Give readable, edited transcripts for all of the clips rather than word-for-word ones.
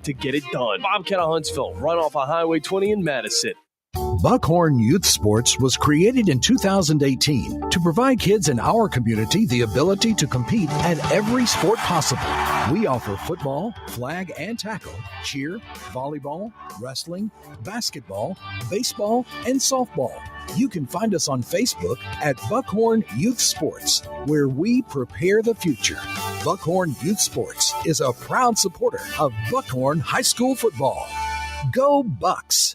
to get it done. Bobcat of Huntsville, run off of Highway 20 in Madison. Buckhorn Youth Sports was created in 2018 to provide kids in our community the ability to compete at every sport possible. We offer football, flag and tackle, cheer, volleyball, wrestling, basketball, baseball, and softball. You can find us on Facebook at Buckhorn Youth Sports, where we prepare the future. Buckhorn Youth Sports is a proud supporter of Buckhorn High School football. Go Bucks!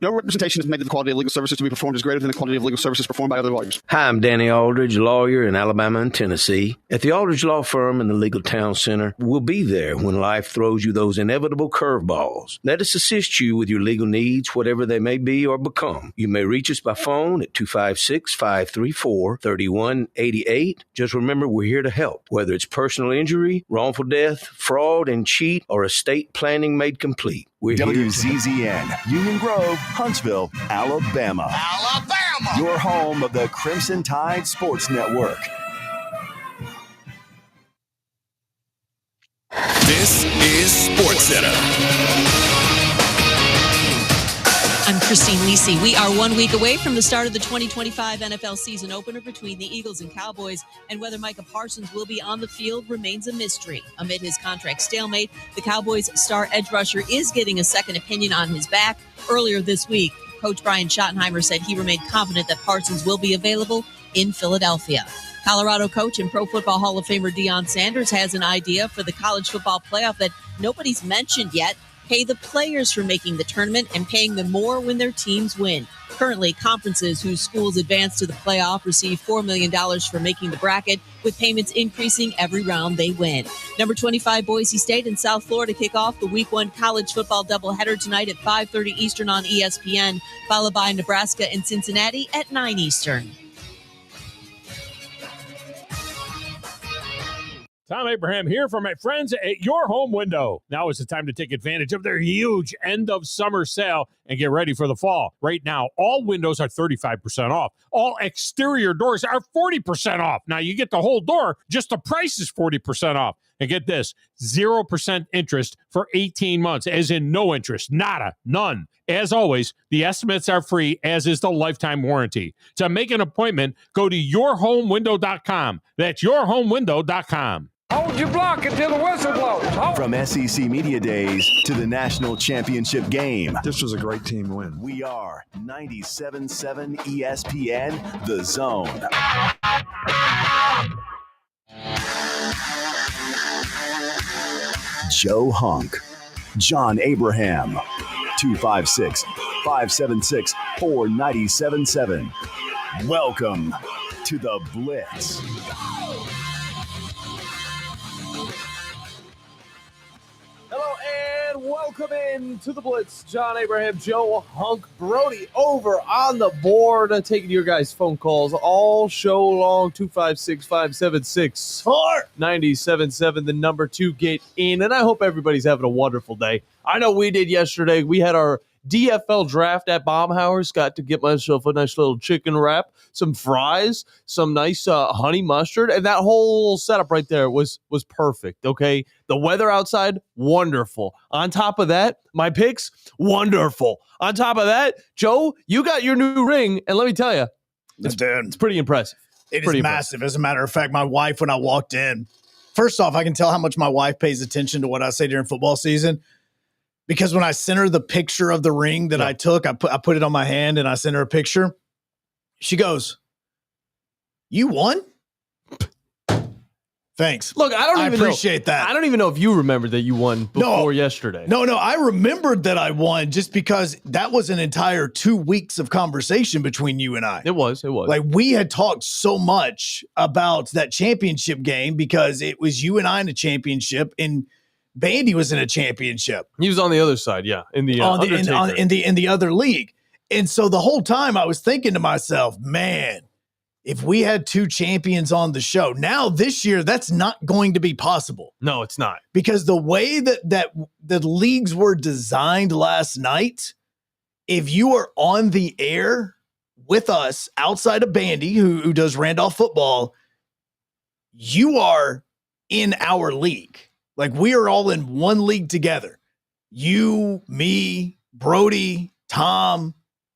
No representation is made that the quality of legal services to be performed is greater than the quality of legal services performed by other lawyers. Hi, I'm Danny Aldridge, lawyer in Alabama and Tennessee. At the Aldridge Law Firm in the Legal Town Center, we'll be there when life throws you those inevitable curveballs. Let us assist you with your legal needs, whatever they may be or become. You may reach us by phone at 256-534-3188. Just remember, we're here to help, whether it's personal injury, wrongful death, fraud and cheat, or estate planning made complete. We're WZZN, Union Grove, Huntsville, Alabama. Alabama! Your home of the Crimson Tide Sports Network. This is SportsCenter. I'm Christine Lisi. We are 1 week away from the start of the 2025 NFL season opener between the Eagles and Cowboys, and whether Micah Parsons will be on the field remains a mystery. Amid his contract stalemate, the Cowboys' star edge rusher is getting a second opinion on his back. Earlier this week, Coach Brian Schottenheimer said he remained confident that Parsons will be available in Philadelphia. Colorado coach and Pro Football Hall of Famer Deion Sanders has an idea for the college football playoff that nobody's mentioned yet. Pay the players for making the tournament and paying them more when their teams win. Currently, conferences whose schools advance to the playoff receive $4 million for making the bracket, with payments increasing every round they win. Number 25 Boise State and South Florida kick off the Week 1 college football doubleheader tonight at 5:30 Eastern on ESPN, followed by Nebraska and Cincinnati at 9 Eastern. Tom Abraham here for my friends at Your Home Window. Now is the time to take advantage of their huge end of summer sale and get ready for the fall. Right now, all windows are 35% off. All exterior doors are 40% off. Now you get the whole door, just the price is 40% off. And get this, 0% interest for 18 months, as in no interest, nada, none. As always, the estimates are free, as is the lifetime warranty. To make an appointment, go to yourhomewindow.com. That's yourhomewindow.com. Hold your block until the whistle blows. From SEC Media Days to the National Championship Game. This was a great team win. We are 97.7 ESPN, The Zone. Joe Hunk, John Abraham, 256-576-4977. Welcome to the Blitz. Hello and welcome in to the Blitz. John Abraham, Joe Hunk, Brody over on the board, taking your guys' phone calls all show long. 256-576-4977, the number to get in. And I hope everybody's having a wonderful day. I know we did yesterday. We had our DFL draft at Baumhauer's. Got to get myself a nice little chicken wrap, some fries, some nice honey mustard, and that whole setup right there was perfect, okay? The weather outside, wonderful. On top of that, my picks, wonderful. On top of that, Joe, you got your new ring, and let me tell you, it's pretty impressive. It is massive. As a matter of fact, my wife, when I walked in, first off, I can tell how much my wife pays attention to what I say during football season. Because when I sent her the picture of the ring that I took, I put it on my hand and I sent her a picture. She goes, "You won?" Thanks. Look, I appreciate that. I don't even know if you remembered that you won before yesterday. No, I remembered that I won just because that was an entire 2 weeks of conversation between you and I. It was. Like, we had talked so much about that championship game because it was you and I in a championship, and Bandy was in a championship. He was on the other side, yeah, in the in the other league. And so the whole time I was thinking to myself, man, if we had two champions on the show, now this year that's not going to be possible. No, it's not. Because the way that the leagues were designed last night, if you are on the air with us outside of Bandy, who does Randolph football, you are in our league. Like, we are all in one league together. You, me, Brody, Tom,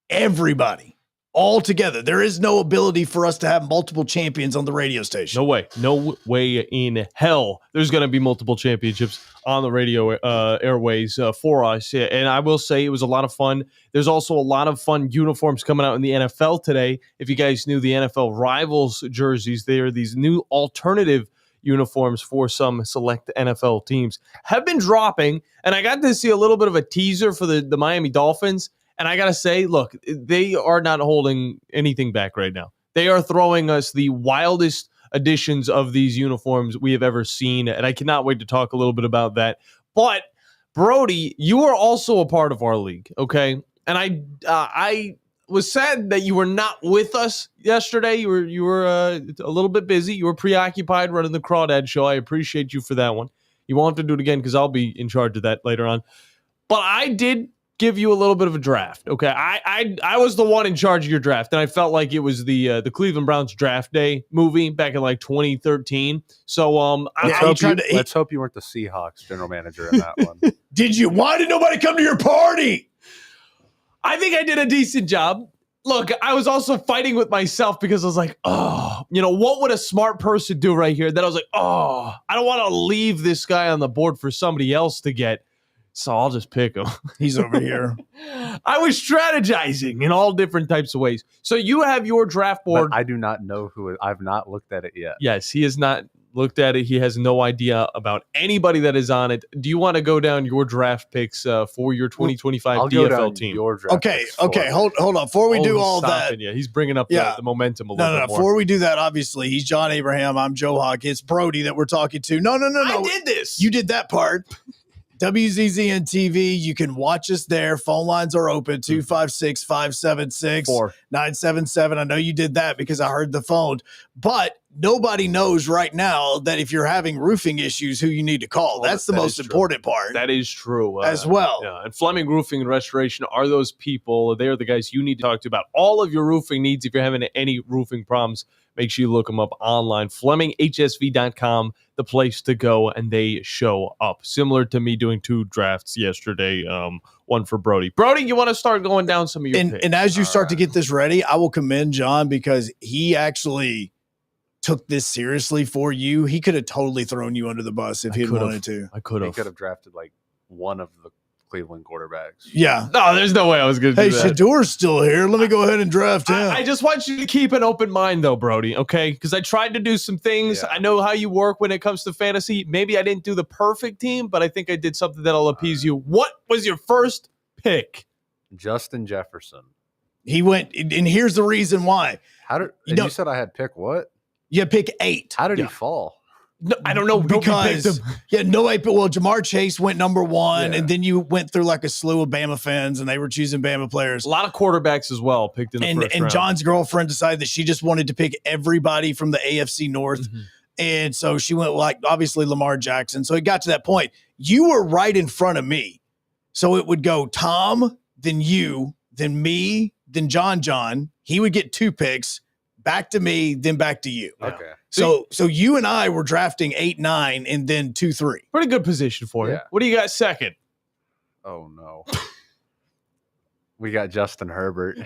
everybody. All together. There is no ability for us to have multiple champions on the radio station. No way. No way in hell there's going to be multiple championships on the radio airways for us. And I will say it was a lot of fun. There's also a lot of fun uniforms coming out in the NFL today. If you guys knew the NFL Rivals jerseys, they are these new alternative uniforms for some select NFL teams have been dropping. And I got to see a little bit of a teaser for the Miami Dolphins. And I got to say, look, they are not holding anything back right now. They are throwing us the wildest editions of these uniforms we have ever seen. And I cannot wait to talk a little bit about that. But, Brody, you are also a part of our league, okay? And I was sad that you were not with us yesterday. You were a little bit busy. You were preoccupied running the Crawdad show. I appreciate you for that one. You won't have to do it again because I'll be in charge of that later on. But I did give you a little bit of a draft. Okay, I was the one in charge of your draft, and I felt like it was the Cleveland Browns draft day movie back in like 2013. So let's hope you weren't the Seahawks general manager in that one. Did you? Why did nobody come to your party? I think I did a decent job. Look, I was also fighting with myself because I was like, what would a smart person do right here? Then I was like, I don't want to leave this guy on the board for somebody else to get. So I'll just pick him. He's over here. I was strategizing in all different types of ways. So you have your draft board. But I do not know who. I've not looked at it yet. Yes, he has not looked at it. He has no idea about anybody that is on it. Do you want to go down your draft picks for your 2025 DFL team? Your draft okay. Hold on. Before we do all that. Yeah, he's bringing up the momentum a little bit more. Before we do that, obviously, he's John Abraham. I'm Joe Hunk. It's Brody that we're talking to. No. I did this. You did that part. WZZN TV, you can watch us there. Phone lines are open, 256-576-977. I know you did that because I heard the phone. But nobody knows right now that if you're having roofing issues, who you need to call. That's the most important part. That is true. As well. Yeah. And Fleming Roofing and Restoration are those people. They are the guys you need to talk to about all of your roofing needs. If you're having any roofing problems, make sure you look them up online. FlemingHSV.com, the place to go, and they show up. Similar to me doing 2 drafts yesterday, one for Brody. Brody, you want to start going down some of your picks? And as you start to get this ready, I will commend John because he actually took this seriously for you. He could have totally thrown you under the bus if he had wanted to. I could have. He could have drafted like one of the Cleveland quarterbacks. Yeah. No, there's no way I was going to do that. Hey, Shador's still here. Let me go ahead and draft him. I just want you to keep an open mind, though, Brody, okay? Because I tried to do some things. Yeah. I know how you work when it comes to fantasy. Maybe I didn't do the perfect team, but I think I did something that'll appease you. What was your first pick? Justin Jefferson. He went, and here's the reason why. You said I had pick what? You had pick 8. How did he fall? No, I don't know because Jamar Chase went number 1, and then you went through like a slew of Bama fans, and they were choosing Bama players. A lot of quarterbacks as well picked in the first round. And John's girlfriend decided that she just wanted to pick everybody from the AFC North, and so she went like obviously Lamar Jackson. So it got to that point. You were right in front of me, so it would go Tom, then you, then me, then John. He would get 2 picks. Back to me, then back to you. Okay. So you and I were drafting 8, 9, and then 2, 3. Pretty good position for you. What do you got second? Oh, no. We got Justin Herbert.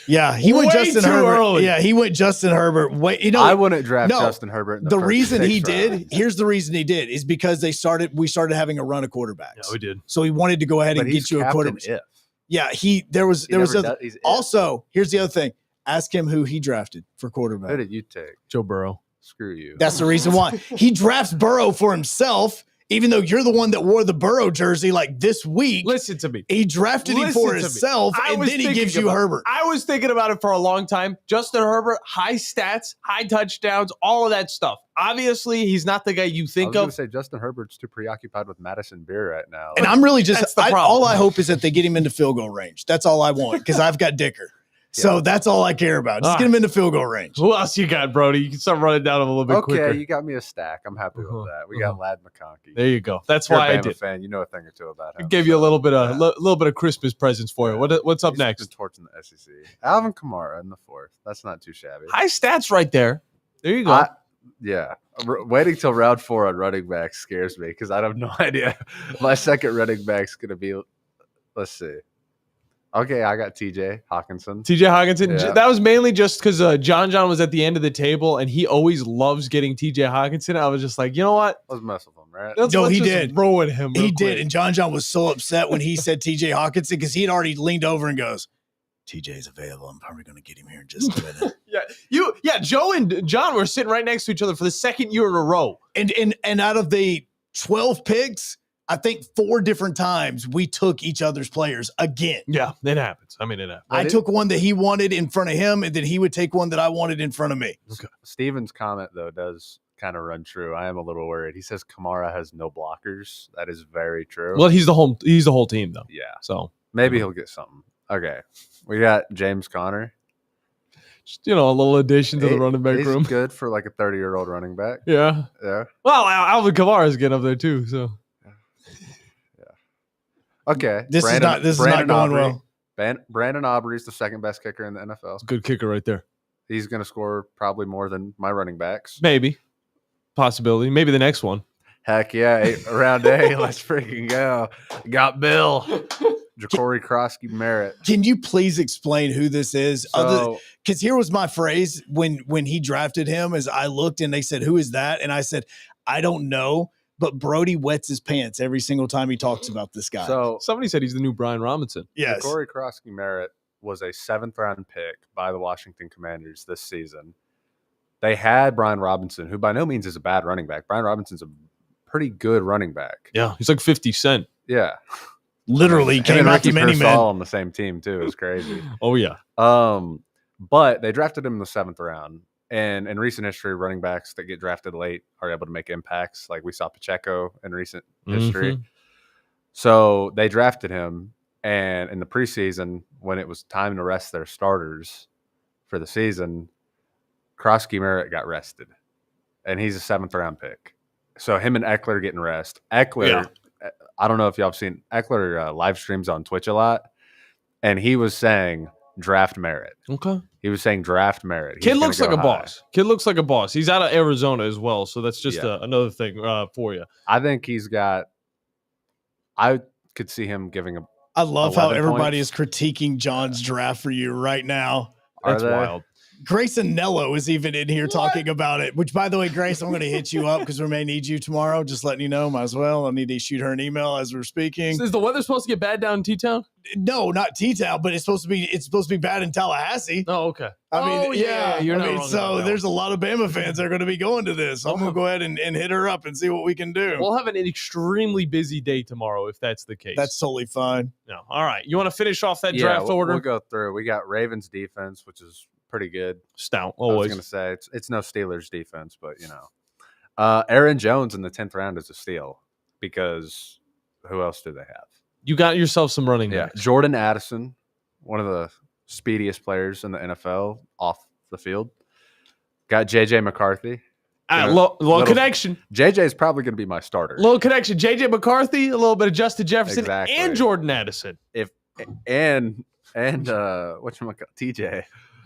Yeah, he went Justin Herbert early. Yeah, he went Justin Herbert. I wouldn't draft Justin Herbert. The reason he did, here's the reason he did, is because we started having a run of quarterbacks. Yeah, we did. So he wanted to go ahead and get you a quarterback. Yeah, here's the other thing. Ask him who he drafted for quarterback. Who did you take? Joe Burrow. Screw you. That's the reason why. He drafts Burrow for himself, even though you're the one that wore the Burrow jersey like this week. Listen to me. He drafted him for himself, and then he gives you Herbert. I was thinking about it for a long time. Justin Herbert, high stats, high touchdowns, all of that stuff. Obviously, he's not the guy you think of. I was going to say Justin Herbert's too preoccupied with Madison Beer right now. And I'm really just all I hope is that they get him into field goal range. That's all I want because I've got Dicker. So that's all I care about. Just get him into field goal range. Who else you got, Brody? You can start running down a little bit quicker. Okay, you got me a stack. I'm happy with that. We got Ladd McConkey. There you go. That's why I did. Fan, you know a thing or two about him. I gave you a little bit of Christmas presents for you. What's up next? He's been torching the SEC. Alvin Kamara in the 4th. That's not too shabby. High stats right there. There you go. Yeah. Waiting till round 4 on running back scares me because I have no idea. My second running back's going to be, let's see. Okay, I got TJ Hawkinson. TJ Hawkinson. Yeah. That was mainly just because John was at the end of the table, and he always loves getting TJ Hawkinson. I was just like, you know what? Let's mess with him, right? No, he did. Ruin him. He did. And John was so upset when he said TJ Hawkinson because he had already leaned over and goes, TJ's available. I'm probably going to get him here in just a minute. Joe and John were sitting right next to each other for the second year in a row. And out of the 12 picks, I think 4 different times we took each other's players again. Yeah, it happens. I mean, it happens. I took one that he wanted in front of him, and then he would take one that I wanted in front of me. Okay. Steven's comment, though, does kind of run true. I am a little worried. He says Kamara has no blockers. That is very true. Well, he's the whole team, though. Yeah. So maybe he'll get something. Okay. We got James Conner. Just, a little addition to the running back room. He's good for like a 30-year-old running back. Yeah. Yeah. Well, Alvin Kamara's getting up there, too, so. Okay. This is not going well. Brandon Aubrey's the second best kicker in the NFL. It's a good kicker right there. He's going to score probably more than my running backs. Maybe. Possibility. Maybe the next one. Heck yeah. Round A. Let's freaking go. Got Bill. Ja'Cory Krosky Merritt. Can you please explain who this is? Because here was my phrase when he drafted him as I looked and they said, who is that? And I said, I don't know. But Brody wets his pants every single time he talks about this guy. So somebody said he's the new Brian Robinson. Yes. Ja'Cory Krosky Merritt was a 7th-round pick by the Washington Commanders this season. They had Brian Robinson, who by no means is a bad running back. Brian Robinson's a pretty good running back. Yeah, he's like 50 Cent. Yeah. Literally came out to many men on the same team too. It was crazy. Oh yeah. But they drafted him in the 7th round. And in recent history, running backs that get drafted late are able to make impacts. Like we saw Pacheco in recent history. So they drafted him. And in the preseason, when it was time to rest their starters for the season, Krosky Merritt got rested. And he's a 7th-round pick. So him and Eckler getting rest. Eckler, I don't know if y'all have seen Eckler live streams on Twitch a lot. And he was saying draft Merritt. Okay. He was saying draft Merritt. Kid looks like a boss. Kid looks like a boss. He's out of Arizona as well, so that's just another thing for you. I think he's got – I could see him giving a – I love how everybody is critiquing John's draft for you right now. That's wild. Grayson Nello is even in here talking about it, which, by the way, Grace, I'm going to hit you up because we may need you tomorrow. Just letting you know, might as well. I need to shoot her an email as we're speaking. So is the weather supposed to get bad down in T-Town? No, not T-Town, but it's supposed to be bad in Tallahassee. Oh, okay. I mean, you're not wrong. So there's a lot of Bama fans that are going to be going to this. I'm going to go ahead and hit her up and see what we can do. We'll have an extremely busy day tomorrow if that's the case. That's totally fine. No. All right. You want to finish off that draft order? We'll go through. We got Ravens defense, which is pretty good. Stout. Always. I was going to say it's no Steelers defense, but Aaron Jones in the 10th round is a steal because who else do they have? You got yourself some running backs. Jordan Addison, one of the speediest players in the NFL off the field. Got J.J. McCarthy. Little connection. J.J. is probably going to be my starter. Little connection. J.J. McCarthy, a little bit of Justin Jefferson, exactly. and Jordan Addison. And whatchamacallit, TJ.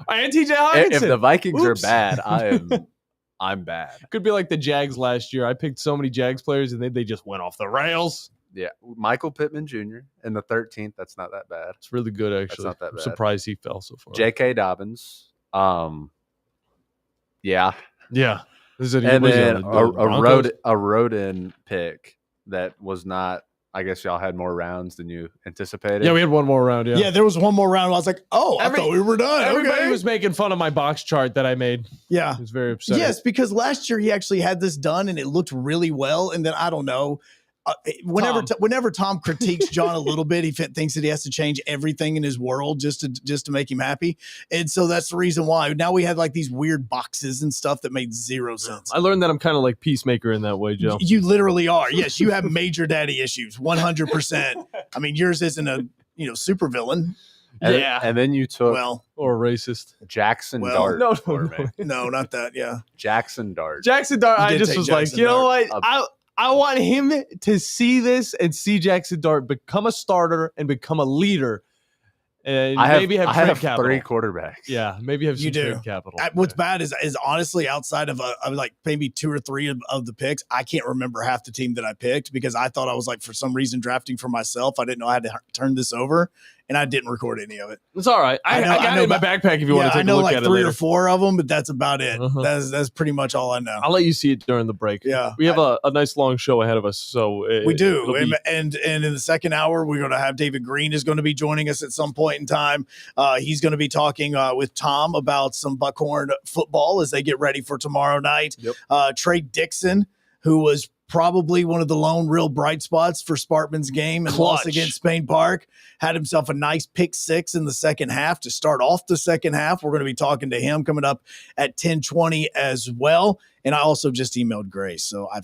And TJ Hawkinson. If the Vikings are bad, I'm bad. Could be like the Jags last year. I picked so many Jags players, and they just went off the rails. Yeah, Michael Pittman Jr. in the 13th. That's not that bad. It's really good, actually. That's not that bad. I'm surprised he fell so far. J.K. Dobbins. Yeah. This is and then a Rodin pick that was not. I guess y'all had more rounds than you anticipated. Yeah, we had one more round. Yeah, there was one more round. I was like, I thought we were done. Everybody was making fun of my box chart that I made. Yeah. It was very upsetting. Yes, because last year he actually had this done and it looked really well. And then I don't know. Whenever Tom critiques John a little bit, he thinks that he has to change everything in his world just to make him happy. And so that's the reason why. Now we had like these weird boxes and stuff that made zero sense. I learned that I'm kind of like Peacemaker in that way, Joe. You literally are. Yes, you have major daddy issues, 100%. I mean, yours isn't a super villain. And then you took or a racist Jackson Dart. No, not that. Yeah, Jackson Dart. I just was like, you know what? I want him to see this and see Jackson Dart become a starter and become a leader And I have, maybe have I trade have capital. 3 quarterbacks. Yeah, maybe have some You do. trade capital. What's bad is honestly outside of like maybe 2 or 3 of the picks, I can't remember half the team that I picked because I thought I was like for some reason drafting for myself. I didn't know I had to turn this over, and I didn't record any of it. It's all right. I got it in my backpack if you want to take a look like at it 3 later. or 4 of them, but that's about it. That's pretty much all I know. I'll let you see it during the break. Yeah, we have a nice long show ahead of us, so we do. And in the second hour, we're going to have David Green is going to be joining us at some point in time. He's going to be talking with Tom about some Buckhorn football as they get ready for tomorrow night. Yep. Trey Dixon, who was probably one of the lone real bright spots for Sparkman's game and loss against Spain Park, had himself a nice pick 6 in the second half to start off the second half. We're going to be talking to him coming up at 10:20 as well. And I also just emailed Grace. So I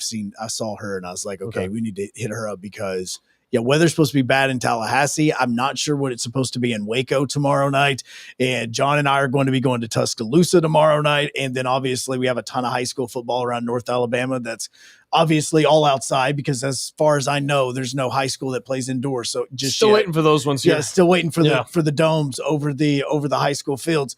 saw her and I was like, okay, we need to hit her up because weather's supposed to be bad in Tallahassee. I'm not sure what it's supposed to be in Waco tomorrow night. And John and I are going to be going to Tuscaloosa tomorrow night. And then obviously we have a ton of high school football around North Alabama that's obviously all outside because as far as I know, there's no high school that plays indoors. So just still waiting for those ones here. Yeah, still waiting for the domes over the high school fields.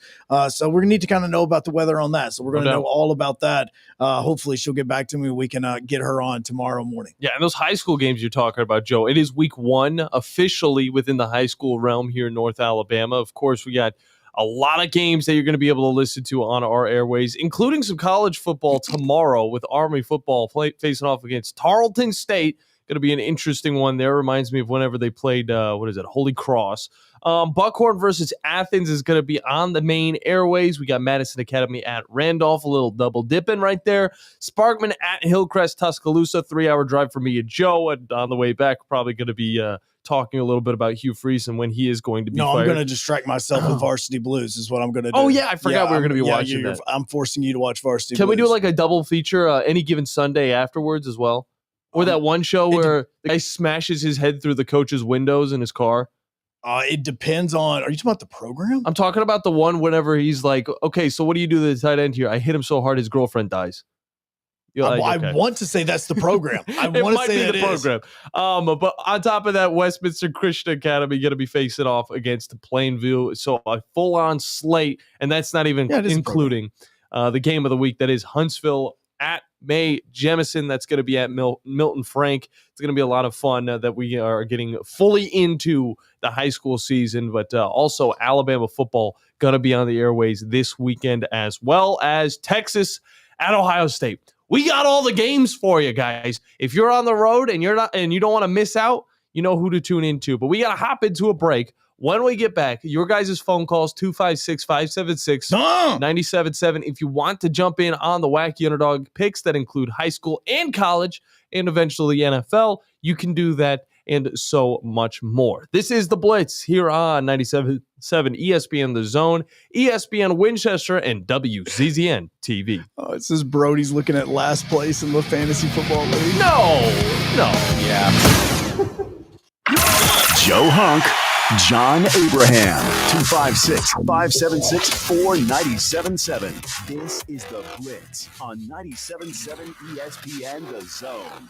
So we're gonna need to kind of know about the weather on that. So we're gonna know all about that. Hopefully she'll get back to me. We can get her on tomorrow morning. Yeah, and those high school games you're talking about, Joe, it is week 1 officially within the high school realm here in North Alabama. Of course, we got a lot of games that you're going to be able to listen to on our airways, including some college football tomorrow with Army football facing off against Tarleton State. Going to be an interesting one there. Reminds me of whenever they played, Holy Cross. Buckhorn versus Athens is going to be on the main airways. We got Madison Academy at Randolph, a little double dipping right there. Sparkman at Hillcrest, Tuscaloosa, 3-hour drive for me and Joe. And on the way back, probably going to be talking a little bit about Hugh Freeze and when he is going to be fired. I'm going to distract myself with Varsity Blues is what I'm going to do. Oh, yeah, I forgot we were going to be watching that. I'm forcing you to watch Varsity Blues. Can we do like a double feature any given Sunday afterwards as well? Or that one show where the guy smashes his head through the coach's windows in his car? It depends on – are you talking about the program? I'm talking about the one whenever he's like, okay, so what do you do to the tight end here? I hit him so hard his girlfriend dies. I want to say that's the program. I want to say that the program. But on top of that, Westminster Christian Academy going to be facing off against Plainview. So a full-on slate, and that's not even including the game of the week. That is Huntsville at May Jemison. That's going to be at Milton Frank. It's going to be a lot of fun that we are getting fully into the high school season, but also Alabama football going to be on the airways this weekend, as well as Texas at Ohio State. We got all the games for you guys. If you're on the road and you don't want to miss out, you know who to tune into. But we got to hop into a break. When we get back, your guys' phone calls, 256-576-97.7. If you want to jump in on the Wacky Underdog picks that include high school and college and eventually NFL, you can do that and so much more. This is The Blitz here on 97.7 ESPN The Zone, ESPN Winchester, and WZZN TV. Oh, it says Brody's looking at last place in the fantasy football league. No. Yeah. Joe Hunk, John Abraham, 256-576-4977. This is The Blitz on 97.7 ESPN The Zone.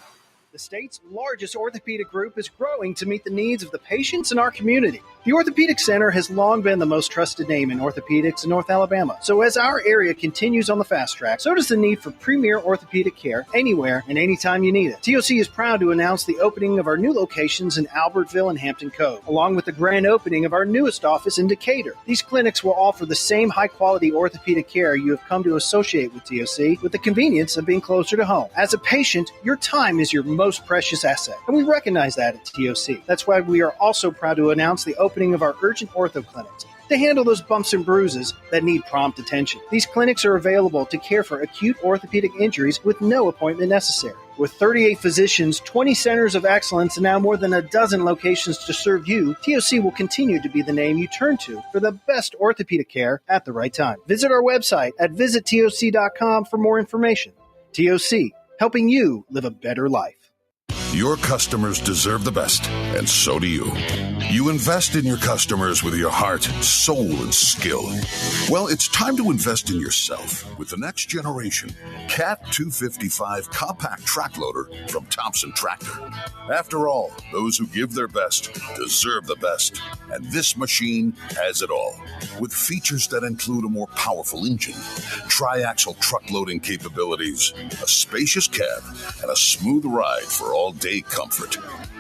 The state's largest orthopedic group is growing to meet the needs of the patients in our community. The Orthopedic Center has long been the most trusted name in orthopedics in North Alabama. So as our area continues on the fast track, so does the need for premier orthopedic care anywhere and anytime you need it. TOC is proud to announce the opening of our new locations in Albertville and Hampton Cove, along with the grand opening of our newest office in Decatur. These clinics will offer the same high-quality orthopedic care you have come to associate with TOC, with the convenience of being closer to home. As a patient, your time is your most precious asset, and we recognize that at TOC. That's why we are also proud to announce the opening of our urgent ortho clinics to handle those bumps and bruises that need prompt attention. These clinics are available to care for acute orthopedic injuries with no appointment necessary. With 38 physicians, 20 centers of excellence, and now more than a dozen locations to serve you, TOC will continue to be the name you turn to for the best orthopedic care at the right time. Visit our website at visittoc.com for more information. TOC, helping you live a better life. Your customers deserve the best, and so do you. You invest in your customers with your heart, soul, and skill. Well, it's time to invest in yourself with the next generation Cat 255 compact track loader from Thompson Tractor. After all, those who give their best deserve the best, and this machine has it all. With features that include a more powerful engine, tri-axle truck loading capabilities, a spacious cab, and a smooth ride for all-day comfort.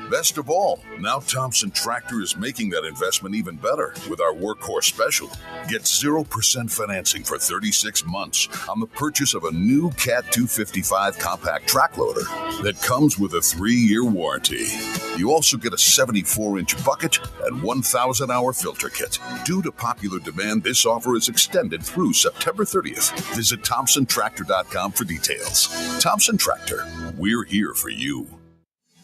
Best of all, now Thompson Tractor is making that investment even better with our Workhorse Special. Get 0% financing for 36 months on the purchase of a new Cat 255 compact track loader that comes with a 3-year warranty. You also get a 74-inch bucket and 1,000-hour filter kit. Due to popular demand, this offer is extended through September 30th. Visit ThompsonTractor.com for details. Thompson Tractor, we're here for you.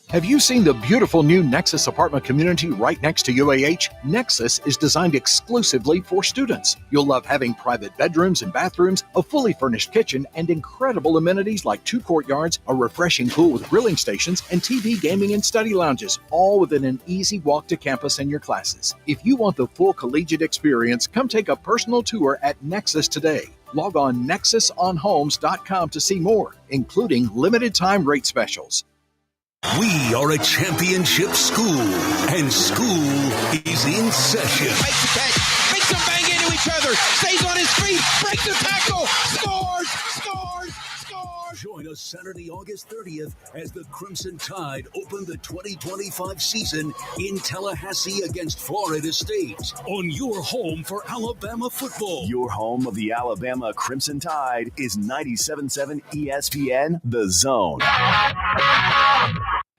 Have you seen the beautiful new Nexus apartment community right next to UAH? Nexus is designed exclusively for students. You'll love having private bedrooms and bathrooms, a fully furnished kitchen, and incredible amenities like 2 courtyards, a refreshing pool with grilling stations, and TV, gaming, and study lounges, all within an easy walk to campus and your classes. If you want the full collegiate experience, come take a personal tour at Nexus today. Log on nexusonhomes.com to see more, including limited-time rate specials. We are a championship school, and school is in session. Makes the catch, makes them bang into each other, stays on his feet, breaks the tackle, scores, scores, scores. Join us Saturday, August 30th as the Crimson Tide open the 2025 season in Tallahassee against Florida State on your home for Alabama football. Your home of the Alabama Crimson Tide is 97.7 ESPN, The Zone.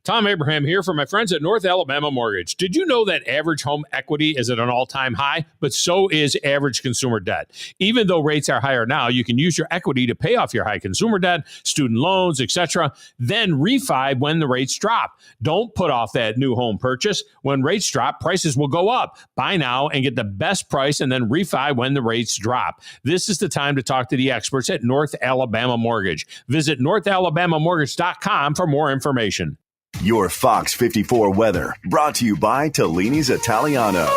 Tom Abraham here for my friends at North Alabama Mortgage. Did you know that average home equity is at an all-time high? But so is average consumer debt. Even though rates are higher now, you can use your equity to pay off your high consumer debt, student loans, etc., then refi when the rates drop. Don't put off that new home purchase. When rates drop, prices will go up. Buy now and get the best price and then refi when the rates drop. This is the time to talk to the experts at North Alabama Mortgage. Visit northalabamamortgage.com for more information. Your Fox 54 weather, brought to you by Tellini's Italiano.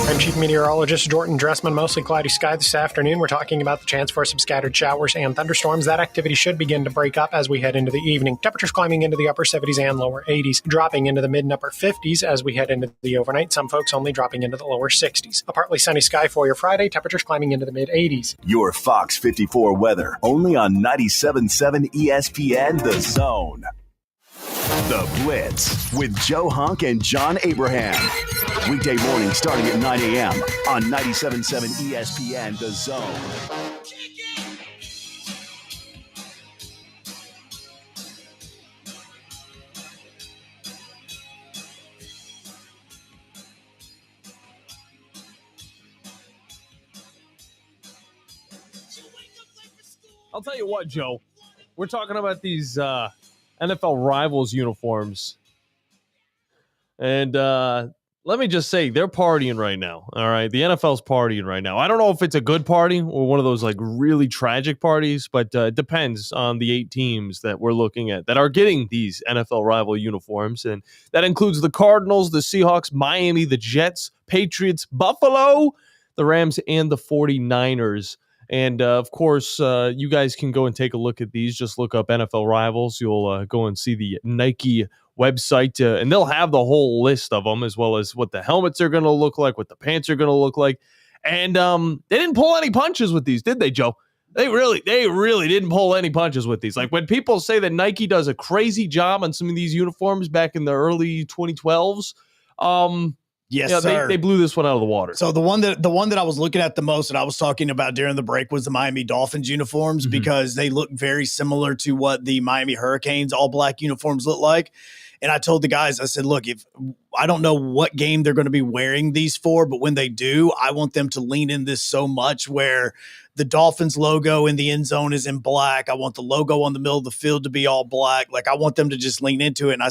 I'm Chief Meteorologist Jordan Dressman. Mostly cloudy sky this afternoon. We're talking about the chance for some scattered showers and thunderstorms. That activity should begin to break up as we head into the evening. Temperatures climbing into the upper 70s and lower 80s, dropping into the mid and upper 50s as we head into the overnight. Some folks only dropping into the lower 60s. A partly sunny sky for your Friday. Temperatures climbing into the mid 80s. Your Fox 54 weather, only on 97.7 ESPN, The Zone. The Blitz with Joe Hunk and John Abraham. Weekday morning starting at 9 a.m. on 97.7 ESPN, The Zone. I'll tell you what, Joe. We're talking about these NFL Rivals uniforms. And let me just say, they're partying right now. All right. The NFL's partying right now. I don't know if it's a good party or one of those like really tragic parties, but it depends on the 8 teams that we're looking at that are getting these NFL Rival uniforms. And that includes the Cardinals, the Seahawks, Miami, the Jets, Patriots, Buffalo, the Rams, and the 49ers. And, of course, you guys can go and take a look at these. Just look up NFL Rivals. You'll go and see the Nike website, and they'll have the whole list of them, as well as what the helmets are going to look like, what the pants are going to look like. And they didn't pull any punches with these, did they, Joe? They really didn't pull any punches with these. Like when people say that Nike does a crazy job on some of these uniforms back in the early 2012s, yes, yeah, sir. They blew this one out of the water. So the one that I was looking at the most and I was talking about during the break was the Miami Dolphins uniforms, because they look very similar to what the Miami Hurricanes all black uniforms look like. And I told the guys, I said, look, if I don't know what game they're going to be wearing these for, but when they do, I want them to lean in this so much where the Dolphins logo in the end zone is in black. I want the logo on the middle of the field to be all black. Like I want them to just lean into it. And I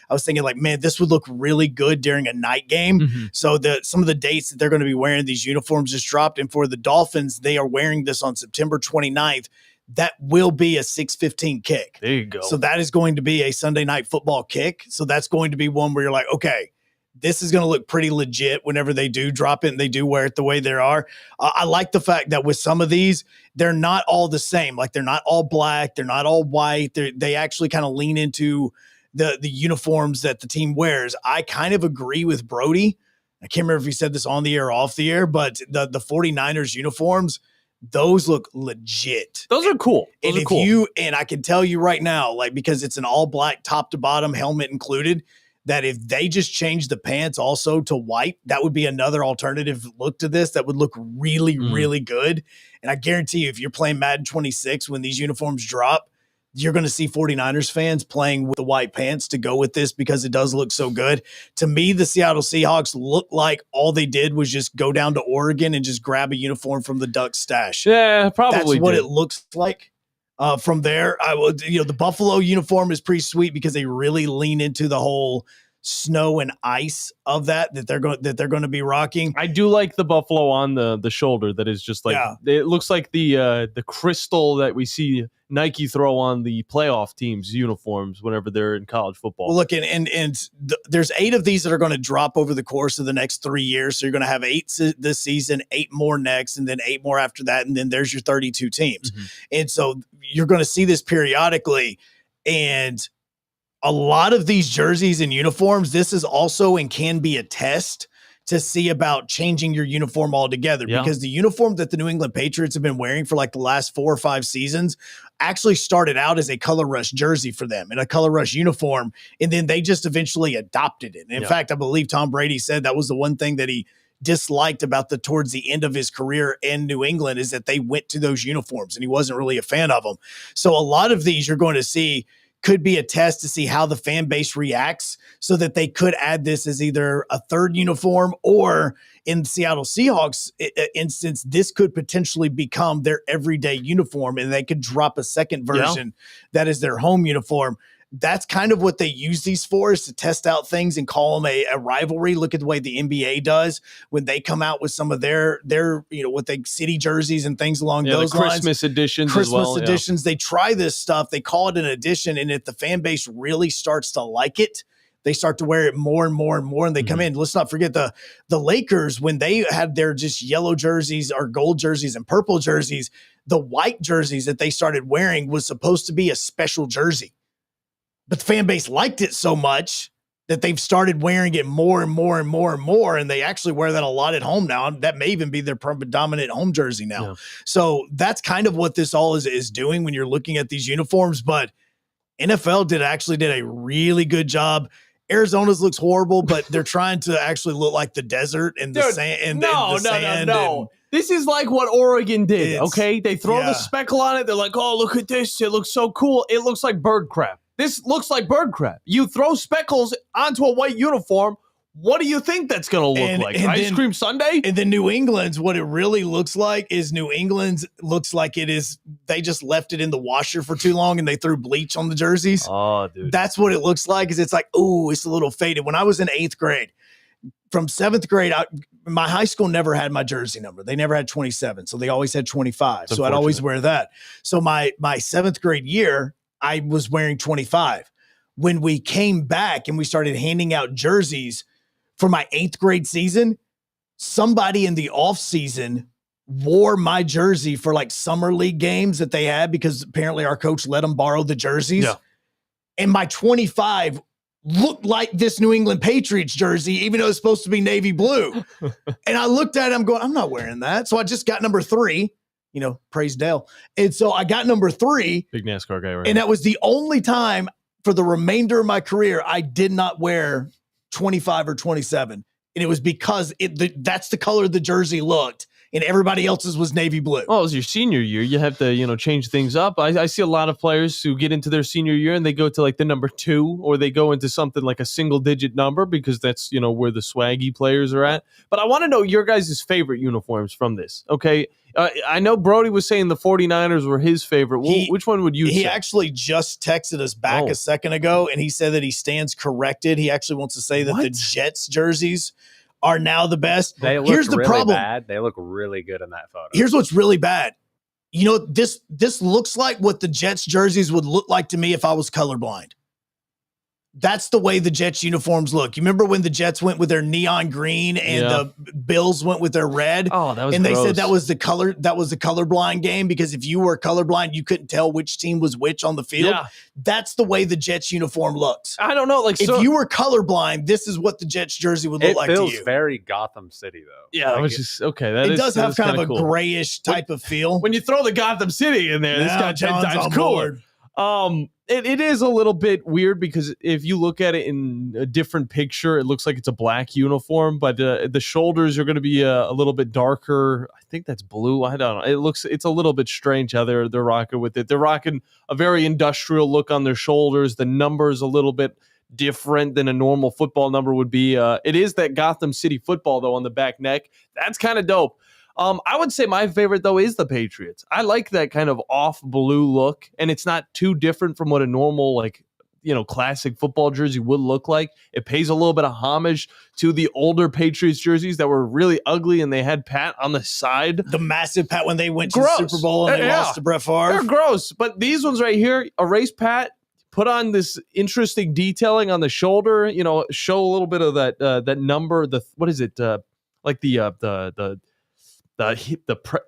was thinking like, man, this would look really good during a night game. So some of the dates that they're going to be wearing these uniforms just dropped. And for the Dolphins, they are wearing this on September 29th. that will be a 6:15 kick. There you go. So that is going to be a Sunday night football kick. So that's going to be one where you're like, okay, this is going to look pretty legit whenever they do drop it and they do wear it the way they are. I like the fact that with some of these, they're not all the same. Like they're not all black. They're not all white. They actually kind of lean into the uniforms that the team wears. I kind of agree with Brody. I can't remember if he said this on the air or off the air, but the 49ers uniforms, those look legit. Those are cool. And if you, and I can tell you right now, like, because it's an all black top to bottom, helmet included, that if they just change the pants also to white, that would be another alternative look to this that would look really, really good. And I guarantee you, if you're playing Madden 26, when these uniforms drop, you're going to see 49ers fans playing with the white pants to go with this because it does look so good. To me, the Seattle Seahawks look like all they did was just go down to Oregon and just grab a uniform from the Ducks stash. Yeah, probably. That's what it looks like. From there, the Buffalo uniform is pretty sweet because they really lean into the whole snow and ice of that they're going to be rocking. I do like the buffalo on the shoulder that is just like it looks like the crystal that we see Nike throw on the playoff teams' uniforms whenever they're in college football. Well, look, and there's 8 of these that are going to drop over the course of the next 3 years. So you're going to have 8 this season, 8 more next, and then 8 more after that, and then there's your 32 teams. And so you're going to see this periodically, and a lot of these jerseys and uniforms, this is also and can be a test to see about changing your uniform altogether, because the uniform that the New England Patriots have been wearing for like the last 4 or 5 seasons actually started out as a color rush jersey for them and a color rush uniform. And then they just eventually adopted it. And in fact, I believe Tom Brady said that was the one thing that he disliked about towards the end of his career in New England, is that they went to those uniforms and he wasn't really a fan of them. So a lot of these you're going to see could be a test to see how the fan base reacts, so that they could add this as either a third uniform, or in Seattle Seahawks instance, this could potentially become their everyday uniform and they could drop a second version that is their home uniform. That's kind of what they use these for, is to test out things and call them a rivalry. Look at the way the NBA does when they come out with some of their what they city jerseys and things along those lines. Christmas editions editions. They try this stuff. They call it an edition. And if the fan base really starts to like it, they start to wear it more and more and more, and they come in. Let's not forget the Lakers, when they had their just yellow jerseys or gold jerseys and purple jerseys, the white jerseys that they started wearing was supposed to be a special jersey. But the fan base liked it so much that they've started wearing it more and more and more and more, and they actually wear that a lot at home now. That may even be their predominant home jersey now. Yeah. So that's kind of what this all is doing when you're looking at these uniforms. But NFL did a really good job. Arizona's looks horrible, but they're trying to actually look like the desert and the sand. No. This is like what Oregon did, okay? They throw the speckle on it. They're like, oh, look at this. It looks so cool. It looks like bird crap. This looks like bird crap. You throw speckles onto a white uniform. What do you think that's going to look like? Ice cream sundae? And then New England's, what it really looks like is looks like it is, they just left it in the washer for too long and they threw bleach on the jerseys. Oh, dude. That's what it looks like, is it's like, ooh, it's a little faded. When I was in 8th grade, from 7th grade, my high school never had my jersey number. They never had 27, so they always had 25. So I'd always wear that. So my 7th grade year, I was wearing 25. When we came back and we started handing out jerseys for my 8th grade season, somebody in the off season wore my jersey for like summer league games that they had, because apparently our coach let them borrow the jerseys. Yeah. And my 25 looked like this New England Patriots jersey, even though it's supposed to be navy blue. And I looked at it, I'm going, I'm not wearing that. So I just got number 3. Praise Dale. And so I got number 3. Big NASCAR guy, right? And that was the only time for the remainder of my career I did not wear 25 or 27. And it was because that's the color the jersey looked, and everybody else's was navy blue. Well, it was your senior year. You have to, change things up. I see a lot of players who get into their senior year and they go to like the number 2, or they go into something like a single digit number, because that's, where the swaggy players are at. But I want to know your guys' favorite uniforms from this. Okay. I know Brody was saying the 49ers were his favorite. Which one would you say? He actually just texted us back a second ago, and he said that he stands corrected. He actually wants to say that the Jets jerseys are now the best. They look Here's the really problem. Bad. They look really good in that photo. Here's what's really bad. You know, this looks like what the Jets jerseys would look like to me if I was colorblind. That's the way the Jets uniforms look. You remember when the Jets went with their neon green and the Bills went with their red? Oh, that was And they gross. said that was the colorblind game, because if you were colorblind, you couldn't tell which team was which on the field. Yeah. That's the way the Jets uniform looks. I don't know. Like, if you were colorblind, this is what the Jets jersey would look like to feels you. very Gotham City, though. Yeah, it was just okay. It does have kind of a cool grayish type of feel. When you throw the Gotham City in there. This got 10 John's times on cooler. board. It is a little bit weird because if you look at it in a different picture, it looks like it's a black uniform, but the shoulders are going to be a little bit darker. I think that's blue. I don't know. It's a little bit strange how they're rocking with it. They're rocking a very industrial look on their shoulders. The number's a little bit different than a normal football number would be. It is that Gotham City football though on the back neck. That's kind of dope. I would say my favorite, though, is the Patriots. I like that kind of off blue look, and it's not too different from what a normal, classic football jersey would look like. It pays a little bit of homage to the older Patriots jerseys that were really ugly, and they had Pat on the side. The massive Pat when they went to the Super Bowl and they lost to Brett Favre. They're gross, but these ones right here, erase Pat, put on this interesting detailing on the shoulder, show a little bit of that number, what is it, the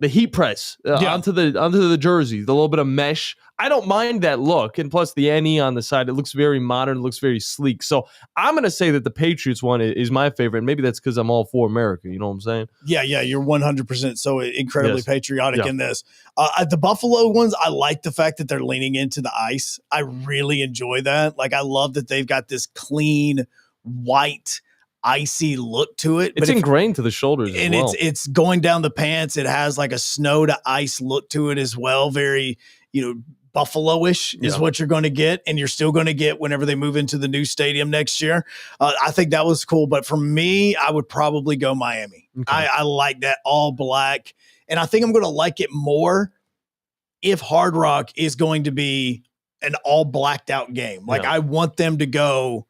heat press onto the jersey, the little bit of mesh. I don't mind that look, and plus the NE on the side, it looks very modern, it looks very sleek. So I'm going to say that the Patriots one is my favorite. Maybe that's because I'm all for America. You know what I'm saying? Yeah, you're 100% so incredibly patriotic in this. The Buffalo ones, I like the fact that they're leaning into the ice. I really enjoy that. Like, I love that they've got this clean white icy look to it. It's ingrained to the shoulders and as well. It's going down the pants. It has like a snow to ice look to it as well. Very, Buffalo-ish is what you're going to get, and you're still going to get whenever they move into the new stadium next year. I think that was cool, but for me, I would probably go Miami. Okay. I like that all black, and I think I'm going to like it more if Hard Rock is going to be an all blacked out game. Like, I want them to go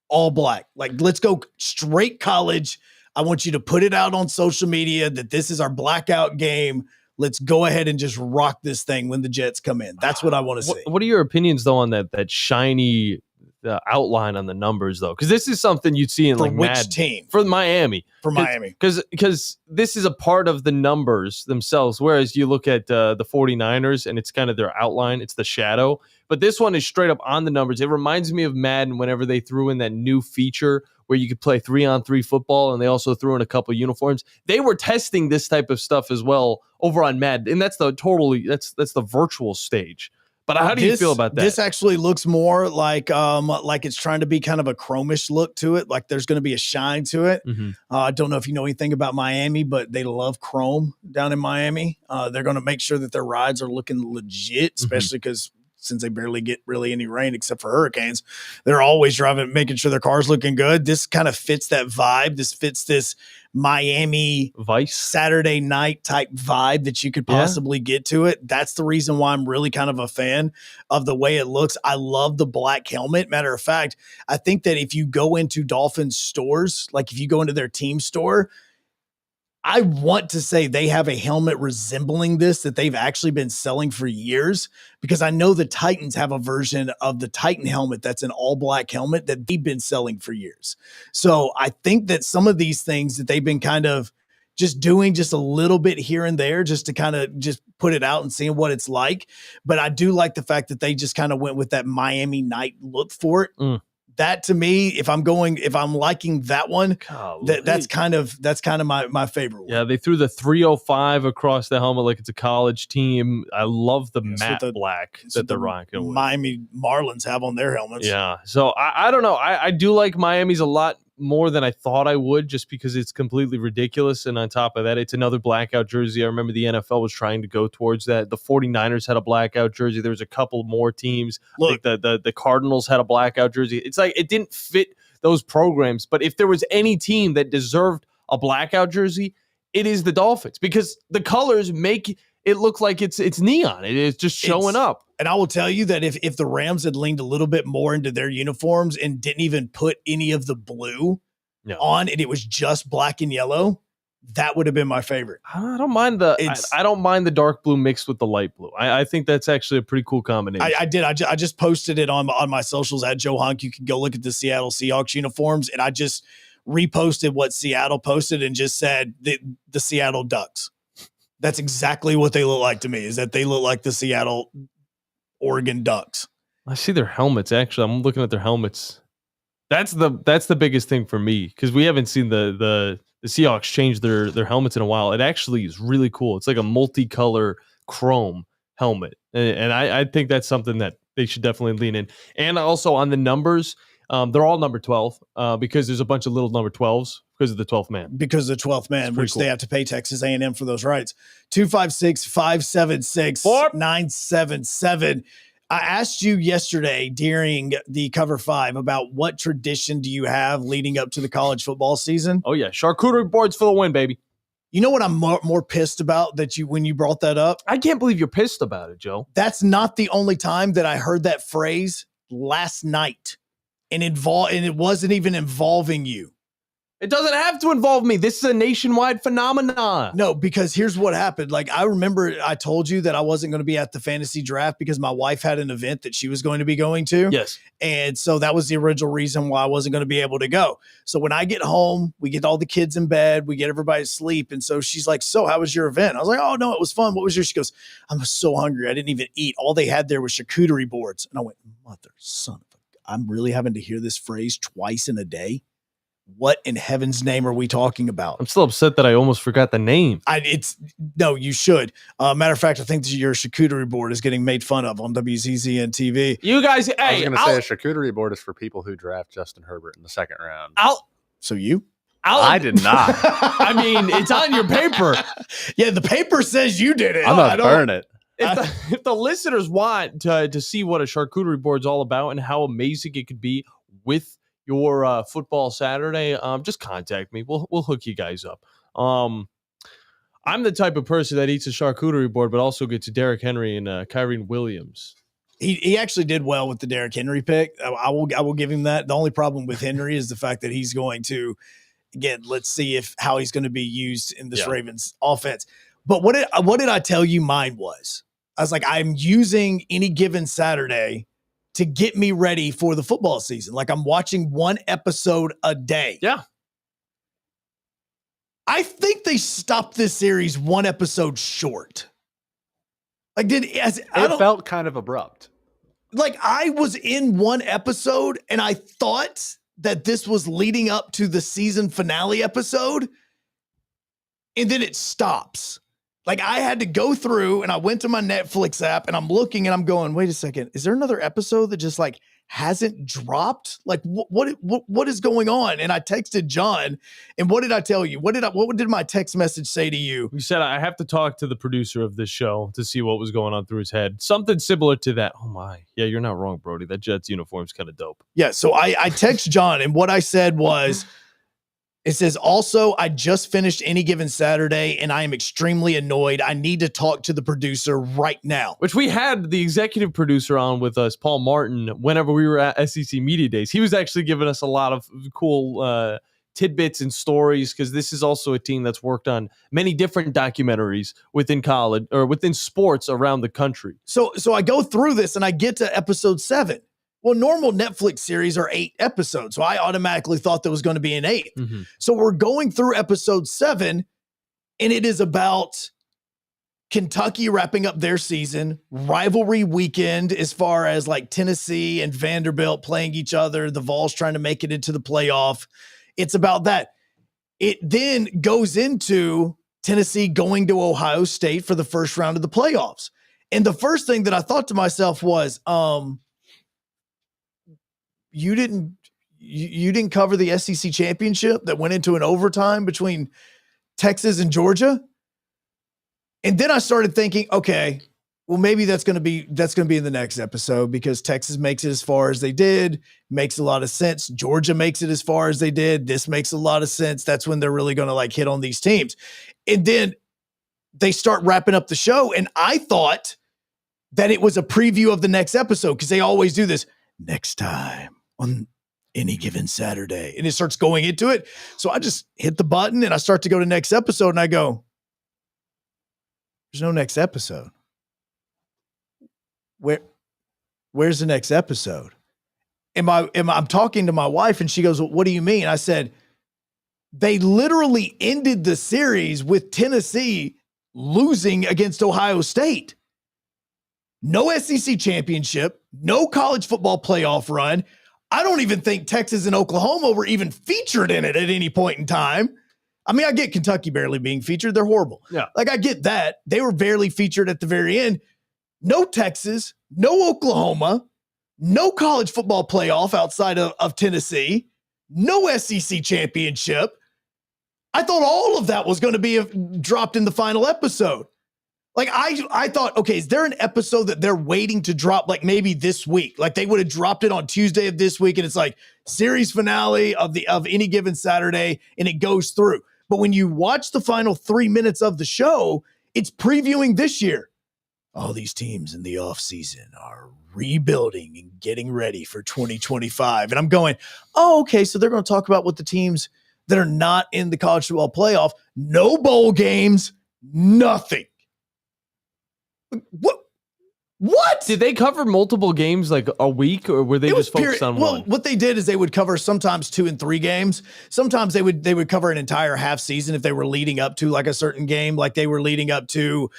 all black. Like, let's go straight college. I want you to put it out on social media that this is our blackout game. Let's go ahead and just rock this thing when the Jets come in. That's what I want to see. What are your opinions, though, on that shiny outline on the numbers, though? Because this is something you'd see in for like which Madden. Team? For Miami. For Miami. Because this is a part of the numbers themselves, whereas you look at the 49ers and it's kind of their outline. It's the shadow. But this one is straight up on the numbers. It reminds me of Madden whenever they threw in that new feature where you could play 3-on-3 football, and they also threw in a couple uniforms. They were testing this type of stuff as well over on Madden, and that's the virtual stage. But how do you feel about that? This actually looks more like it's trying to be kind of a chromish look to it. Like there's going to be a shine to it. Mm-hmm. I don't know if you know anything about Miami, but they love chrome down in Miami. They're going to make sure that their rides are looking legit, especially because since they barely get really any rain except for hurricanes, they're always driving, making sure their car's looking good. This kind of fits that vibe. This fits this Miami Vice Saturday night type vibe that you could possibly get to it. That's the reason why I'm really kind of a fan of the way it looks. I love the black helmet. Matter of fact, I think that if you go into Dolphins stores, like if you go into their team store, I want to say they have a helmet resembling this that they've actually been selling for years, because I know the Titans have a version of the Titan helmet that's an all black helmet that they've been selling for years. So I think that some of these things that they've been kind of just doing just a little bit here and there just to kind of just put it out and seeing what it's like. But I do like the fact that they just kind of went with that Miami night look for it. That to me, if I'm liking that one, that's kind of my favorite one. Yeah, they threw the 305 across the helmet like it's a college team. I love the matte black that they're rocking with. Miami Marlins have on their helmets. Yeah, so I don't know. I do like Miami's a lot more than I thought I would, just because it's completely ridiculous. And on top of that, it's another blackout jersey. I remember the NFL was trying to go towards that. The 49ers had a blackout jersey. There was a couple more teams. Look, I think the Cardinals had a blackout jersey. It's like it didn't fit those programs. But if there was any team that deserved a blackout jersey, it is the Dolphins, because the colors make it look like it's neon. It is just showing up. And I will tell you that if the Rams had leaned a little bit more into their uniforms and didn't even put any of the blue on, and it was just black and yellow, that would have been my favorite. I don't mind I don't mind the dark blue mixed with the light blue. I think that's actually a pretty cool combination. I did. I just posted it on my socials at Joe Hunk. You can go look at the Seattle Seahawks uniforms, and I just reposted what Seattle posted and just said the Seattle Ducks. That's exactly what they look like to me, is that they look like the Seattle Oregon Ducks. I see their helmets. Actually, I'm looking at their helmets. That's the biggest thing for me, because we haven't seen the Seahawks change their helmets in a while. It actually is really cool. It's like a multicolor chrome helmet, and I think that's something that they should definitely lean in. And also on the numbers, they're all number 12 because there's a bunch of little number 12s because of the 12th man. Because of the 12th man, which they have to pay Texas A&M for those rights. 256-576-977. I asked you yesterday during the Cover 5 about what tradition do you have leading up to the college football season? Oh, yeah. Charcuterie boards for the win, baby. You know what I'm more pissed about when you brought that up? I can't believe you're pissed about it, Joe. That's not the only time that I heard that phrase last night. And it wasn't even involving you. It doesn't have to involve me. This is a nationwide phenomenon. No, because here's what happened. Like, I remember I told you that I wasn't going to be at the fantasy draft because my wife had an event that she was going to be going to. Yes. And so that was the original reason why I wasn't going to be able to go. So when I get home, we get all the kids in bed, we get everybody to sleep. And so she's like, so how was your event? I was like, oh, no, it was fun. What was yours? She goes, I'm so hungry. I didn't even eat. All they had there was charcuterie boards. And I went, mother, son of a, I'm really having to hear this phrase twice in a day. What in heaven's name are we talking about? I'm still upset that I almost forgot the name. No, you should. Matter of fact, I think that your charcuterie board is getting made fun of on WZZN TV. You guys, I was going to say a charcuterie board is for people who draft Justin Herbert in the second round. So you? I did not. I mean, it's on your paper. Yeah, the paper says you did it. I'm going to burn it. If the listeners want to see what a charcuterie board is all about and how amazing it could be with your football Saturday, just contact me. We'll hook you guys up. I'm the type of person that eats a charcuterie board, but also gets Derrick Henry and Kyrene Williams. He actually did well with the Derrick Henry pick. I will give him that. The only problem with Henry is the fact that he's going to, again, let's see how he's going to be used in this Ravens offense. But what did I tell you mine was? I was like, I'm using any given Saturday to get me ready for the football season. Like, I'm watching one episode a day. Yeah. I think they stopped this series one episode short. Like, it felt kind of abrupt. Like, I was in one episode and I thought that this was leading up to the season finale episode, and then it stops. Like, I had to go through and I went to my Netflix app and I'm looking and I'm going, wait a second, is there another episode that just like hasn't dropped? Like, what is going on? And I texted John, and what did I tell you? What did my text message say to you? You said, I have to talk to the producer of this show to see what was going on through his head. Something similar to that. Oh my. Yeah, you're not wrong, Brody. That Jets uniform's kind of dope. Yeah. So I text John, and what I said was, it says, also, I just finished Any Given Saturday, and I am extremely annoyed. I need to talk to the producer right now. Which we had the executive producer on with us, Paul Martin, whenever we were at SEC Media Days. He was actually giving us a lot of cool tidbits and stories, because this is also a team that's worked on many different documentaries within college or within sports around the country. So I go through this, and I get to episode 7. Well, normal Netflix series are 8 episodes, so I automatically thought there was going to be an 8th. Mm-hmm. So we're going through episode 7, and it is about Kentucky wrapping up their season, rivalry weekend as far as like Tennessee and Vanderbilt playing each other, the Vols trying to make it into the playoff. It's about that. It then goes into Tennessee going to Ohio State for the first round of the playoffs. And the first thing that I thought to myself was, you didn't cover the SEC championship that went into an overtime between Texas and Georgia. And then I started thinking, okay, well, maybe that's going to be in the next episode, because Texas makes it as far as they did. Makes a lot of sense. Georgia makes it as far as they did. This makes a lot of sense. That's when they're really going to like hit on these teams. And then they start wrapping up the show. And I thought that it was a preview of the next episode, because they always do this next time on Any Given Saturday. And it starts going into it. So I just hit the button and I start to go to next episode and I go, there's no next episode. Where's the next episode? I'm talking to my wife and she goes, well, what do you mean? I said, they literally ended the series with Tennessee losing against Ohio State. No SEC championship, no college football playoff run. I don't even think Texas and Oklahoma were even featured in it at any point in time. I mean, I get Kentucky barely being featured. They're horrible. Yeah. Like, I get that. They were barely featured at the very end. No Texas, no Oklahoma, no college football playoff outside of Tennessee, no SEC championship. I thought all of that was going to be dropped in the final episode. Like, I thought, okay, is there an episode that they're waiting to drop, like maybe this week? Like, they would have dropped it on Tuesday of this week, and it's like series finale of Any Given Saturday, and it goes through. But when you watch the final 3 minutes of the show, it's previewing this year. All these teams in the offseason are rebuilding and getting ready for 2025. And I'm going, oh, okay, so they're going to talk about what the teams that are not in the college football playoff, no bowl games, nothing. What? Did they cover multiple games like a week, or were they just focused on one? Well, what they did is they would cover sometimes 2 and 3 games. Sometimes they would cover an entire half season if they were leading up to like a certain game, like they were leading up to,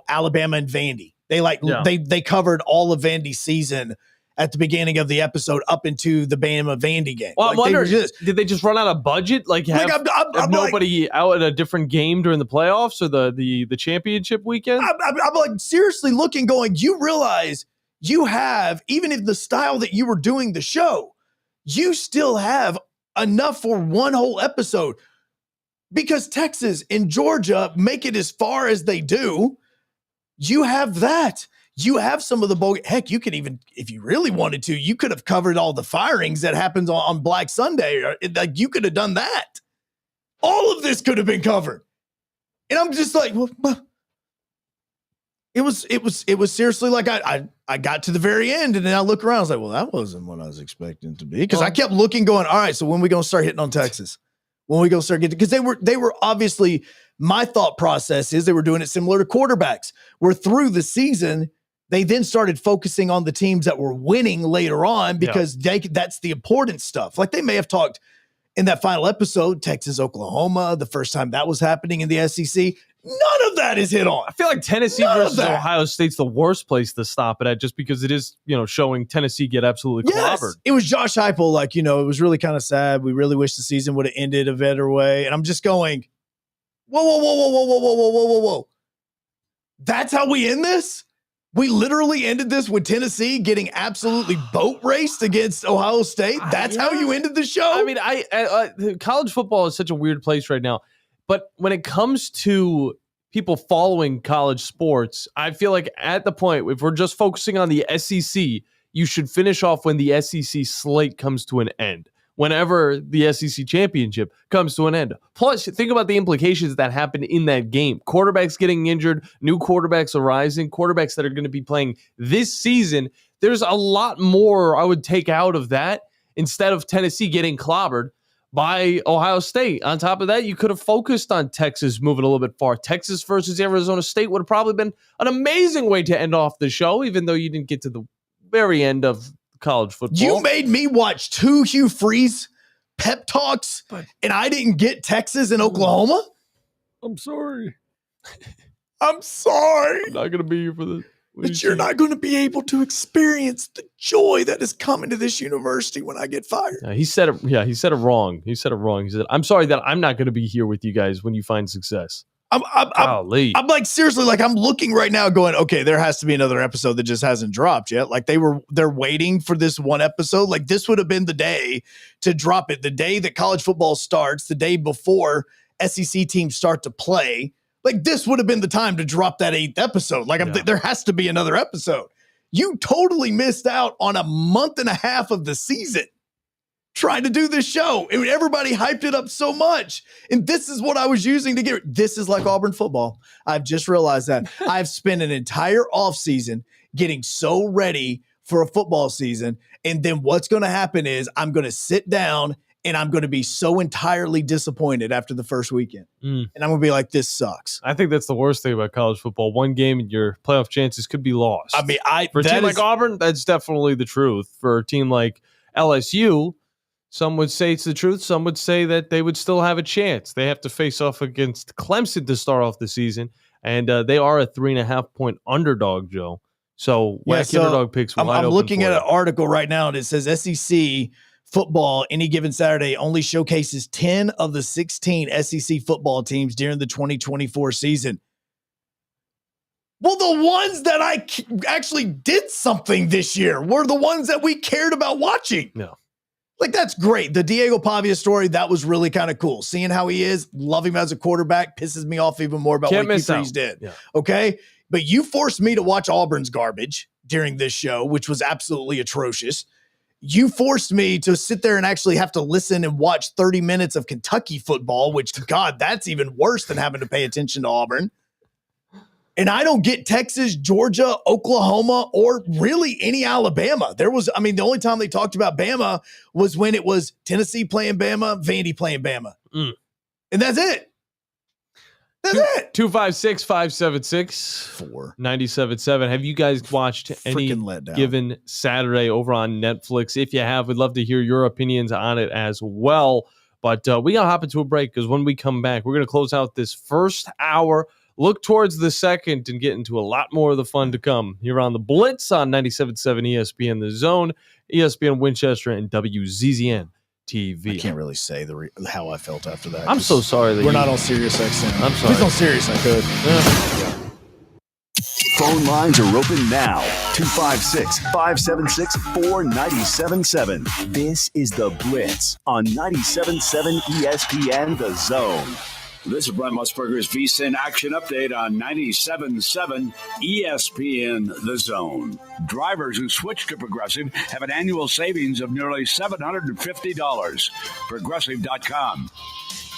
Alabama and Vandy. They covered all of Vandy's season at the beginning of the episode up into the Bama Vandy game. Well, I wonder, did they just run out of budget? Like, have nobody out at a different game during the playoffs or the championship weekend? I'm like seriously looking, going, you realize you have, even if the style that you were doing the show, you still have enough for one whole episode, because Texas and Georgia make it as far as they do. You have that. You have some of the bowl. Heck, you could even, if you really wanted to, you could have covered all the firings that happens on Black Sunday. Like, you could have done that. All of this could have been covered. And I'm just like, well, it was seriously like I got to the very end and then I look around. I was like, well, that wasn't what I was expecting it to be. Because I kept looking, going, all right, so when we going to start hitting on Texas? When we going to start getting, because they were obviously, my thought process is they were doing it similar to quarterbacks. We're through the season. They then started focusing on the teams that were winning later on, because that's the important stuff. Like, they may have talked in that final episode, Texas, Oklahoma, the first time that was happening in the SEC. None of that is hit on. I feel like Tennessee versus Ohio State's the worst place to stop it at, just because it is, showing Tennessee get absolutely clobbered. It was Josh Heupel. Like, it was really kind of sad. We really wish the season would have ended a better way. And I'm just going, whoa. That's how we end this? We literally ended this with Tennessee getting absolutely boat raced against Ohio State. That's how you ended the show? I mean, college football is such a weird place right now. But when it comes to people following college sports, I feel like at the point, if we're just focusing on the SEC, you should finish off when the SEC slate comes to an end, whenever the SEC championship comes to an end. Plus, think about the implications that happen in that game. Quarterbacks getting injured, new quarterbacks arising, quarterbacks that are going to be playing this season. There's a lot more I would take out of that instead of Tennessee getting clobbered by Ohio State. On top of that, you could have focused on Texas moving a little bit far. Texas versus Arizona State would have probably been an amazing way to end off the show, even though you didn't get to the very end of college football. You made me watch 2 Hugh Freeze pep talks, and I didn't get Texas and Oklahoma? I'm sorry. I'm sorry. I'm not going to be here for this. But you're not going to be able to experience the joy that is coming to this university when I get fired. He said it. Yeah, he said it wrong. He said, I'm sorry that I'm not going to be here with you guys when you find success. I'm like, seriously, like, I'm looking right now going, okay, there has to be another episode that just hasn't dropped yet. Like, they're waiting for this one episode. Like, this would have been the day to drop it. The day that college football starts, the day before SEC teams start to play. Like, this would have been the time to drop that 8th episode. Like, there has to be another episode. You totally missed out on a month and a half of the season trying to do this show. And everybody hyped it up so much. And this is what I was using to get. This is like Auburn football. I've just realized that. I've spent an entire offseason getting so ready for a football season. And then what's going to happen is I'm going to sit down and I'm going to be so entirely disappointed after the first weekend. And I'm going to be like, this sucks. I think that's the worst thing about college football. One game and your playoff chances could be lost. I mean, for a team like Auburn, that's definitely the truth. For a team like LSU, some would say it's the truth. Some would say that they would still have a chance. They have to face off against Clemson to start off the season, and they are a 3.5-point underdog, Joe. So underdog picks wide I'm open looking at you. an article right now, and it says SEC football any given Saturday only showcases 10 of the 16 SEC football teams during the 2024 season. Well, the ones that I actually did something this year were the ones that we cared about watching. No. Like, that's great. The Diego Pavia story, that was really kind of cool. Seeing how he is, love him as a quarterback, pisses me off even more about what Keith Reeves did. Yeah. Okay? But you forced me to watch Auburn's garbage during this show, which was absolutely atrocious. You forced me to sit there and actually have to listen and watch 30 minutes of Kentucky football, which, God, that's even worse than having to pay attention to Auburn. And I don't get Texas, Georgia, Oklahoma, or really any Alabama. The only time they talked about Bama was when it was Tennessee playing Bama, Vandy playing Bama. And that's it. That's it. 256-576-4977. Have you guys watched any given Saturday over on Netflix? If you have, we'd love to hear your opinions on it as well. But we got to hop into a break because when we come back, we're going to close out this first hour, look towards the second, and get into a lot more of the fun to come here on the Blitz on 97.7 ESPN The Zone, ESPN Winchester, and WZZN TV. I can't really say how I felt after that. I'm so sorry that we're not on Sirius XM. I'm sorry. Please on Sirius, I could. Phone lines are open now. 256-576-4977. This is the Blitz on 97.7 ESPN The Zone. This is Brent Musburger's VSiN Action Update on 97.7 ESPN The Zone. Drivers who switch to Progressive have an annual savings of nearly $750. Progressive.com.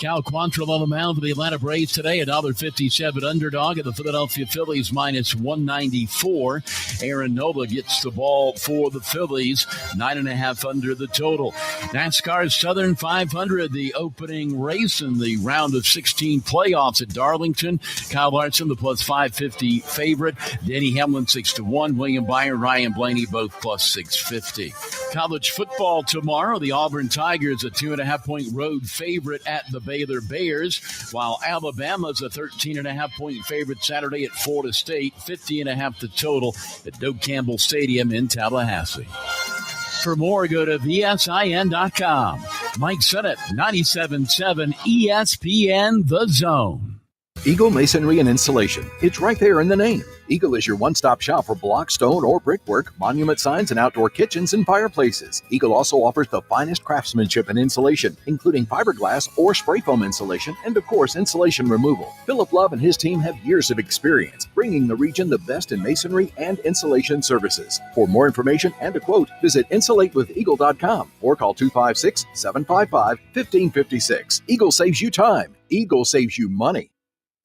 Cal Quantrill on the mound for the Atlanta Braves today, $1.57 underdog, and the Philadelphia Phillies minus 194. Aaron Nola gets the ball for the Phillies, 9.5 under the total. NASCAR's Southern 500, the opening race in the round of 16 playoffs at Darlington. Kyle Larson, the plus 550 favorite. Denny Hamlin, 6-1. William Byron, Ryan Blaney, both plus 650. College football tomorrow. The Auburn Tigers, a 2.5-point road favorite at the Baylor Bears, while Alabama's a 13.5-point favorite Saturday at Florida State, 50.5 the total at Doak Campbell Stadium in Tallahassee. For more, go to VSIN.com. Mike Sennett, 97.7 ESPN The Zone. Eagle Masonry and Insulation. It's right there in the name. Eagle is your one-stop shop for block, stone, or brickwork, monument signs, and outdoor kitchens and fireplaces. Eagle also offers the finest craftsmanship and insulation, including fiberglass or spray foam insulation, and of course, insulation removal. Philip Love and his team have years of experience, bringing the region the best in masonry and insulation services. For more information and a quote, visit insulatewitheagle.com or call 256-755-1556. Eagle saves you time. Eagle saves you money.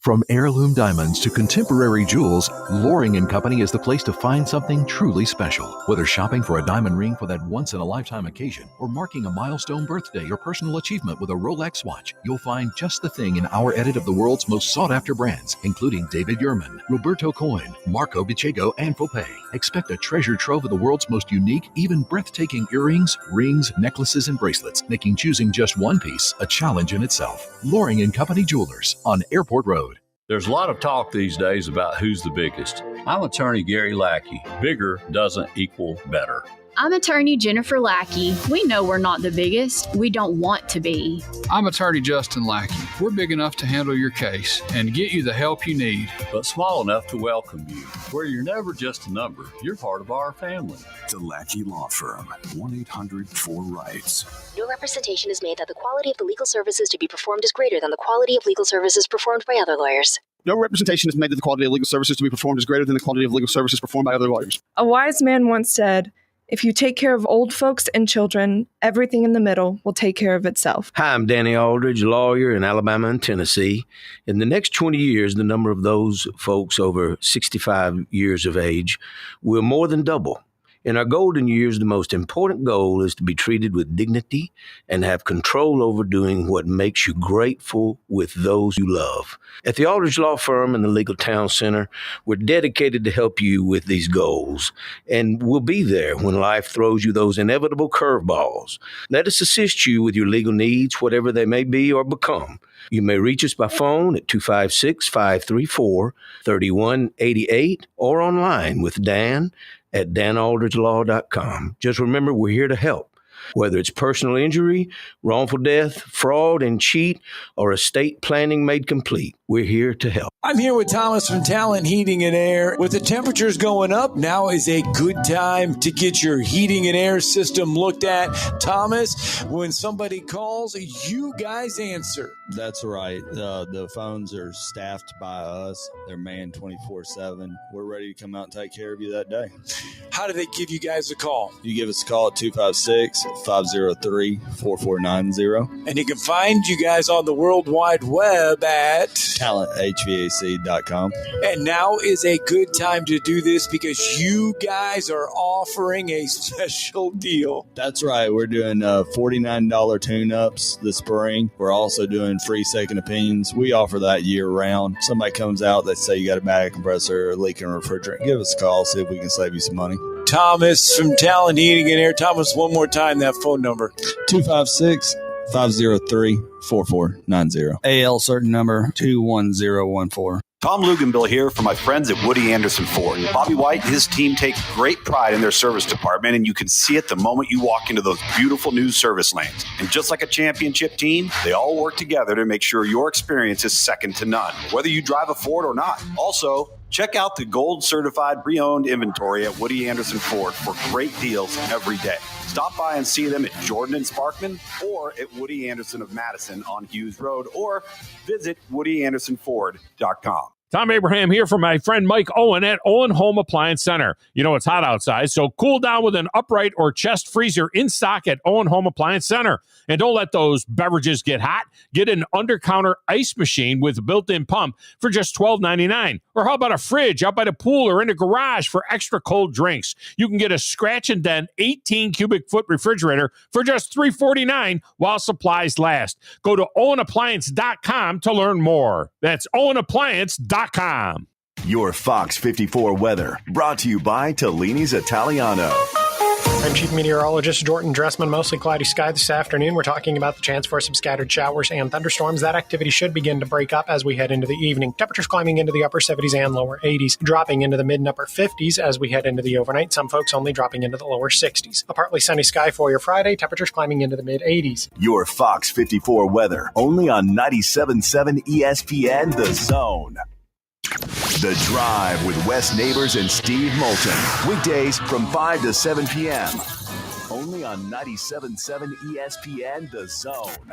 From heirloom diamonds to contemporary jewels, Loring & Company is the place to find something truly special. Whether shopping for a diamond ring for that once-in-a-lifetime occasion or marking a milestone birthday or personal achievement with a Rolex watch, you'll find just the thing in our edit of the world's most sought-after brands, including David Yurman, Roberto Coin, Marco Bicego, and Fopay. Expect a treasure trove of the world's most unique, even breathtaking earrings, rings, necklaces, and bracelets, making choosing just one piece a challenge in itself. Loring & Company Jewelers on Airport Road. There's a lot of talk these days about who's the biggest. I'm attorney Gary Lackey. Bigger doesn't equal better. I'm attorney Jennifer Lackey. We know we're not the biggest. We don't want to be. I'm attorney Justin Lackey. We're big enough to handle your case and get you the help you need. But small enough to welcome you, where you're never just a number. You're part of our family. The Lackey Law Firm, 1-800-4-RIGHTS. No representation is made that the quality of the legal services to be performed is greater than the quality of legal services performed by other lawyers. No representation is made that the quality of legal services to be performed is greater than the quality of legal services performed by other lawyers. A wise man once said, "If you take care of old folks and children, everything in the middle will take care of itself." Hi, I'm Danny Aldridge, lawyer in Alabama and Tennessee. In the next 20 years, the number of those folks over 65 years of age will more than double. In our golden years, the most important goal is to be treated with dignity and have control over doing what makes you grateful with those you love. At the Aldridge Law Firm and the Legal Town Center, we're dedicated to help you with these goals, and we'll be there when life throws you those inevitable curveballs. Let us assist you with your legal needs, whatever they may be or become. You may reach us by phone at 256-534-3188 or online with Dan at danaldridgelaw.com. Just remember, we're here to help. Whether it's personal injury, wrongful death, fraud and cheat, or estate planning made complete, we're here to help. I'm here with Thomas from Talent Heating and Air. With the temperatures going up, now is a good time to get your heating and air system looked at. Thomas, when somebody calls, you guys answer. That's right. The phones are staffed by us. They're manned 24/7. We're ready to come out and take care of you that day. How do they give you guys a call? You give us a call at 256-503-4490. And you can find you guys on the World Wide Web at talenthvac.com. And now is a good time to do this because you guys are offering a special deal. That's right. We're doing $49 tune-ups this spring. We're also doing free second opinions. We offer that year-round. Somebody comes out, they say you got a bag compressor or a leaking refrigerant. Give us a call, see if we can save you some money. Thomas from Talent Heating and Air. Thomas, one more time, that phone number. 256-503-4490. AL certain number 21014. Tom Luganbill here for my friends at Woody Anderson Ford. Bobby White and his team take great pride in their service department, and you can see it the moment you walk into those beautiful new service lanes. And just like a championship team, they all work together to make sure your experience is second to none, whether you drive a Ford or not. Also, check out the gold certified pre-owned inventory at Woody Anderson Ford for great deals every day. Stop by and see them at Jordan and Sparkman or at Woody Anderson of Madison on Hughes Road, or visit WoodyAndersonFord.com. Tom Abraham here for my friend Mike Owen at Owen Home Appliance Center. You know it's hot outside, so cool down with an upright or chest freezer in stock at Owen Home Appliance Center. And don't let those beverages get hot. Get an under-counter ice machine with a built-in pump for just $12.99. Or how about a fridge out by the pool or in the garage for extra cold drinks? You can get a scratch and dent 18 cubic foot refrigerator for just $3.49 while supplies last. Go to OwenAppliance.com to learn more. That's OwenAppliance.com. Your Fox 54 weather brought to you by Tellini's Italiano. I'm Chief Meteorologist Jordan Dressman. Mostly cloudy sky this afternoon. We're talking about the chance for some scattered showers and thunderstorms. That activity should begin to break up as we head into the evening. Temperatures climbing into the upper 70s and lower 80s, dropping into the mid and upper 50s as we head into the overnight. Some folks only dropping into the lower 60s. A partly sunny sky for your Friday. Temperatures climbing into the mid 80s. Your Fox 54 weather only on 97.7 ESPN The Zone. The Drive with Wes Neighbors and Steve Moulton. Weekdays from 5 to 7 p.m. Only on 97.7 ESPN The Zone.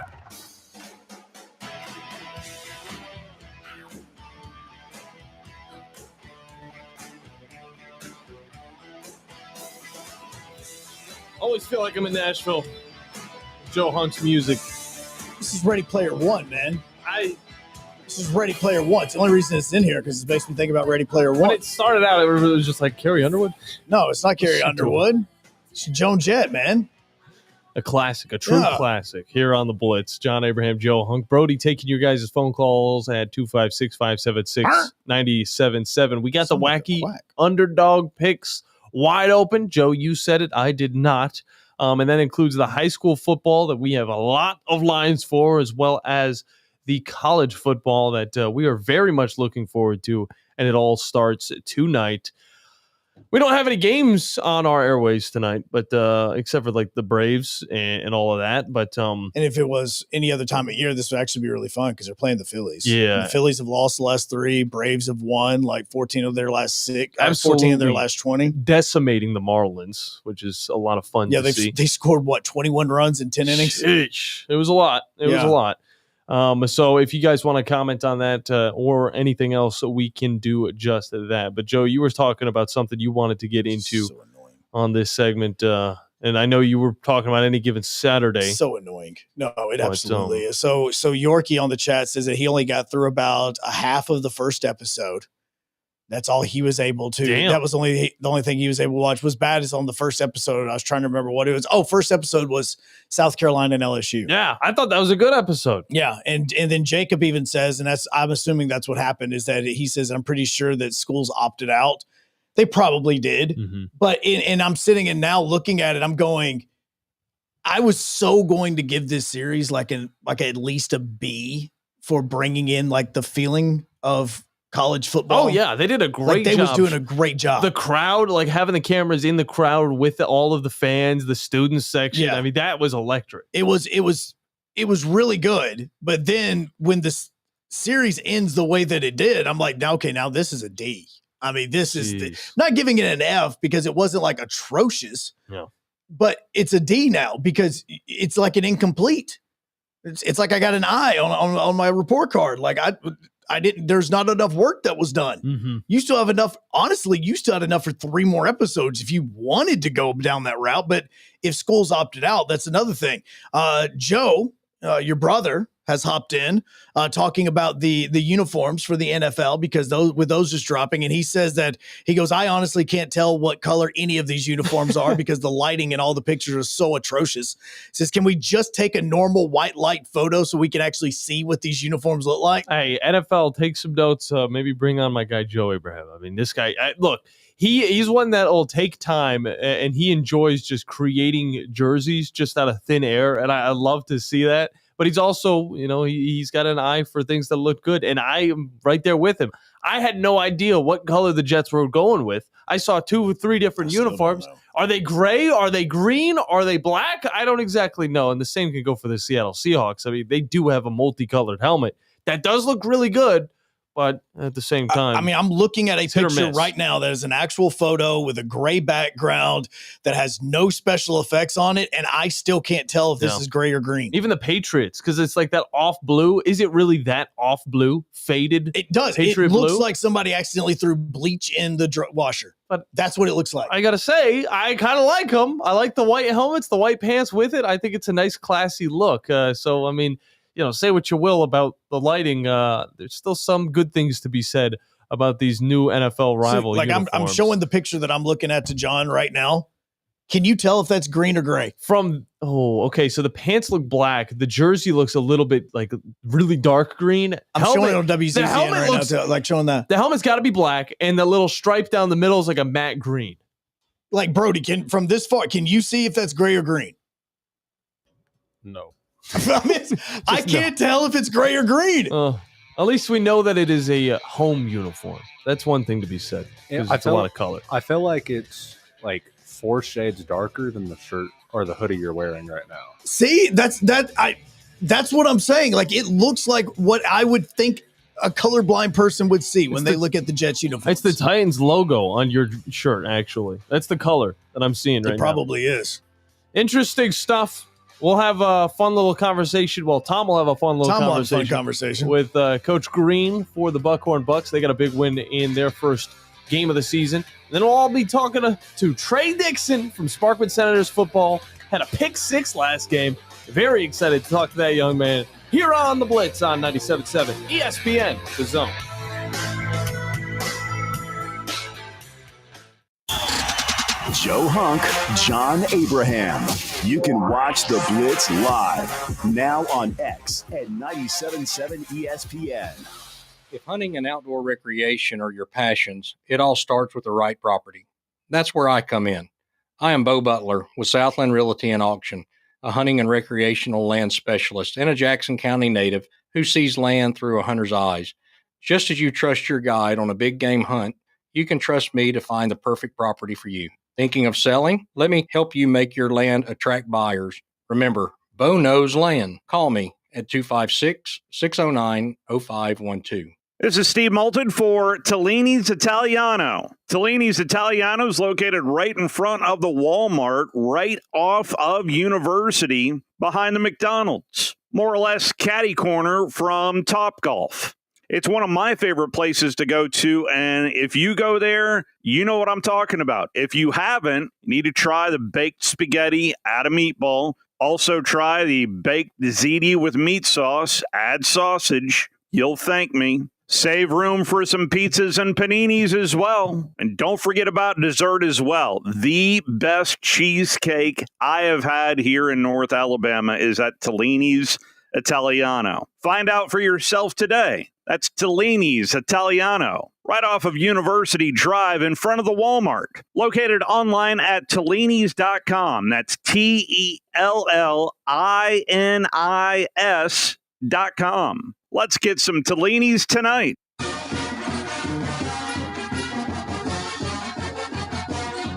Always feel like I'm in Nashville. Joe Hunk's music. This is Ready Player One, man. This is Ready Player One. It's the only reason it's in here because it makes me think about Ready Player One. When it started out, it was just like Carrie Underwood. No, it's not Carrie Underwood. It's Joan Jett, man. A classic, a true classic here on the Blitz. John Abraham, Joe Hunk. Brody taking your guys' phone calls at 256-576-97.7. We got the wacky underdog picks wide open. Joe, you said it. I did not. And that includes the high school football that we have a lot of lines for, as well as the college football that we are very much looking forward to, and it all starts tonight. We don't have any games on our airways tonight, but except for like the Braves and all of that. But and if it was any other time of year, this would actually be really fun because they're playing the Phillies. Yeah, and the Phillies have lost the last 3. Braves have won like 14 of their last 6. Absolutely 14 of their last 20, decimating the Marlins, which is a lot of fun. Yeah, to see. They scored 21 runs in 10 innings. Sheesh. It was a lot. It was a lot. So if you guys want to comment on that or anything else, we can do just that. But Joe, you were talking about something you wanted to get into on this segment. And I know you were talking about any given Saturday. So annoying. No, it absolutely is. So Yorkie on the chat says that he only got through about a half of the first episode. That's all he was able to. Damn. That was the only thing he was able to watch. Was bad is on the first episode. I was trying to remember what it was. Oh, first episode was South Carolina and LSU. Yeah, I thought that was a good episode. Yeah, and then Jacob even says, and I'm assuming that's what happened, is that he says, I'm pretty sure that schools opted out. They probably did. Mm-hmm. But and I'm sitting and now looking at it, I'm going, I was so going to give this series like at least a B for bringing in like the feeling of college football. Oh yeah, they did a great job. They was doing a great job. The crowd, like having the cameras in the crowd with all of the fans, the student section. Yeah. I mean, that was electric. It was really good. But then when this series ends the way that it did, I'm like, now this is a D. I mean, this is not giving it an F because it wasn't like atrocious. No. But it's a D now because it's like an incomplete. It's like I got an I on my report card. Like I didn't, there's not enough work that was done. Mm-hmm. You still have enough. Honestly, you still had enough for 3 more episodes if you wanted to go down that route. But if schools opted out, that's another thing. Joe, your brother, has hopped in talking about the uniforms for the NFL because those just dropping. And he says that he goes, I honestly can't tell what color any of these uniforms are because the lighting and all the pictures are so atrocious. He says, can we just take a normal white light photo so we can actually see what these uniforms look like? Hey, NFL, take some notes. Maybe bring on my guy, Joe Abraham. I mean, this guy, look, he's one that will take time and he enjoys just creating jerseys just out of thin air. And I love to see that. But he's also, he's got an eye for things that look good. And I am right there with him. I had no idea what color the Jets were going with. I saw 2 or 3 different uniforms. Are they gray? Are they green? Are they black? I don't exactly know. And the same can go for the Seattle Seahawks. I mean, they do have a multicolored helmet. That does look really good. But at the same time, I mean, I'm looking at a picture right now that is an actual photo with a gray background that has no special effects on it, and I still can't tell if this is gray or green. Even the Patriots, because it's like that off blue. Is it really that off blue, faded? It does. Patriot it looks blue? like somebody accidentally threw bleach in the washer. But that's what it looks like. I gotta say, I kind of like them. I like the white helmets, the white pants with it. I think it's a nice, classy look. So, I mean, say what you will about the lighting. There's still some good things to be said about these new NFL rival uniforms. I'm showing the picture that I'm looking at to John right now. Can you tell if that's green or gray? Okay. So the pants look black. The jersey looks a little bit like really dark green. I'm showing it on WZCN right now, like showing that. The helmet's got to be black, and the little stripe down the middle is like a matte green. Like, Brody, from this far, can you see if that's gray or green? No. I can't tell if it's gray or green. At least we know that it is a home uniform. That's one thing to be said. Because it's a lot of color. I feel like it's like 4 shades darker than the shirt or the hoodie you're wearing right now. See, that's what I'm saying. Like, it looks like what I would think a colorblind person would see when they look at the Jets uniform. It's the Titans logo on your shirt, actually. That's the color that I'm seeing right now. It probably is. Interesting stuff. We'll have a fun little conversation. Well, Tom will have a fun little conversation with Coach Green for the Buckhorn Bucks. They got a big win in their first game of the season. And then we'll all be talking to Trey Dixon from Sparkman Senators football. Had a pick 6 last game. Very excited to talk to that young man here on the Blitz on 97.7 ESPN, The Zone. Joe Hunk, John Abraham. You can watch the Blitz live now on X at 97.7 ESPN. If hunting and outdoor recreation are your passions, it all starts with the right property. That's where I come in. I am Bo Butler with Southland Realty and Auction, a hunting and recreational land specialist and a Jackson County native who sees land through a hunter's eyes. Just as you trust your guide on a big game hunt, you can trust me to find the perfect property for you. Thinking of selling? Let me help you make your land attract buyers. Remember, Bo knows land. Call me at 256-609-0512. This is Steve Moulton for Tellini's Italiano. Tellini's Italiano is located right in front of the Walmart, right off of University, behind the McDonald's. More or less catty corner from Topgolf. It's one of my favorite places to go to, and if you go there, you know what I'm talking about. If you haven't, you need to try the baked spaghetti, add a meatball. Also try the baked ziti with meat sauce, add sausage. You'll thank me. Save room for some pizzas and paninis as well. And don't forget about dessert as well. The best cheesecake I have had here in North Alabama is at Tellini's Italiano. Find out for yourself today. That's Tellini's Italiano, right off of University Drive in front of the Walmart. Located online at Tellinis.com. That's TELLINIS.com. Let's get some Tellini's tonight.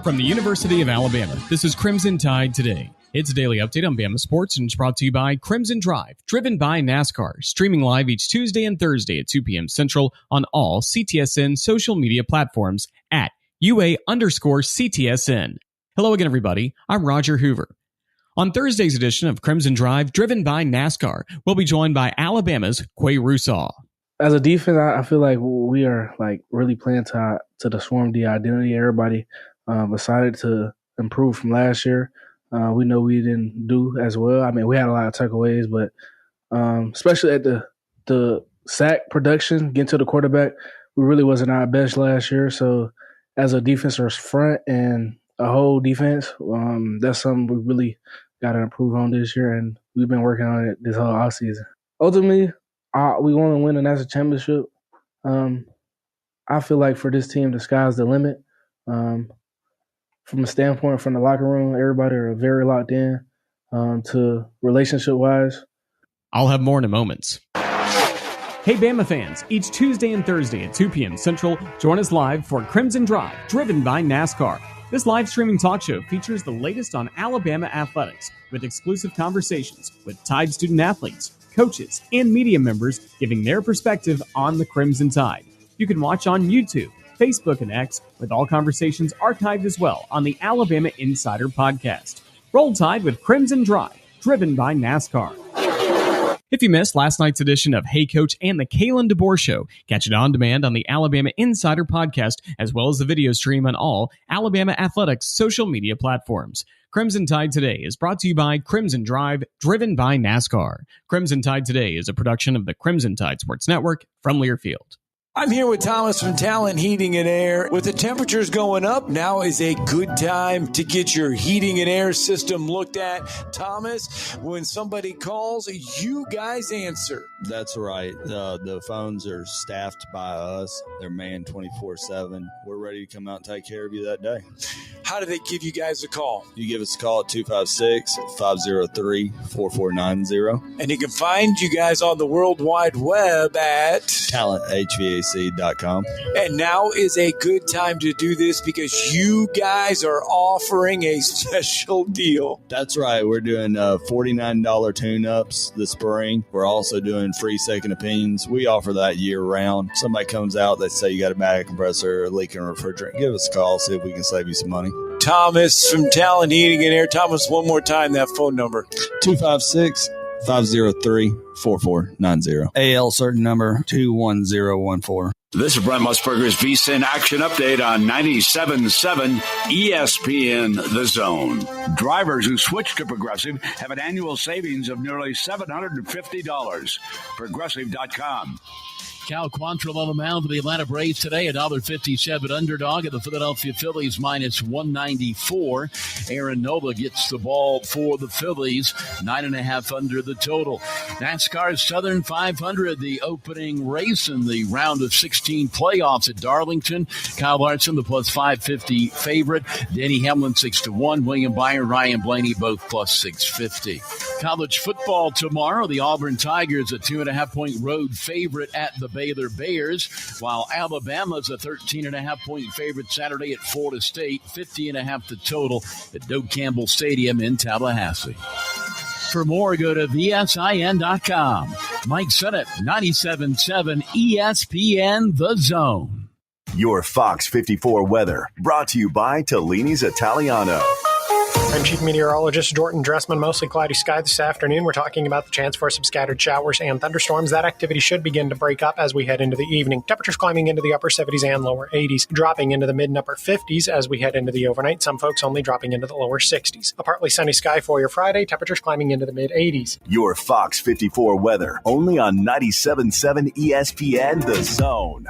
From the University of Alabama, this is Crimson Tide Today. It's a daily update on Bama sports, and it's brought to you by Crimson Drive, driven by NASCAR, streaming live each Tuesday and Thursday at 2 p.m. Central on all CTSN social media platforms at UA_CTSN. Hello again, everybody. I'm Roger Hoover. On Thursday's edition of Crimson Drive, driven by NASCAR, we'll be joined by Alabama's Quay Russaw. As a defense, I feel like we are really playing to the Swarm D identity. Everybody decided to improve from last year. We know we didn't do as well. I mean, we had a lot of takeaways, but especially at the sack production, getting to the quarterback, we really wasn't our best last year. So as a defensive front and a whole defense, that's something we really got to improve on this year, and we've been working on it this whole offseason. Ultimately, we want to win a national championship. I feel like for this team, the sky's the limit. From a standpoint, from the locker room, everybody are very locked in to relationship-wise. I'll have more in a moment. Hey, Bama fans, each Tuesday and Thursday at 2 p.m. Central, join us live for Crimson Drive, driven by NASCAR. This live streaming talk show features the latest on Alabama athletics with exclusive conversations with Tide student athletes, coaches, and media members giving their perspective on the Crimson Tide. You can watch on YouTube, Facebook, and X, with all conversations archived as well on the Alabama Insider podcast. Roll Tide with Crimson Drive, driven by NASCAR. If you missed last night's edition of Hey Coach and the Kalen DeBoer Show, catch it on demand on the Alabama Insider podcast, as well as the video stream on all Alabama Athletics social media platforms. Crimson Tide Today is brought to you by Crimson Drive, driven by NASCAR. Crimson Tide Today is a production of the Crimson Tide Sports Network from Learfield. I'm here with Thomas from Talent Heating and Air. With the temperatures going up, now is a good time to get your heating and air system looked at. Thomas, when somebody calls, you guys answer. That's right. The phones are staffed by us. They're manned 24/7. We're ready to come out and take care of you that day. How do they give you guys a call? You give us a call at 256-503-4490. And you can find you guys on the World Wide Web at talenthvac.com. And now is a good time to do this because you guys are offering a special deal. That's right. We're doing $49 tune-ups this spring. We're also doing free second opinions. We offer that year-round. Somebody comes out, they say you got a bag compressor or leaking refrigerant. Give us a call, see if we can save you some money. Thomas from Talent Heating and Air. Thomas, one more time, that phone number. 256-503-4490. AL certain number 21014. This is Brent Musburger's VSiN Action Update on 97.7 ESPN The Zone. Drivers who switch to Progressive have an annual savings of nearly $750. Progressive.com. Cal Quantrill on the mound for the Atlanta Braves today, $1.57 underdog, and the Philadelphia Phillies minus 194. Aaron Nola gets the ball for the Phillies, 9.5 under the total. NASCAR's Southern 500, the opening race in the round of 16 playoffs at Darlington. Kyle Larson, the plus 550 favorite. Denny Hamlin, 6-1. William Byron, Ryan Blaney, both plus 650. College football tomorrow. The Auburn Tigers, a 2.5-point road favorite at the Baylor Bears, while Alabama's a 13.5-point favorite Saturday at Florida State, 50.5 the total at Doak Campbell Stadium in Tallahassee. For more, go to VSIN.com. Mike Sennett, 97.7 ESPN The Zone. Your Fox 54 weather, brought to you by Tellini's Italiano. I'm Chief Meteorologist Jordan Dressman. Mostly cloudy sky this afternoon. We're talking about the chance for some scattered showers and thunderstorms. That activity should begin to break up as we head into the evening. Temperatures climbing into the upper 70s and lower 80s, dropping into the mid and upper 50s as we head into the overnight. Some folks only dropping into the lower 60s. A partly sunny sky for your Friday. Temperatures climbing into the mid 80s. Your Fox 54 weather, only on 97.7 ESPN The Zone.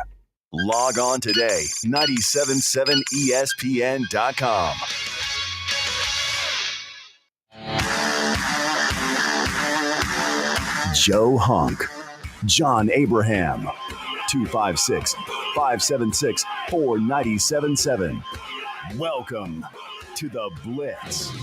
Log on today, 977ESPN.com. Joe Hunk, John Abraham, 256-576-4977. Welcome to the Blitz.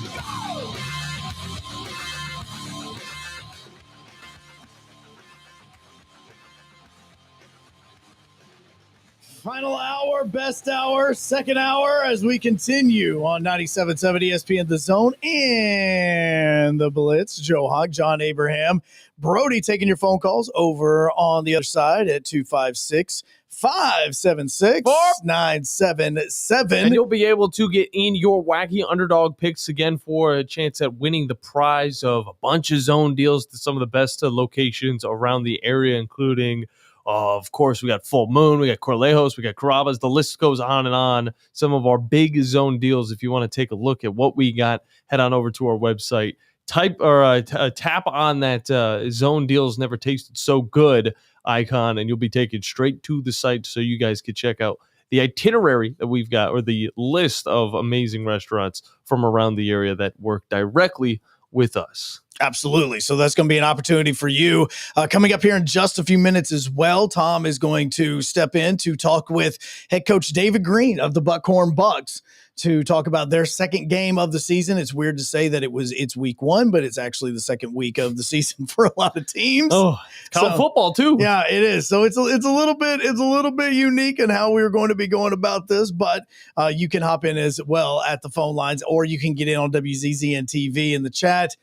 Final hour, best hour, second hour as we continue on 97.7 ESPN The Zone and the Blitz. Joe Hunk, John Abraham, Brody taking your phone calls over on the other side at 256-576-977. And you'll be able to get in your wacky underdog picks again for a chance at winning the prize of a bunch of zone deals to some of the best locations around the area, including of course, we got Full Moon, we got Corlejos, we got Carrabba's. The list goes on and on. Some of our big zone deals. If you want to take a look at what we got, head on over to our website. Tap on that zone deals never tasted so good icon, and you'll be taken straight to the site so you guys can check out the itinerary that we've got, or the list of amazing restaurants from around the area that work directly with us. Absolutely. So that's going to be an opportunity for you. Coming up here in just a few minutes as well, Tom is going to step in to talk with head coach David Green of the Buckhorn Bucks to talk about their second game of the season. It's weird to say that it's week one, but it's actually the second week of the season for a lot of teams. Oh, college football too. Yeah, it is. So it's a little bit unique in how we're going to be going about this, but you can hop in as well at the phone lines, or you can get in on WZZN TV in the chat.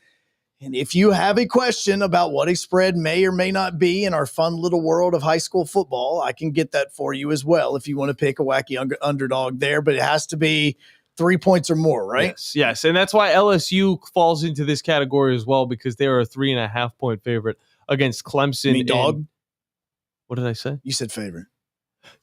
And if you have a question about what a spread may or may not be in our fun little world of high school football, I can get that for you as well if you want to pick a wacky underdog there. But it has to be 3 points or more, right? Yes. And that's why LSU falls into this category as well, because they are a 3.5 point favorite against Clemson. You mean dog? What did I say? You said favorite.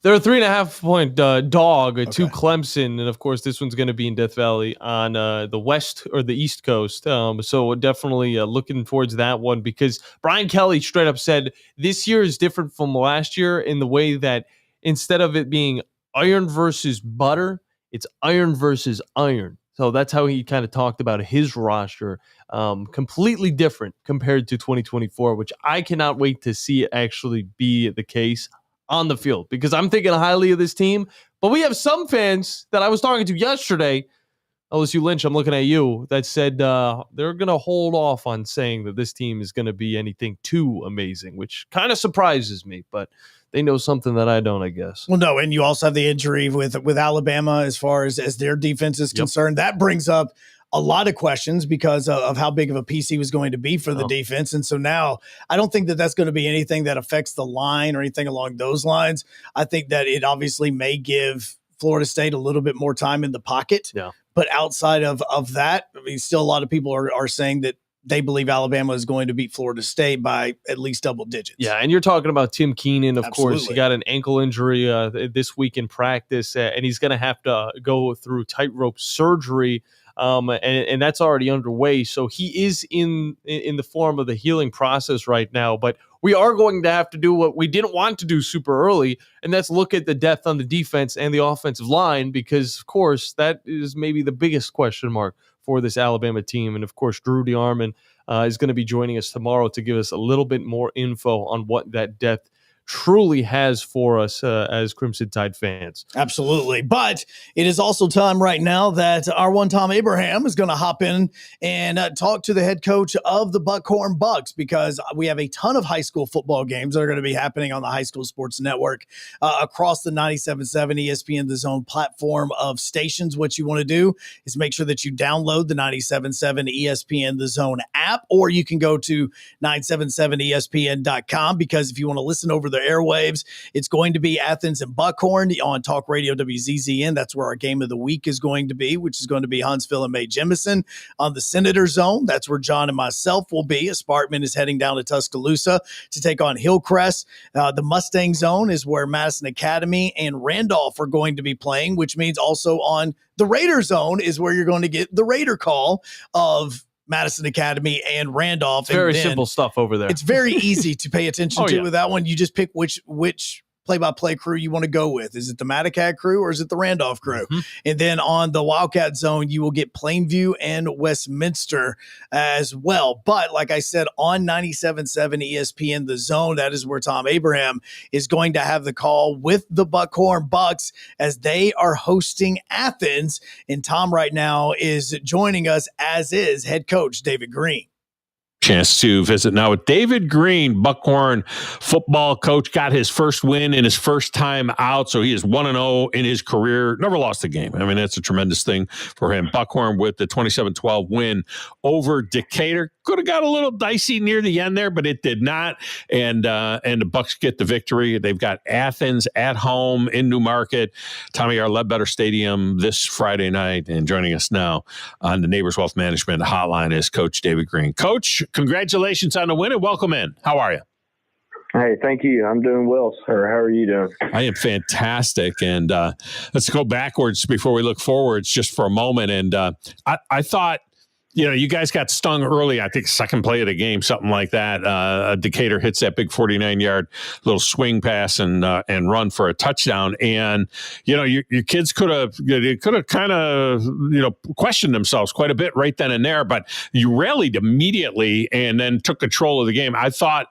They're a 3.5 point dog to Clemson. And of course, this one's going to be in Death Valley on the west or the East Coast. So definitely looking towards that one, because Brian Kelly straight up said this year is different from last year in the way that instead of it being iron versus butter, it's iron versus iron. So that's how he kind of talked about his roster. Completely different compared to 2024, which I cannot wait to see it actually be the case on the field, because I'm thinking highly of this team. But we have some fans that I was talking to yesterday, LSU Lynch, I'm looking at you, that said they're going to hold off on saying that this team is going to be anything too amazing, which kind of surprises me, but they know something that I don't, I guess. Well, no, and you also have the injury with Alabama as far as their defense is concerned. That brings up a lot of questions because of how big of a piece he was going to be for the defense. And so now I don't think that that's going to be anything that affects the line or anything along those lines. I think that it obviously may give Florida State a little bit more time in the pocket. Yeah. But outside of that, I mean, still a lot of people are saying that they believe Alabama is going to beat Florida State by at least double digits. Yeah, and you're talking about Tim Keenan, of Absolutely. course. He got an ankle injury this week in practice, and he's going to have to go through tightrope surgery. And that's already underway. So he is in the form of the healing process right now. But we are going to have to do what we didn't want to do super early, and that's look at the depth on the defense and the offensive line, because, of course, that is maybe the biggest question mark for this Alabama team. And, of course, Drew DeArmond is going to be joining us tomorrow to give us a little bit more info on what that depth truly has for us as Crimson Tide fans. Absolutely. But it is also time right now that our one Tom Abraham is going to hop in and talk to the head coach of the Buckhorn Bucks, because we have a ton of high school football games that are going to be happening on the High School Sports Network across the 97.7 ESPN The Zone platform of stations. What you want to do is make sure that you download the 97.7 ESPN The Zone app, or you can go to 977ESPN.com, because if you want to listen over the the airwaves. It's going to be Athens and Buckhorn on Talk Radio WZZN. That's where our game of the week is going to be, which is going to be Huntsville and May Jemison. On the Senator Zone, that's where John and myself will be. Sparkman is heading down to Tuscaloosa to take on Hillcrest. The Mustang Zone is where Madison Academy and Randolph are going to be playing, which means also on the Raider Zone is where you're going to get the Raider call of Madison Academy and Randolph. Very simple stuff over there. It's very easy to pay attention to with that one. You just pick which play-by-play crew you want to go with. Is it the Madacat crew or is it the Randolph crew? Mm-hmm. And then on the Wildcat Zone, you will get Plainview and Westminster as well. But like I said, on 97.7 ESPN, The Zone, that is where Tom Abraham is going to have the call with the Buckhorn Bucks as they are hosting Athens. And Tom right now is joining us, as is head coach David Green. Chance to visit now with David Green, Buckhorn football coach, got his first win in his first time out. So he is 1-0 in his career, never lost a game. I mean, that's a tremendous thing for him. Buckhorn with the 27-12 win over Decatur. Could have got a little dicey near the end there, but it did not. And the Bucks get the victory. They've got Athens at home in Newmarket, Tommy R. Ledbetter Stadium this Friday night. And joining us now on the Neighbors Wealth Management Hotline is Coach David Green. Coach, congratulations on the win and welcome in. How are you? Hey, thank you. I'm doing well, sir. How are you doing? I am fantastic. And let's go backwards before we look forwards just for a moment. And I thought, you guys got stung early. I think second play of the game, something like that. Decatur hits that big 49-yard little swing pass and run for a touchdown. And your kids could have kind of questioned themselves quite a bit right then and there. But you rallied immediately and then took control of the game. I thought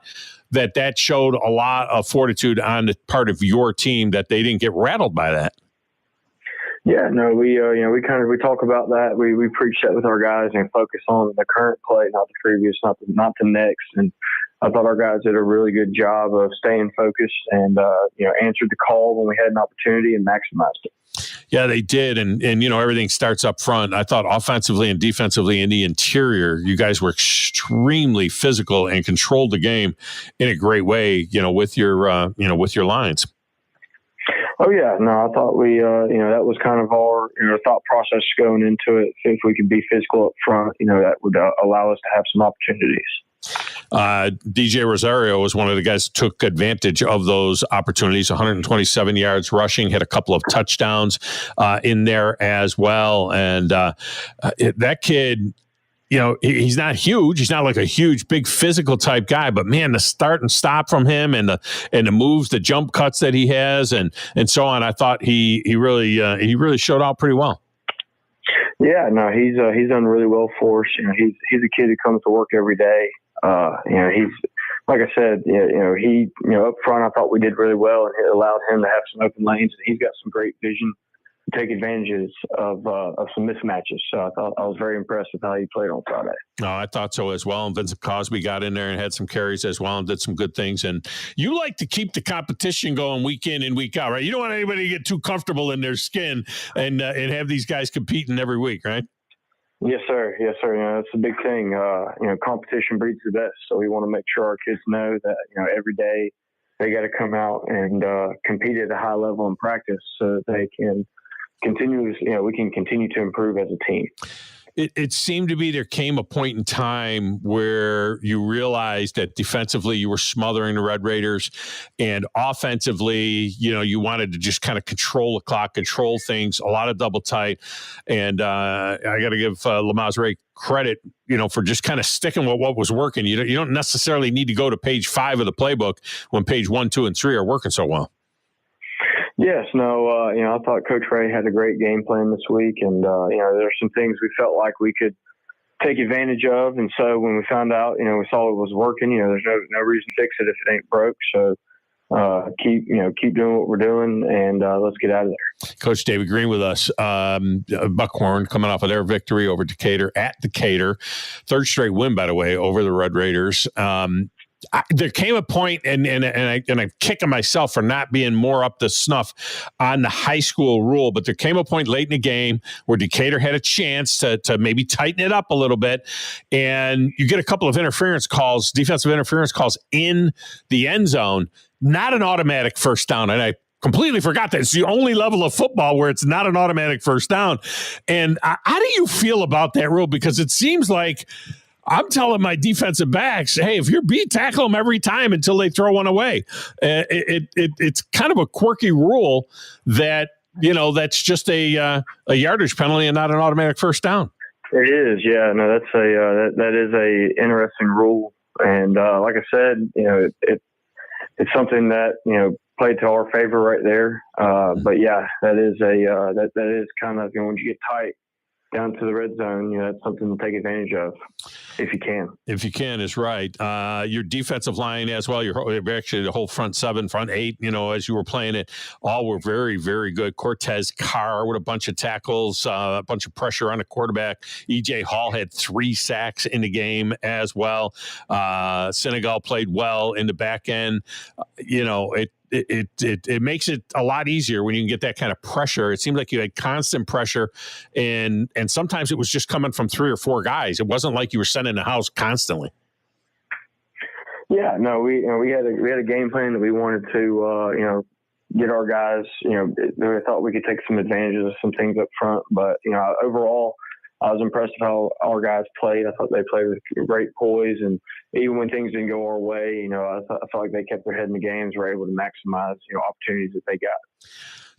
that showed a lot of fortitude on the part of your team that they didn't get rattled by that. Yeah, no, we talk about that. We preach that with our guys and focus on the current play, not the previous, not the next. And I thought our guys did a really good job of staying focused and answered the call when we had an opportunity and maximized it. Yeah, they did. And everything starts up front. I thought offensively and defensively in the interior, you guys were extremely physical and controlled the game in a great way, with your lines. Oh, yeah. No, I thought that was kind of our, thought process going into it. If we could be physical up front, that would allow us to have some opportunities. DJ Rosario was one of the guys who took advantage of those opportunities, 127 yards rushing, hit a couple of touchdowns in there as well. And that kid, he's not huge. He's not like a huge, big physical type guy, but man, the start and stop from him and the moves, the jump cuts that he has and so on. I thought he really showed out pretty well. Yeah, no, he's done really well for us. He's a kid who comes to work every day. He's, like I said, he up front, I thought we did really well and it allowed him to have some open lanes and he's got some great vision to take advantages of some mismatches. So I was very impressed with how he played on Friday. No, I thought so as well. And Vincent Cosby got in there and had some carries as well and did some good things. And you like to keep the competition going week in and week out, right? You don't want anybody to get too comfortable in their skin and have these guys competing every week, right? Yes, sir. Yes, sir. That's a big thing. Competition breeds the best. So we want to make sure our kids know that, every day they got to come out and compete at a high level in practice so that they can we can continue to improve as a team. It seemed to be there came a point in time where you realized that defensively you were smothering the Red Raiders and offensively, you wanted to just kind of control the clock, control things, a lot of double tight. And I got to give Lamazre credit, for just kind of sticking with what was working. You don't necessarily need to go to page 5 of the playbook when page 1, 2, and 3 are working so well. Yes, no, I thought Coach Ray had a great game plan this week, and there's some things we felt like we could take advantage of, and so when we found out, we saw it was working. There's no reason to fix it if it ain't broke. So keep doing what we're doing, and let's get out of there. Coach David Green with us. Buckhorn coming off of their victory over Decatur at Decatur, third straight win, by the way, over the Red Raiders. there came a point, and I'm kicking myself for not being more up to snuff on the high school rule, but there came a point late in the game where Decatur had a chance to maybe tighten it up a little bit, and you get a couple of defensive interference calls in the end zone, not an automatic first down, and I completely forgot that. It's the only level of football where it's not an automatic first down. And how do you feel about that rule? Because it seems like I'm telling my defensive backs, hey, if you're beat, tackle them every time until they throw one away. It's kind of a quirky rule that, that's just a yardage penalty and not an automatic first down. It is, yeah. No, that's that is a interesting rule, and like I said, it's something that played to our favor right there. But yeah, that is that is kind of when you get tight down to the red zone, that's something to take advantage of if you can. If you can is right. Your defensive line as well, actually the whole front seven, front eight, as you were playing it, all were very, very good. Cortez Carr with a bunch of tackles, a bunch of pressure on the quarterback. E.J. Hall had 3 sacks in the game as well. Senegal played well in the back end. It makes it a lot easier when you can get that kind of pressure. It seemed like you had constant pressure, and sometimes it was just coming from 3 or 4 guys. It wasn't like you were sending the house constantly. Yeah, no, we had a game plan that we wanted to get our guys. We thought we could take some advantages of some things up front, but overall, I was impressed with how our guys played. I thought they played with great poise, and even when things didn't go our way, I felt like they kept their head in the games, were able to maximize opportunities that they got.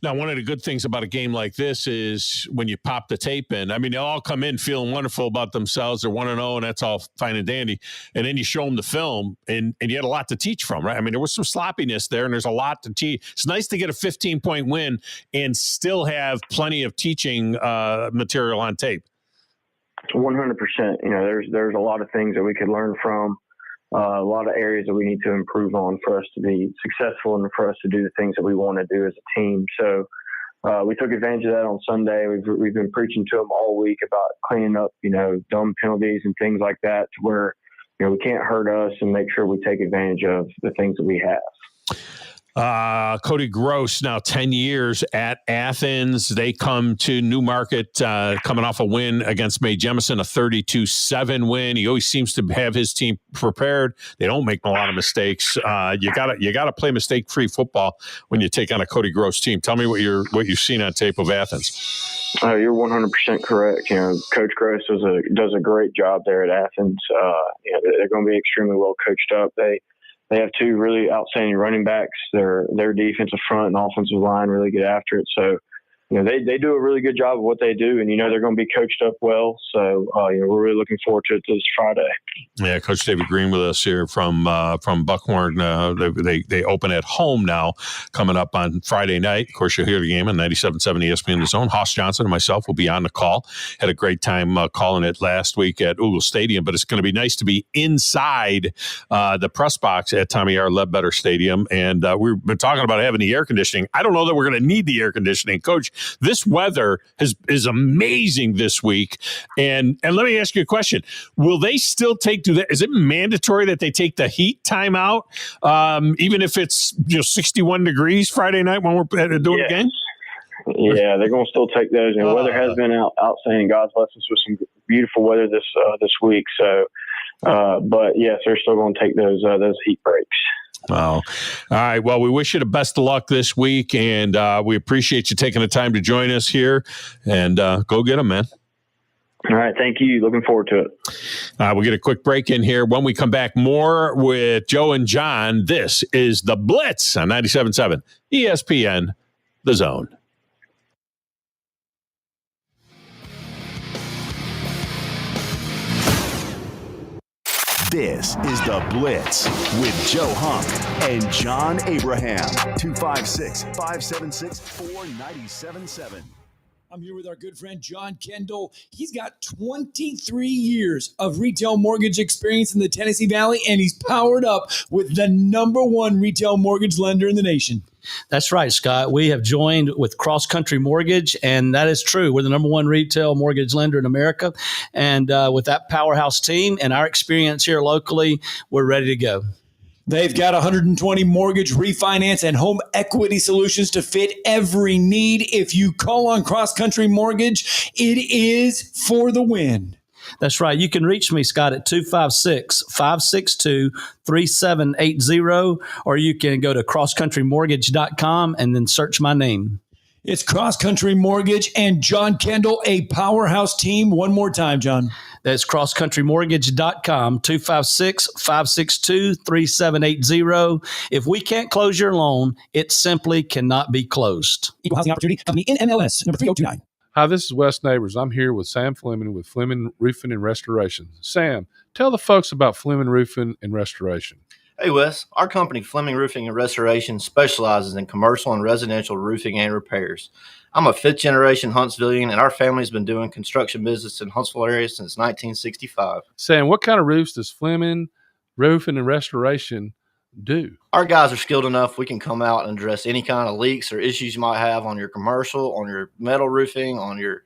Now, one of the good things about a game like this is when you pop the tape in. I mean, they all come in feeling wonderful about themselves. They're 1-0, and that's all fine and dandy. And then you show them the film, and you had a lot to teach from, right? I mean, there was some sloppiness there, and there's a lot to teach. It's nice to get a 15-point win and still have plenty of teaching material on tape. 100%. There's a lot of things that we could learn from, a lot of areas that we need to improve on for us to be successful and for us to do the things that we want to do as a team. So we took advantage of that on Sunday. We've been preaching to them all week about cleaning up, dumb penalties and things like that, to where we can't hurt us, and make sure we take advantage of the things that we have. Cody Gross, now 10 years at Athens. They come to Newmarket coming off a win against Mae Jemison, a 32-7 win. He always seems to have his team prepared. They don't make a lot of mistakes. You gotta play mistake-free football when you take on a Cody Gross team. Tell me what you've seen on tape of Athens. You're 100% correct. Coach Gross does a great job there at Athens. They're going to be extremely well coached up. They have 2 really outstanding running backs. Their defensive front and offensive line really get after it. So, they do a really good job of what they do, and they're going to be coached up well. So, we're really looking forward to it this Friday. Yeah, Coach David Green with us here from Buckhorn. They open at home now, coming up on Friday night. Of course, you'll hear the game on 97.7 ESPN The Zone. Hoss Johnson and myself will be on the call. Had a great time calling it last week at Oogle Stadium, but it's going to be nice to be inside the press box at Tommy R. Ledbetter Stadium. And we've been talking about having the air conditioning. I don't know that we're going to need the air conditioning. Coach, this weather is amazing this week. And let me ask you a question. Will they still is it mandatory that they take the heat time out, even if it's 61 degrees Friday night when we're doing the game? Yeah, they're going to still take those. The weather has been outstanding. God's blessed us with some beautiful weather this week. So, but yes, they're still going to take those heat breaks. Wow. All right. Well, we wish you the best of luck this week, and we appreciate you taking the time to join us here. And go get them, man. All right. Thank you. Looking forward to it. We'll get a quick break in here. When we come back, more with Joe and John. This is The Blitz on 97.7 ESPN The Zone. This is The Blitz with Joe Hunk and John Abraham. 256-576-4977. I'm here with our good friend John Kendall. He's got 23 years of retail mortgage experience in the Tennessee Valley, and he's powered up with the #1 retail mortgage lender in the nation. That's right, Scott. We have joined with Cross Country Mortgage, and that is true. We're the #1 retail mortgage lender in America. And with that powerhouse team and our experience here locally, we're ready to go. They've got 120 mortgage, refinance, and home equity solutions to fit every need. If you call on Cross Country Mortgage, it is for the win. That's right. You can reach me, Scott, at 256-562-3780, or you can go to crosscountrymortgage.com and then search my name. It's Cross Country Mortgage and John Kendall, a powerhouse team. One more time, John. That's crosscountrymortgage.com, 256-562-3780. If we can't close your loan, it simply cannot be closed. Equal Housing Opportunity Company, NMLS, number 3029. Hi, this is Wes Neighbors. I'm here with Sam Fleming with Fleming Roofing and Restoration. Sam, tell the folks about Fleming Roofing and Restoration. Hey, Wes. Our company, Fleming Roofing and Restoration, specializes in commercial and residential roofing and repairs. I'm a fifth-generation Huntsvillian, and our family's been doing construction business in Huntsville area since 1965. Sam, what kind of roofs does Fleming Roofing and Restoration do? Our guys are skilled enough. We can come out and address any kind of leaks or issues you might have on your commercial, on your metal roofing, on your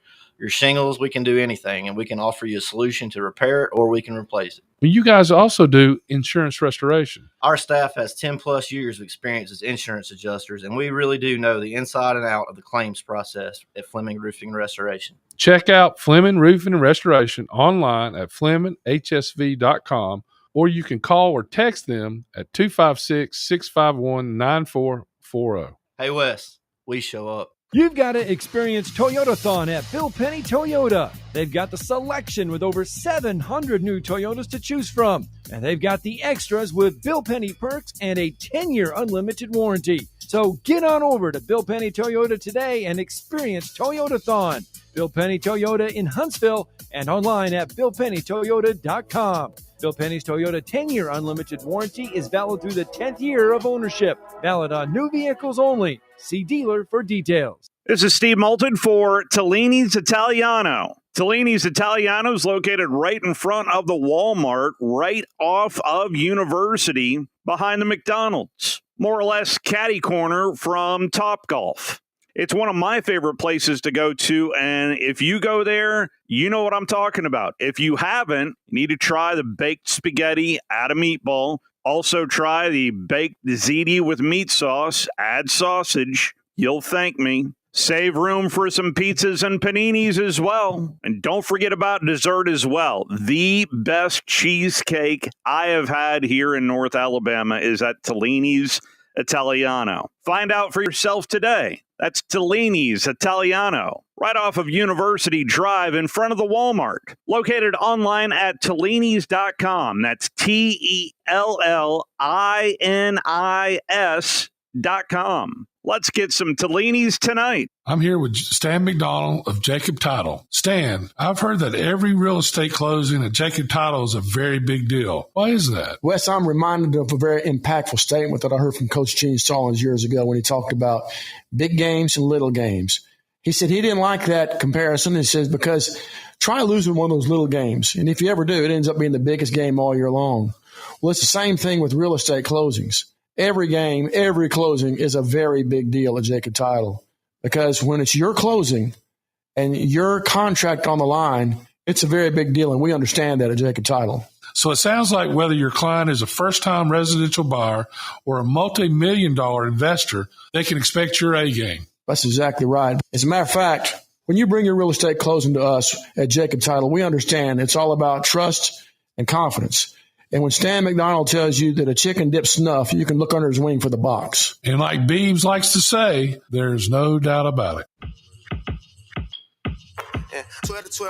shingles. We can do anything, and we can offer you a solution to repair it, or we can replace it. You guys also do insurance restoration. Our staff has 10 plus years of experience as insurance adjusters, and we really do know the inside and out of the claims process at Fleming Roofing and Restoration. Check out Fleming Roofing and Restoration online at FlemingHSV.com, or you can call or text them at 256-651-9440. Hey, Wes, we show up. You've got to experience Toyotathon at Bill Penny Toyota. They've got the selection with over 700 new Toyotas to choose from. And they've got the extras with Bill Penny perks and a 10-year unlimited warranty. So get on over to Bill Penny Toyota today and experience Toyotathon. Bill Penny Toyota in Huntsville and online at BillPennyToyota.com. Bill Penny's Toyota 10-year unlimited warranty is valid through the 10th year of ownership. Valid on new vehicles only. See dealer for details. This is Steve Moulton for Tellini's Italiano. Tellini's Italiano is located right in front of the Walmart, right off of University, behind the McDonald's. More or less catty corner from Topgolf. It's one of my favorite places to go to, and if you go there, you know what I'm talking about. If you haven't, you need to try the baked spaghetti, add a meatball. Also try the baked ziti with meat sauce, add sausage. You'll thank me. Save room for some pizzas and paninis as well. And don't forget about dessert as well. The best cheesecake I have had here in North Alabama is at Tellini's Italiano. Find out for yourself today. That's Tellini's Italiano, right off of University Drive in front of the Walmart. Located online at Tellinis.com. That's TELLINIS.com. Let's get some Tellini's tonight. I'm here with Stan McDonald of Jacob Title. Stan, I've heard that every real estate closing at Jacob Title is a very big deal. Why is that? Wes, I'm reminded of a very impactful statement that I heard from Coach Gene Stallings years ago when he talked about big games and little games. He said he didn't like that comparison. He says, because try losing one of those little games. And if you ever do, it ends up being the biggest game all year long. Well, it's the same thing with real estate closings. Every game, every closing is a very big deal at Jacob Title, because when it's your closing and your contract on the line, it's a very big deal, and we understand that at Jacob Title. So it sounds like whether your client is a first-time residential buyer or a multi-million-dollar investor, they can expect your A game. That's exactly right. As a matter of fact, when you bring your real estate closing to us at Jacob Title, we understand it's all about trust and confidence. And when Stan McDonald tells you that a chicken dips snuff, you can look under his wing for the box. And like Beebs likes to say, there's no doubt about it.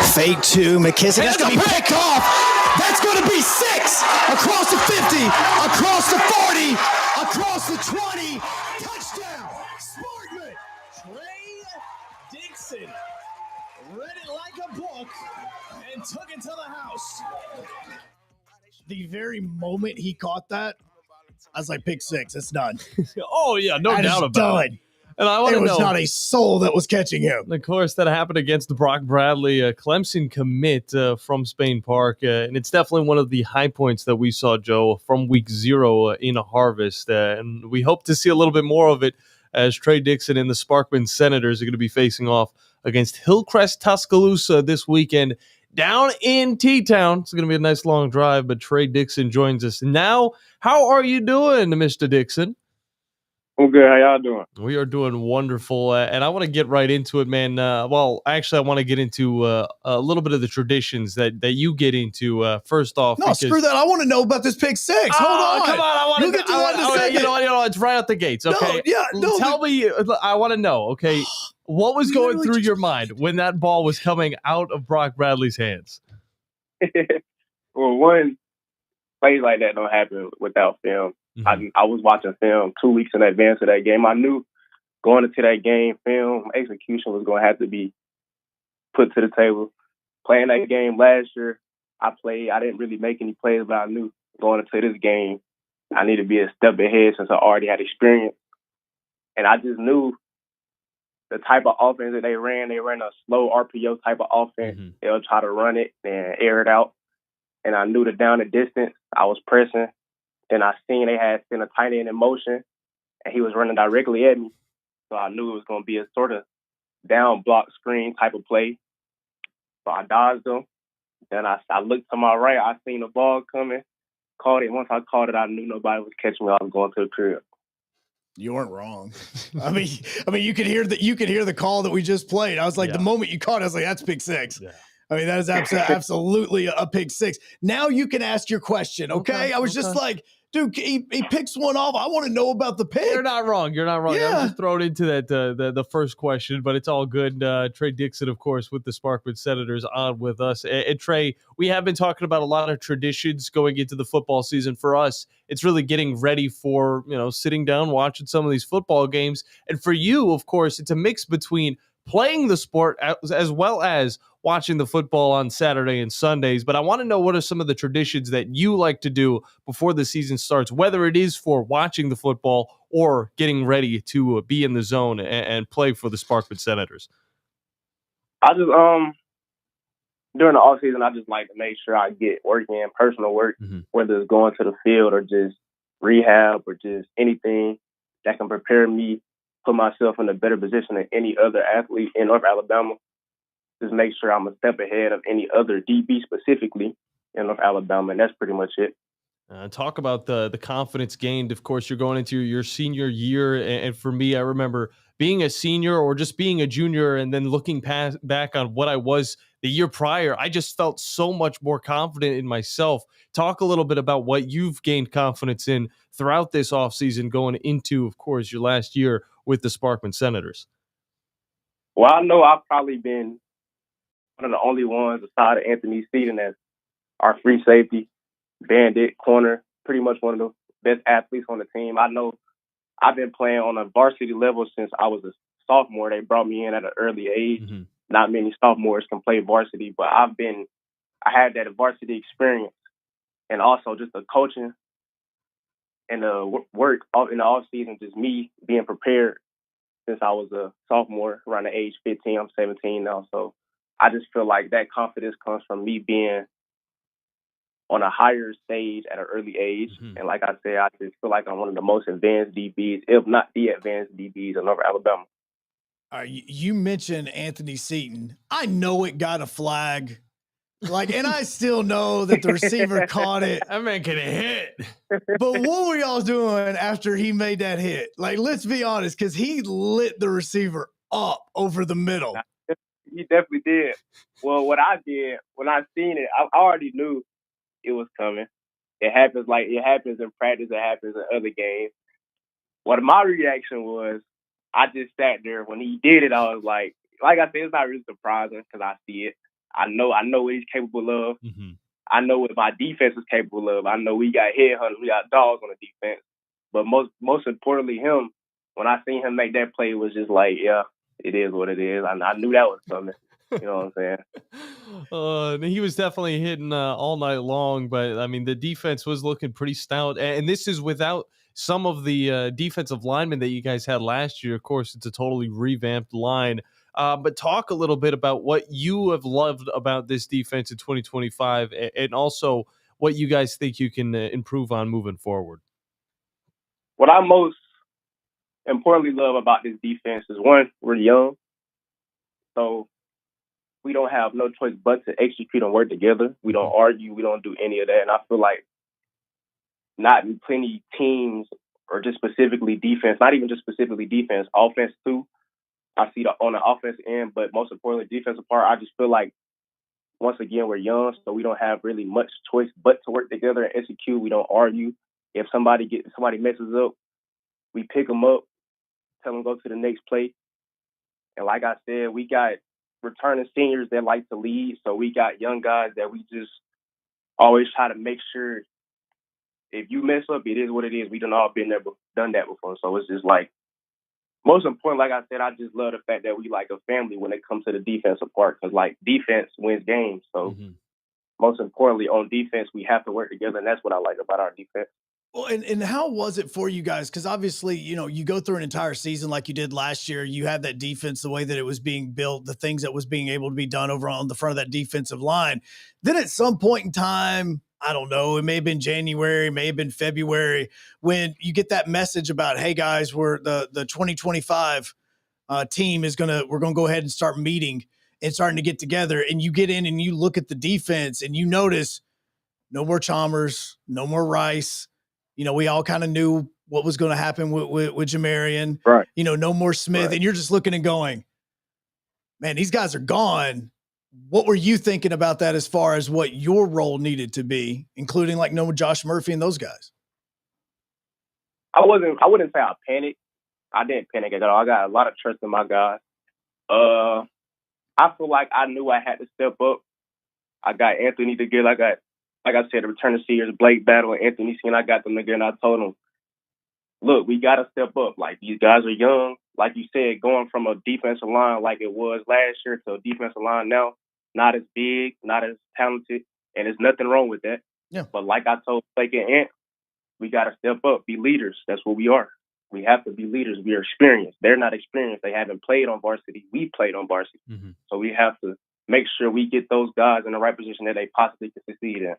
Fake two, McKissick. That's going to be picked off. That's going to be 6 across the 50, across the 40, across the 20. Touchdown, Sparkman. Trey Dixon read it like a book and took it to the house. The very moment he caught that, I was like, pick 6. It's done. Oh, yeah, no that doubt is about done. it. And I want to know. There was not a soul that was catching him. Of course, that happened against the Brock Bradley Clemson commit from Spain Park. And it's definitely one of the high points that we saw, Joe, from week 0 in a harvest. And we hope to see a little bit more of it as Trey Dixon and the Sparkman Senators are going to be facing off against Hillcrest Tuscaloosa this weekend. down in T-Town. It's going to be a nice long drive, but Trey Dixon joins us now. How are you doing, Mr. Dixon? I'm good. How y'all doing? We are doing wonderful, and I want to get right into it, man. Well, actually, I want to get into a little bit of the traditions that you get into. First off, no, screw that. I want to know about this pick six. Hold on. Come on, I want to get to that in a second. You know, it's right out the gates. Okay, tell me. I want to know. Okay, what was going through your mind when that ball was coming out of Brock Bradley's hands? Well, one, plays like that don't happen without film. I was watching film 2 weeks in advance of that game. I knew going into that game, film execution was going to have to be put to the table. Playing that game last year, I didn't really make any plays, but I knew going into this game, I need to be a step ahead since I already had experience. And I just knew the type of offense that they ran a slow RPO type of offense. They'll try to run it and air it out. And I knew the down the distance, I was pressing. Then I seen they had sent a tight end in motion, and he was running directly at me. So I knew it was going to be a sort of down block screen type of play. So I dodged him. Then I looked to my right. I seen the ball coming, caught it. Once I caught it, I knew nobody was catching me. I was going to the crib. You weren't wrong. I mean, you could hear the call that we just played. I was like, the moment you caught it, I was like, that's pick six. Yeah. I mean, that is absolutely a pick six. Now you can ask your question, okay? I was just like, dude, he picks one off. I want to know about the pick. You're not wrong. Yeah. I was just thrown into that the first question, but it's all good. Trey Dixon, of course, with the Sparkman Senators on with us. And Trey, we have been talking about a lot of traditions going into the football season. For us, it's really getting ready for, sitting down, watching some of these football games. And for you, of course, it's a mix between playing the sport as well as watching the football on Saturday and Sundays. But I want to know, what are some of the traditions that you like to do before the season starts, whether it is for watching the football or getting ready to be in the zone and play for the Sparkman Senators? I just, during the off season, I just like to make sure I get work in, personal work, whether it's going to the field or just rehab or just anything that can prepare me, put myself in a better position than any other athlete in North Alabama. Just make sure I'm a step ahead of any other DB specifically in North Alabama, and that's pretty much it. Talk about the confidence gained. Of course, you're going into your senior year, and for me, I remember being a senior or just being a junior and then looking back on what I was the year prior. I just felt so much more confident in myself. Talk a little bit about what you've gained confidence in throughout this offseason going into, of course, your last year with the Sparkman Senators. Well, I know I've probably been one of the only ones aside of Anthony Seaton as our free safety, bandit, corner, pretty much one of the best athletes on the team. I know I've been playing on a varsity level since I was a sophomore. They brought me in at an early age. Not many sophomores can play varsity, but I had that varsity experience, and also just the coaching and the work in the off season, just me being prepared since I was a sophomore around the age 15. I'm 17 now, so I just feel like that confidence comes from me being on a higher stage at an early age. And like I said, I just feel like I'm one of the most advanced DBs, if not the advanced DBs in North Alabama. You mentioned Anthony Seaton. I know it got a flag. And I still know that the receiver caught it. That man could have hit. But what were y'all doing after he made that hit? Let's be honest, because he lit the receiver up over the middle. He definitely did. Well, what I did when I seen it, I already knew it was coming. It happens in practice. It happens in other games. What my reaction was, I just sat there. When he did it, I was like I said, it's not really surprising because I see it. I know what he's capable of. I know what my defense is capable of. I know we got headhunters, we got dogs on the defense. But most importantly, him, when I seen him make that play, it was just like, yeah, it is what it is. I knew that was coming. You know what I'm saying? He was definitely hitting all night long, but I mean, the defense was looking pretty stout. And this is without some of the defensive linemen that you guys had last year. Of course, it's a totally revamped line. But talk a little bit about what you have loved about this defense in 2025 and also what you guys think you can improve on moving forward. What I most importantly love about this defense is, one, we're young. So we don't have no choice but to execute and work together. We don't argue. We don't do any of that. And I feel like not in plenty teams, or just specifically defense, not even just specifically defense, offense too. I see on the offense end, but most importantly, defensive part, I just feel like, once again, we're young, so we don't have really much choice but to work together and execute. We don't argue. If somebody messes up, we pick them up, tell them go to the next play. And like I said, we got returning seniors that like to lead, so we got young guys that we just always try to make sure if you mess up, it is what it is. We done all been there, done that before. So it's just like, most important, like I said, I just love the fact that we like a family when it comes to the defensive part, because like defense wins games. So most importantly, on defense, we have to work together, and that's what I like about our defense. Well, and how was it for you guys? Because obviously, you go through an entire season like you did last year. You had that defense, the way that it was being built, the things that was being able to be done over on the front of that defensive line. Then at some point in time, I don't know, it may have been January, may have been February, when you get that message about, hey guys, we're the 2025 team we're going to go ahead and start meeting and starting to get together. And you get in and you look at the defense and you notice no more Chalmers, no more Rice. We all kind of knew what was going to happen with Jamarian, right? No more Smith. Right. And you're just looking and going, man, these guys are gone. What were you thinking about that as far as what your role needed to be, including like no Josh Murphy and those guys? I wouldn't say I panicked. I didn't panic at all. I got a lot of trust in my guys. I feel like I knew I had to step up. I got Anthony together. I got, like I said, the returning seniors, Blake Battle and Anthony Seen. I got them together, and I told them, look, we got to step up. Like, these guys are young. Like you said, going from a defensive line like it was last year to a defensive line now, not as big, not as talented, and there's nothing wrong with that. Yeah. But like I told Blake and Ant, we got to step up, be leaders. That's what we are. We have to be leaders. We are experienced. They're not experienced. They haven't played on varsity. We played on varsity. So we have to make sure we get those guys in the right position that they possibly can succeed in.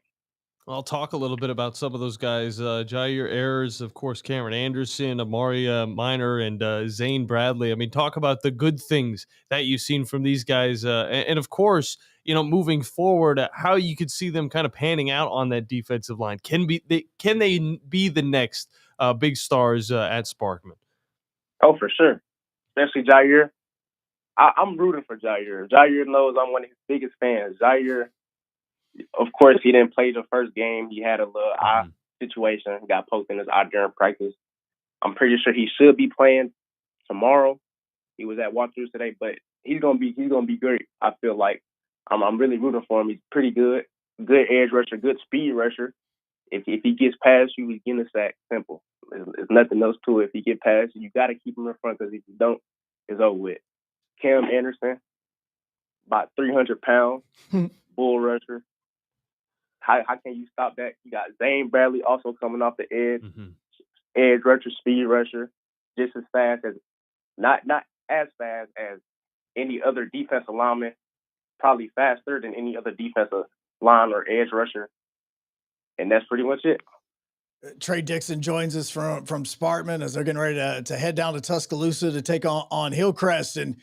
I'll talk a little bit about some of those guys. Jair Ayers, of course, Cameron Anderson, Amari Minor, and Zane Bradley. I mean, talk about the good things that you've seen from these guys. And of course, moving forward, how you could see them kind of panning out on that defensive line. Can they be the next big stars at Sparkman? Oh, for sure. Especially Jair. I'm rooting for Jair. Jair knows I'm one of his biggest fans. Jair, of course, he didn't play the first game. He had a little eye situation, got poked in his eye during practice. I'm pretty sure he should be playing tomorrow. He was at walkthroughs today, but he's gonna be great. I feel like I'm really rooting for him. He's pretty good edge rusher, good speed rusher. If he gets past you, he's getting a sack. Simple. There's nothing else to it. If he get past you, you got to keep him in front, because if you don't, it's over with. Cam Anderson, about 300 pounds, bull rusher. How can you stop that? You got Zane Bradley also coming off the edge, edge rusher, speed rusher, just as fast as, not as fast as any other defensive lineman, probably faster than any other defensive line or edge rusher. And that's pretty much it. Trey Dixon joins us from Sparkman as they're getting ready to head down to Tuscaloosa to take on Hillcrest. And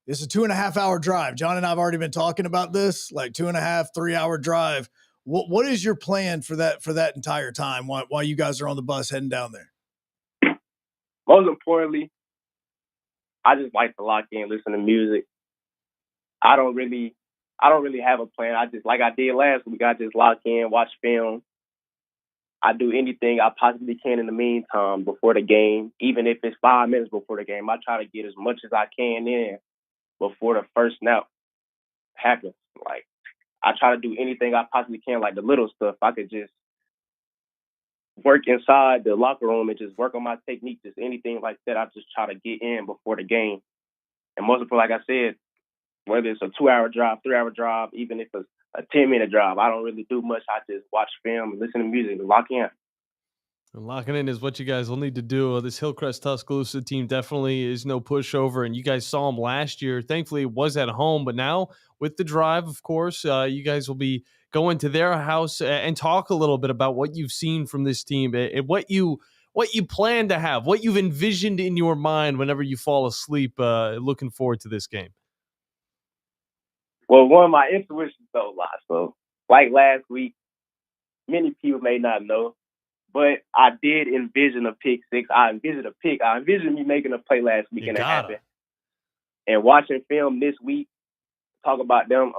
it's a 2.5 hour drive. John and I have already been talking about this, like 2.5, 3 hour drive. What is your plan for that entire time while you guys are on the bus heading down there? Most importantly, I just like to lock in, listen to music. I don't really have a plan. I just, like I did last week, I just lock in, watch film. I do anything I possibly can in the meantime before the game, even if it's 5 minutes before the game. I try to get as much as I can in before the first snap happens. Like, I try to do anything I possibly can, like the little stuff. I could just work inside the locker room and just work on my technique, just anything like that. I just try to get in before the game. And most of it, like I said, whether it's a 2 hour drive, 3 hour drive, even if it's a 10-minute drive, I don't really do much. I just watch film, listen to music, and lock in. And locking in is what you guys will need to do. This Hillcrest Tuscaloosa team definitely is no pushover, and you guys saw them last year. Thankfully, it was at home, but now with the drive, of course, you guys will be going to their house and talk a little bit about what you've seen from this team and what you plan to have, what you've envisioned in your mind whenever you fall asleep looking forward to this game. Well, one of my intuitions don't lie. So, like last week, many people may not know, but I did envision a pick six. I envisioned me making a play last week, and it happened. And watching film this week, talk about them.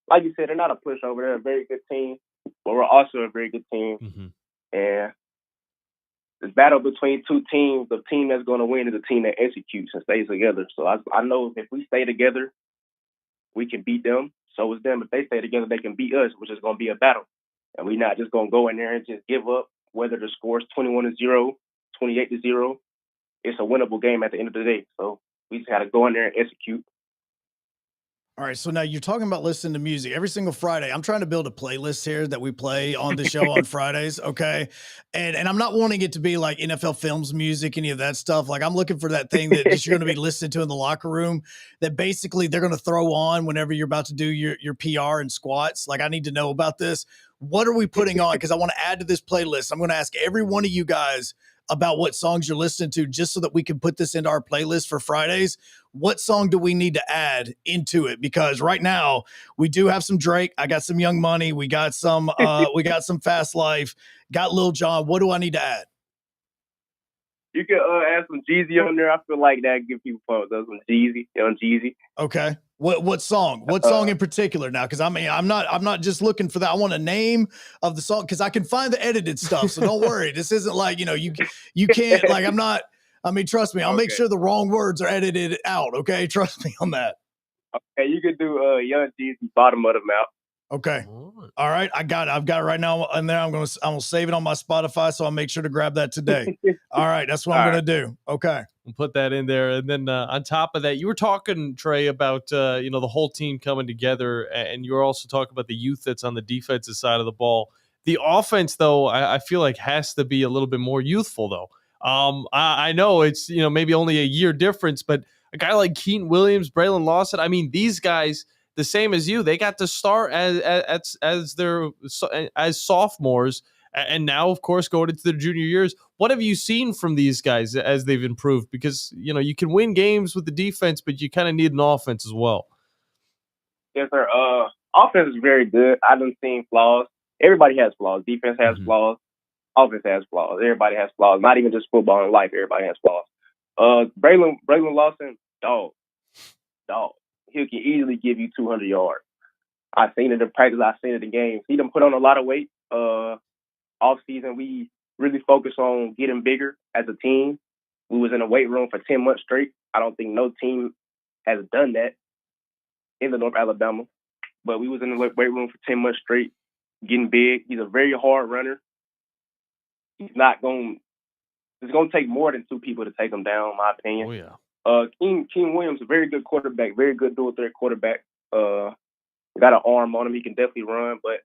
Like you said, they're not a pushover. They're a very good team, but we're also a very good team. Mm-hmm. And this battle between two teams, the team that's going to win is the team that executes and stays together. So I know if we stay together, we can beat them. So is them. If they stay together, they can beat us, which is going to be a battle. And we're not just going to go in there and just give up, whether the score's 21-0, 28-0. It's a winnable game at the end of the day. So we just got to go in there and execute. All right, so now you're talking about listening to music every single Friday. I'm trying to build a playlist here that we play on the show on Fridays, okay? And I'm not wanting it to be like NFL Films music, any of that stuff. Like, I'm looking for that thing that just you're going to be listening to in the locker room that basically they're going to throw on whenever you're about to do your PR and squats. Like, I need to know about this. What are we putting on? Because I want to add to this playlist. I'm going to ask every one of you guys about what songs you're listening to just so that we can put this into our playlist for Fridays. What song do we need to add into it? Because right now we do have some Drake. I got some Young Money. We got some Fast Life, got Lil Jon. What do I need to add? You can add some Jeezy on there. I feel like that give people fun. Some Jeezy, Young Jeezy. Okay. What song? What song in particular now? Because I mean, I'm not just looking for that. I want a name of the song because I can find the edited stuff. So don't worry. This isn't like you can't like I'm not. I mean, trust me. I'll make sure the wrong words are edited out. Okay, trust me on that. Okay, you could do Young Jeezy, Bottom of the Mouth. Okay. All right. I've got it right now in there. I'm gonna save it on my Spotify, so I'll make sure to grab that today. All right, that's what I'm gonna do. Okay. We'll put that in there. And then on top of that, you were talking, Trey, about the whole team coming together, and you were also talking about the youth that's on the defensive side of the ball. The offense, though, I feel like has to be a little bit more youthful, though. I know it's maybe only a year difference, but a guy like Keaton Williams, Braylon Lawson, I mean, these guys, the same as you, they got to start as sophomores, and now, of course, going into their junior years. What have you seen from these guys as they've improved? Because you can win games with the defense, but you kind of need an offense as well. Yes, sir. Offense is very good. I haven't seen flaws. Everybody has flaws. Defense has flaws. Offense has flaws. Everybody has flaws. Not even just football in life. Everybody has flaws. Braylon Lawson, dog. He can easily give you 200 yards. I've seen it in practice. I've seen it in games. He done put on a lot of weight. Off season, we really focused on getting bigger as a team. We was in a weight room for 10 months straight. I don't think no team has done that in the North Alabama. But we was in the weight room for 10 months straight, getting big. He's a very hard runner. It's going to take more than two people to take him down, in my opinion. Oh, yeah. King Williams, a very good quarterback, very good dual threat quarterback. Got an arm on him. He can definitely run. But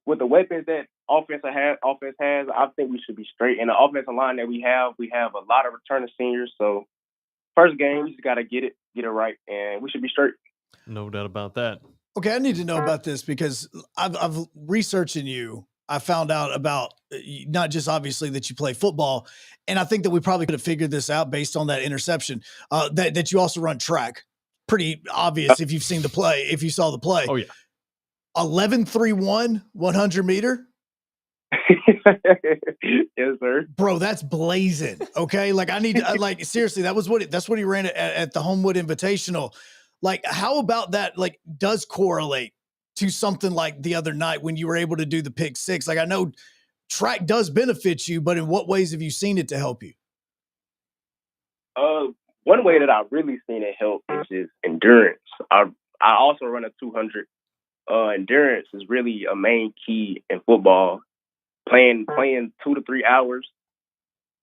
with the weapons that offense has, I think we should be straight. And the offensive line that we have a lot of returning seniors. So first game, we just got to get it right, and we should be straight. No doubt about that. Okay, I need to know about this because I've researching you. I found out about not just obviously that you play football, and I think that we probably could have figured this out based on that interception. That you also run track. Pretty obvious if you've seen the play. If you saw the play. Oh yeah. 11.31 100 meter. Yes, sir. Bro, that's blazing. Okay, like I need to, like seriously. That's what he ran at the Homewood Invitational. Like, how about that? Like, does correlate to something like the other night when you were able to do the pick six? Like, I know track does benefit you, but in what ways have you seen it to help you? One way that I've really seen it help is endurance. I also run a 200. Endurance is really a main key in football. Playing 2 to 3 hours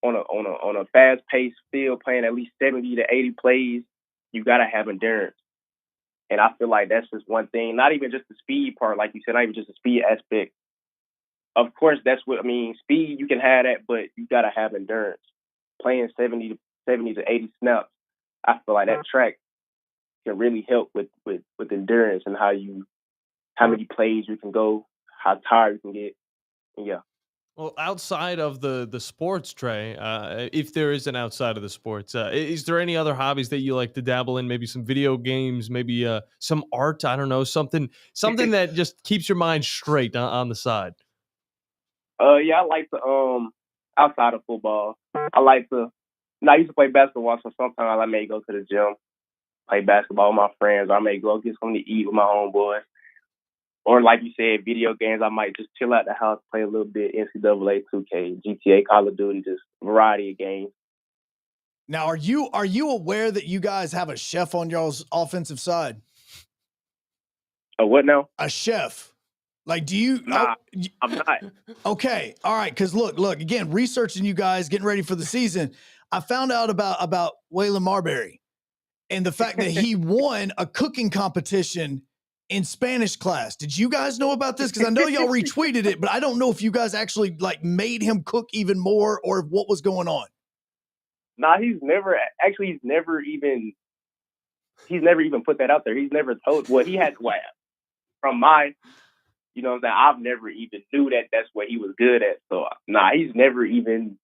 on a fast paced field, playing at least 70 to 80 plays, you gotta have endurance. And I feel like that's just one thing, not even just the speed part, like you said, not even just the speed aspect. Of course, that's what I mean. Speed, you can have that, but you got to have endurance. Playing 70 to 80 snaps, I feel like that track can really help with endurance and how many plays you can go, how tired you can get. Yeah. Well, outside of the sports, Trey, if there is an outside of the sports, is there any other hobbies that you like to dabble in? Maybe some video games, maybe some art. I don't know, something that just keeps your mind straight on the side. Yeah, I like to outside of football. I like to. I used to play basketball, so sometimes I may go to the gym, play basketball with my friends. Or I may go get something to eat with my homeboys. Or like you said, video games, I might just chill out the house, play a little bit NCAA 2K, GTA, Call of Duty, just variety of games. Now, are you aware that you guys have a chef on y'all's offensive side? A what now? A chef. Like, do you? Nah, I'm not. Okay, all right. Because look, again, researching you guys, getting ready for the season, I found out about Waylon Marbury and the fact that he won a cooking competition in Spanish class. Did you guys know about this? Because I know y'all retweeted it, but I don't know if you guys actually like made him cook even more or what was going on. Nah, he's never even put that out there. He's never told what he had from my, you know what I'm saying, I've never even knew that that's what he was good at. So nah, he's never even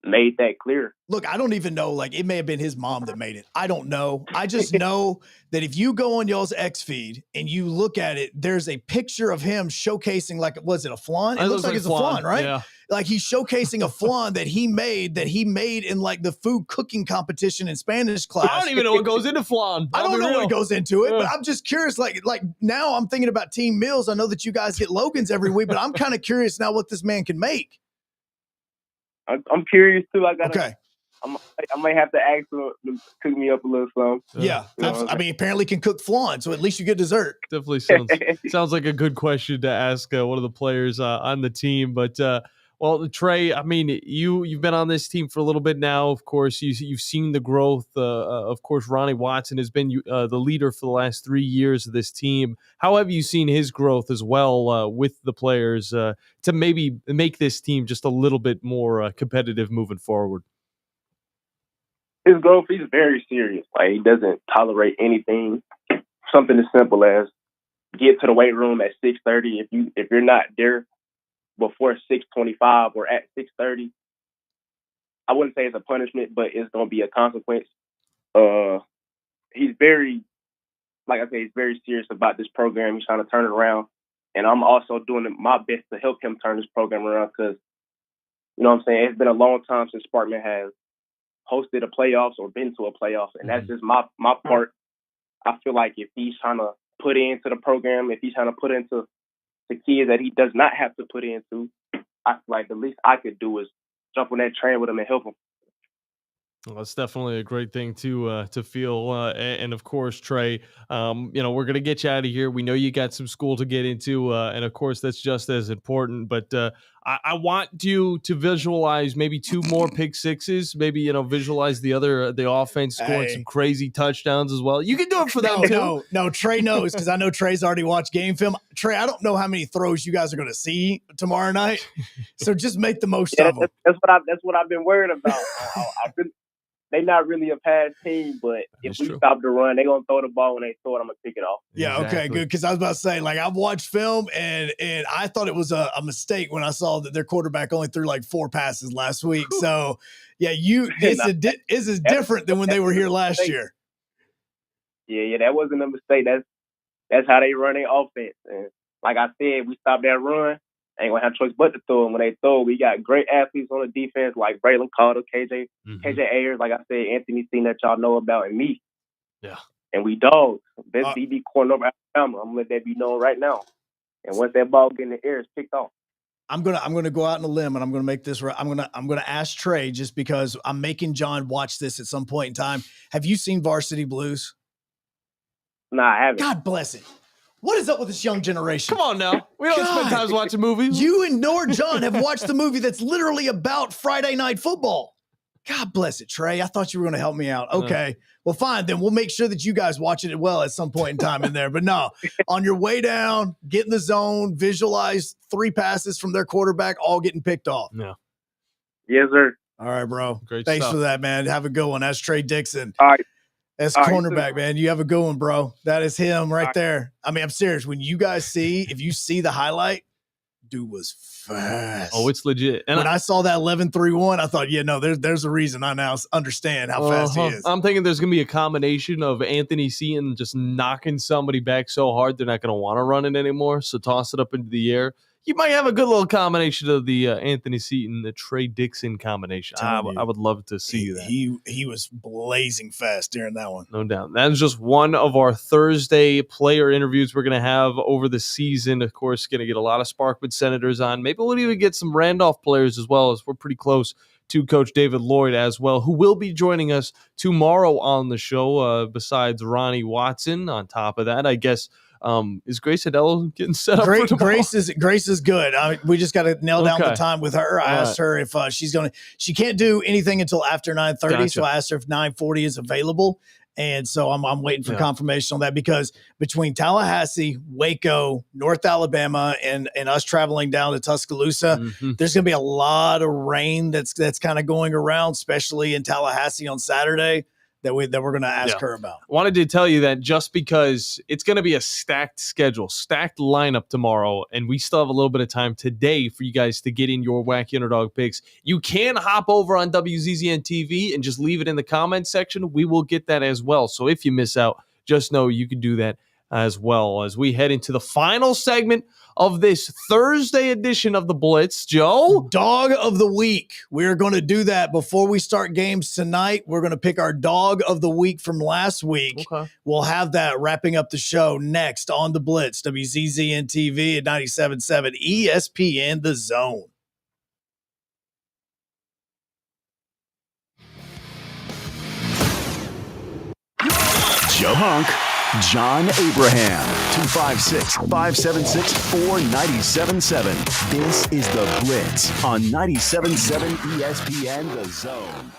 made that clear. Look, I don't even know. Like, it may have been his mom that made it. I don't know. I just know that if you go on y'all's X feed and you look at it, there's a picture of him showcasing, like, was it a flan? It looks like it's a flan, right? Yeah. Like, he's showcasing a flan that he made in like the food cooking competition in Spanish class. I don't even know what goes into flan. I don't know what goes into it, but I'm just curious. Like now I'm thinking about team meals. I know that you guys get Logan's every week, but I'm kind of curious now what this man can make. I'm curious too. Okay. I might have to ask him to cook me up a little something. Yeah. I mean, apparently can cook flan, so at least you get dessert. Definitely sounds like a good question to ask one of the players on the team. But well, Trey, I mean, you've been on this team for a little bit now. Of course, you've seen the growth. Of course, Ronnie Watson has been the leader for the last 3 years of this team. How have you seen his growth as well with the players to maybe make this team just a little bit more competitive moving forward? His growth, he's very serious. Like, he doesn't tolerate anything. Something as simple as get to the weight room at 6:30. If you're not there before 6:25 or at 6:30, I wouldn't say it's a punishment, but it's going to be a consequence. He's very, like I said, he's very serious about this program. He's trying to turn it around. And I'm also doing my best to help him turn this program around because, you know what I'm saying, it's been a long time since Sparkman has hosted a playoffs or been to a playoff. And that's just my part. I feel like if he's trying to put into the program, if he's trying to put into the kids that he does not have to put into, I feel like the least I could do is jump on that train with him and help him. Well, that's definitely a great thing to feel. And of course, Trey, we're going to get you out of here. We know you got some school to get into. And of course, that's just as important. But I want you to visualize maybe 2 more pick sixes, maybe, visualize the offense scoring some crazy touchdowns as well. You can do it for them too. No, Trey knows because I know Trey's already watched game film. Trey, I don't know how many throws you guys are going to see tomorrow night. So just make the most of them. That's what I've been worried about. They're not really a pass team, but if we stop the run, they're going to throw the ball. When they throw it, I'm going to pick it off. Yeah, exactly. Okay, good. Because I was about to say, like, I've watched film, and I thought it was a mistake when I saw that their quarterback only threw like 4 passes last week. So, yeah, this is different than when they were here last year. Yeah, that wasn't a mistake. That's how they run their offense. And like I said, we stop that run. Ain't gonna have a choice but to throw them. When they throw, we got great athletes on the defense like Braylon Carter, KJ Ayers, like I said, Anthony Steen that y'all know about, and me. Yeah. And we dogs. Best DB corner of Alabama. I'm gonna let that be known right now. And once that ball get in the air, it's picked off. I'm gonna go out on a limb and I'm gonna make this right. I'm gonna ask Trey just because I'm making John watch this at some point in time. Have you seen Varsity Blues? Nah, I haven't. God bless it. What is up with this young generation? Come on now. We don't spend time watching movies. You and nor John have watched the movie that's literally about Friday Night Football. God bless it, Trey. I thought you were going to help me out. Okay. Well, fine. Then we'll make sure that you guys watch it well at some point in time in there. But no, on your way down, get in the zone, visualize 3 passes from their quarterback, all getting picked off. Yeah. Yes, sir. All right, bro. Great Thanks stuff. for that, man. Have a good one. That's Trey Dixon. All right. That's cornerback, man. You have a good one, bro. That is him right there. I mean, I'm serious. When you guys if you see the highlight, dude was fast. Oh, it's legit. And when I saw that 11.31, I thought, there's a reason I now understand how fast he is. I'm thinking there's going to be a combination of Anthony Seton just knocking somebody back so hard they're not going to want to run it anymore. So toss it up into the air. You might have a good little combination of the Anthony Seton, the Trey Dixon combination. I would love to see that. He was blazing fast during that one. No doubt. That is just one of our Thursday player interviews we're going to have over the season. Of course, going to get a lot of Sparkman Senators on. Maybe we'll even get some Randolph players as well, as we're pretty close to Coach David Lloyd as well, who will be joining us tomorrow on the show, besides Ronnie Watson. On top of that, I guess, is Grace Adello getting set up for tomorrow? Grace is good. We just got to nail down the time with her. I asked her if she can't do anything until after 9:30. Gotcha. So I asked her if 9:40 is available. And so I'm waiting for confirmation on that, because between Tallahassee, Waco, North Alabama, and us traveling down to Tuscaloosa, there's going to be a lot of rain that's kind of going around, especially in Tallahassee on Saturday, that we're going to ask her about. Wanted to tell you that just because it's going to be a stacked schedule, stacked lineup tomorrow, and we still have a little bit of time today for you guys to get in your wacky underdog picks. You can hop over on WZZN TV and just leave it in the comment section. We will get that as well. So if you miss out, just know you can do that as well, as we head into the final segment of this Thursday edition of the Blitz. Joe? Dog of the week. We're going to do that before we start games tonight. We're going to pick our dog of the week from last week. Okay. We'll have that wrapping up the show next on the Blitz, WZZN TV at 97.7 ESPN The Zone. Joe Hunk, John Abraham, 256-576-4977. This is the Blitz on 97.7 ESPN The Zone.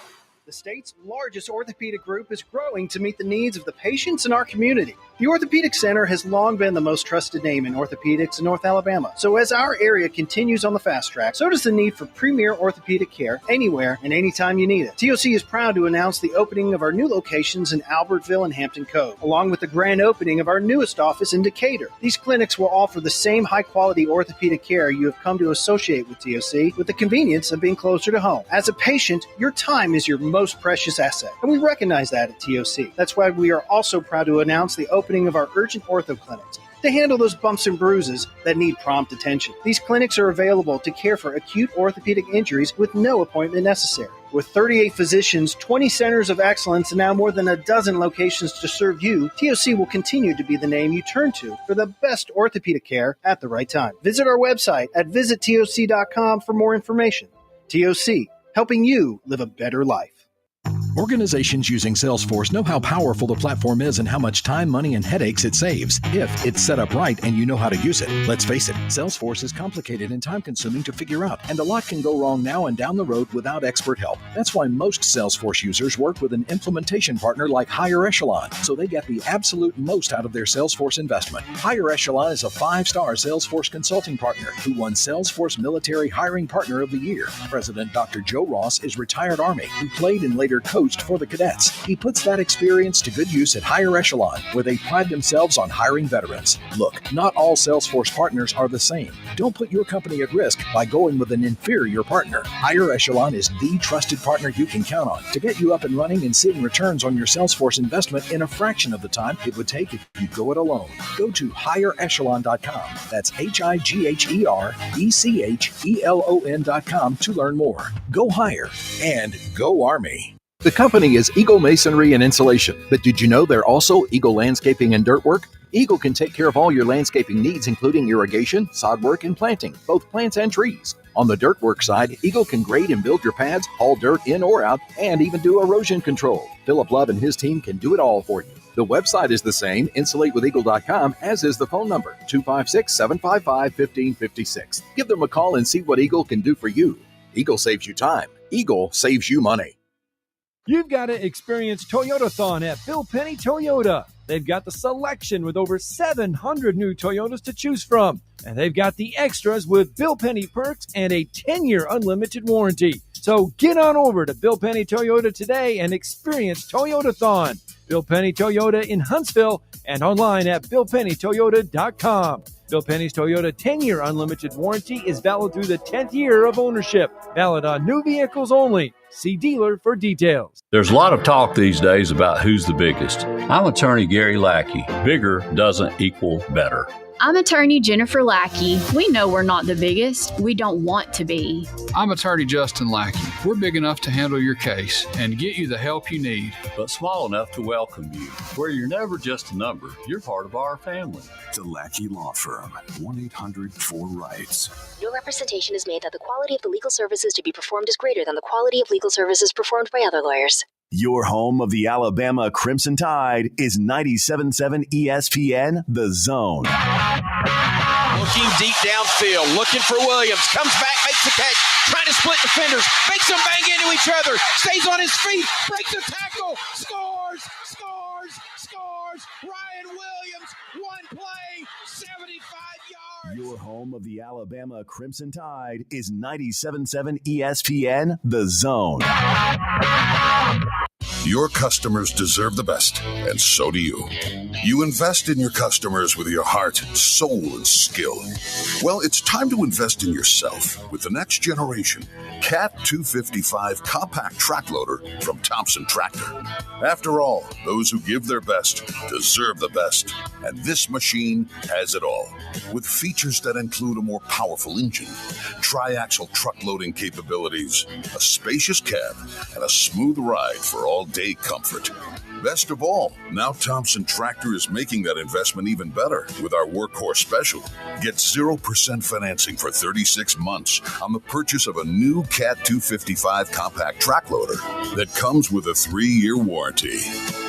The state's largest orthopedic group is growing to meet the needs of the patients in our community. The Orthopedic Center has long been the most trusted name in orthopedics in North Alabama. So as our area continues on the fast track, so does the need for premier orthopedic care anywhere and anytime you need it. TOC is proud to announce the opening of our new locations in Albertville and Hampton Cove, along with the grand opening of our newest office in Decatur. These clinics will offer the same high-quality orthopedic care you have come to associate with TOC, with the convenience of being closer to home. As a patient, your time is your most precious asset, and we recognize that at TOC. That's why we are also proud to announce the opening of our urgent ortho clinics to handle those bumps and bruises that need prompt attention. These clinics are available to care for acute orthopedic injuries with no appointment necessary. With 38 physicians, 20 centers of excellence, and now more than a dozen locations to serve you, TOC will continue to be the name you turn to for the best orthopedic care at the right time. Visit our website at visittoc.com for more information. TOC, helping you live a better life. Organizations using Salesforce know how powerful the platform is and how much time, money, and headaches it saves if it's set up right and you know how to use it. Let's face it, Salesforce is complicated and time-consuming to figure out, and a lot can go wrong now and down the road without expert help. That's why most Salesforce users work with an implementation partner like Higher Echelon, so they get the absolute most out of their Salesforce investment. Higher Echelon is a 5-star Salesforce consulting partner who won Salesforce Military Hiring Partner of the Year. President Dr. Joe Ross is retired Army who played and later coached for the cadets. He puts that experience to good use at Higher Echelon, where they pride themselves on hiring veterans. Look, not all Salesforce partners are the same. Don't put your company at risk by going with an inferior partner. Higher Echelon is the trusted partner you can count on to get you up and running and seeing returns on your Salesforce investment in a fraction of the time it would take if you go it alone. Go to higherechelon.com. That's HIGHERECHELON.com to learn more. Go higher and go Army. The company is Eagle Masonry and Insulation, but did you know they're also Eagle Landscaping and Dirt Work? Eagle can take care of all your landscaping needs, including irrigation, sod work, and planting, both plants and trees. On the dirt work side, Eagle can grade and build your pads, haul dirt in or out, and even do erosion control. Philip Love and his team can do it all for you. The website is the same, insulatewitheagle.com, as is the phone number, 256-755-1556. Give them a call and see what Eagle can do for you. Eagle saves you time. Eagle saves you money. You've got to experience Toyotathon at Bill Penny Toyota. They've got the selection with over 700 new Toyotas to choose from. And they've got the extras with Bill Penny perks and a 10-year unlimited warranty. So get on over to Bill Penny Toyota today and experience Toyotathon. Bill Penny Toyota in Huntsville and online at BillPennyToyota.com. Bill Penny's Toyota 10-year unlimited warranty is valid through the 10th year of ownership. Valid on new vehicles only. See dealer for details. There's a lot of talk these days about who's the biggest. I'm attorney Gary Lackey. Bigger doesn't equal better. I'm attorney Jennifer Lackey. We know we're not the biggest. We don't want to be. I'm attorney Justin Lackey. We're big enough to handle your case and get you the help you need. But small enough to welcome you. Where you're never just a number, you're part of our family. The Lackey Law Firm, 1-800-4RIGHTS. No representation is made that the quality of the legal services to be performed is greater than the quality of legal services performed by other lawyers. Your home of the Alabama Crimson Tide is 97.7 ESPN, The Zone. Looking deep downfield, looking for Williams. Comes back, makes the catch, trying to split defenders, makes them bang into each other, stays on his feet, breaks a tackle, scores! Ryan Williams, one play, 75 yards. Your home of the Alabama Crimson Tide is 97.7 ESPN, The Zone. Your customers deserve the best, and so do you. You invest in your customers with your heart, soul, and skill. Well, it's time to invest in yourself with the next generation Cat 255 compact track loader from Thompson Tractor. After all, those who give their best deserve the best, and this machine has it all. With features that include a more powerful engine, tri-axle truck loading capabilities, a spacious cab, and a smooth ride for all-day comfort. Best of all, now Thompson Tractor is making that investment even better with our workhorse special. Get 0% financing for 36 months on the purchase of a new Cat 255 compact track loader that comes with a 3-year warranty.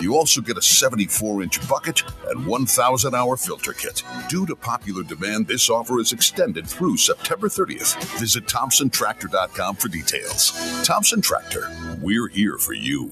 You also get a 74-inch bucket and 1,000-hour filter kit. Due to popular demand, this offer is extended through September 30th. Visit ThompsonTractor.com for details. Thompson Tractor, we're here for you.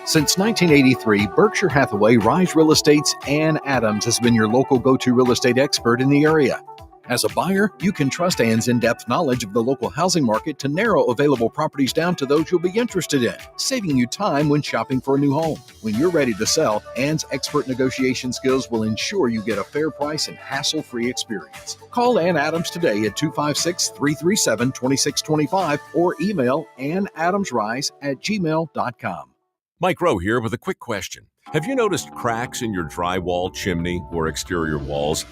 Since 1983, Berkshire Hathaway Rise Real Estate's Ann Adams has been your local go-to real estate expert in the area. As a buyer, you can trust Ann's in-depth knowledge of the local housing market to narrow available properties down to those you'll be interested in, saving you time when shopping for a new home. When you're ready to sell, Ann's expert negotiation skills will ensure you get a fair price and hassle-free experience. Call Ann Adams today at 256-337-2625 or email annadamsrise@gmail.com. Mike Rowe here with a quick question. Have you noticed cracks in your drywall, chimney, or exterior walls?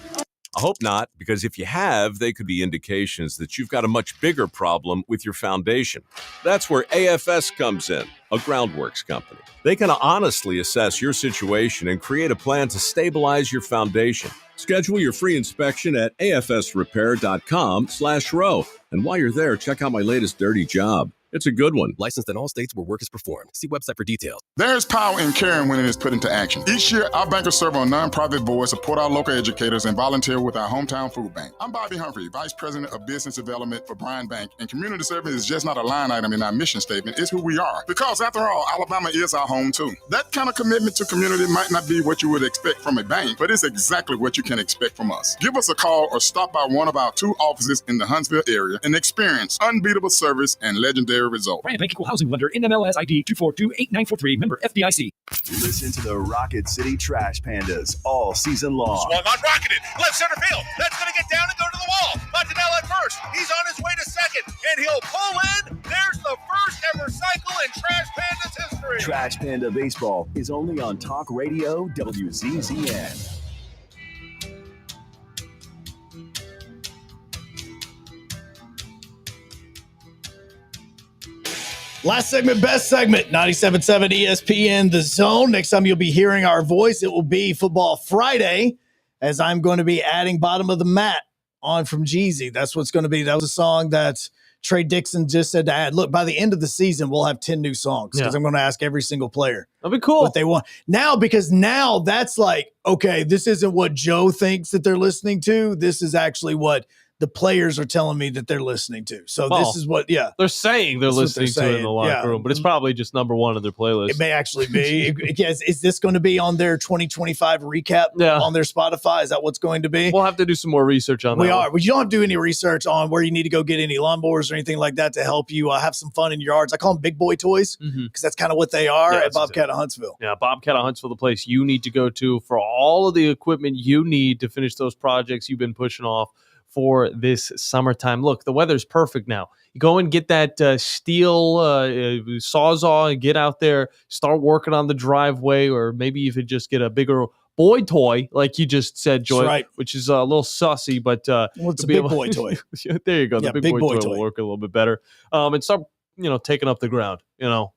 I hope not, because if you have, they could be indications that you've got a much bigger problem with your foundation. That's where AFS comes in, a groundworks company. They can honestly assess your situation and create a plan to stabilize your foundation. Schedule your free inspection at afsrepair.com/row. And while you're there, check out my latest dirty job. It's a good one. Licensed in all states where work is performed. See website for details. There's power in caring when it is put into action. Each year, our bankers serve on nonprofit boards, support our local educators, and volunteer with our hometown food bank. I'm Bobby Humphrey, Vice President of Business Development for Bryan Bank, and community service is just not a line item in our mission statement. It's who we are. Because after all, Alabama is our home too. That kind of commitment to community might not be what you would expect from a bank, but it's exactly what you can expect from us. Give us a call or stop by one of our 2 offices in the Huntsville area and experience unbeatable service and legendary results. Bryan Bank Equal Housing Lender, NMLS ID 2428943, member FDIC. Listen to the Rocket City Trash Pandas all season long. Swung on, rocketed, left center field. That's going to get down and go to the wall. Montanelli at first. He's on his way to second, and he'll pull in. There's the first ever cycle in Trash Pandas history. Trash Panda Baseball is only on Talk Radio WZZN. Last segment, best segment, 97.7 ESPN, The Zone. Next time you'll be hearing our voice, it will be Football Friday, as I'm going to be adding Bottom of the Mat on from Jeezy. That's what's going to be. That was a song that Trey Dixon just said to add. Look, by the end of the season, we'll have 10 new songs because I'm going to ask every single player. That'd be cool. What they want. Now, because now that's like, okay, this isn't what Joe thinks that they're listening to. This is actually what the players are telling me that they're listening to. So this is what, they're saying they're listening to it in the locker room, but it's probably just number one on their playlist. It may actually be. Is this going to be on their 2025 recap on their Spotify? Is that what's going to be? We'll have to do some more research on that. We are. Well, you don't have to do any research on where you need to go get any lawnmowers or anything like that to help you have some fun in your yards. I call them big boy toys because that's kind of what they are at Bobcat of Huntsville. Yeah, Bobcat of Huntsville, the place you need to go to for all of the equipment you need to finish those projects you've been pushing off for this summertime. Look, the weather's perfect now. You go and get that steel Sawzall and get out there, start working on the driveway, or maybe even just get a bigger boy toy, like you just said, Joy, which is a little sussy, but it's a big boy toy. There you go. The big boy toy will work a little bit better. And start taking up the ground,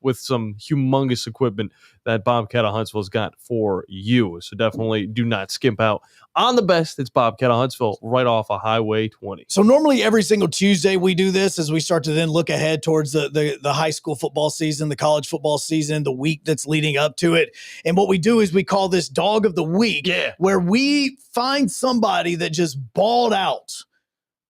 with some humongous equipment that Bobcat of Huntsville's got for you. So definitely do not skimp out on the best. It's Bobcat of Huntsville right off of Highway 20. So normally every single Tuesday we do this as we start to then look ahead towards the high school football season, the college football season, the week that's leading up to it. And what we do is we call this Dog of the Week, where we find somebody that just balled out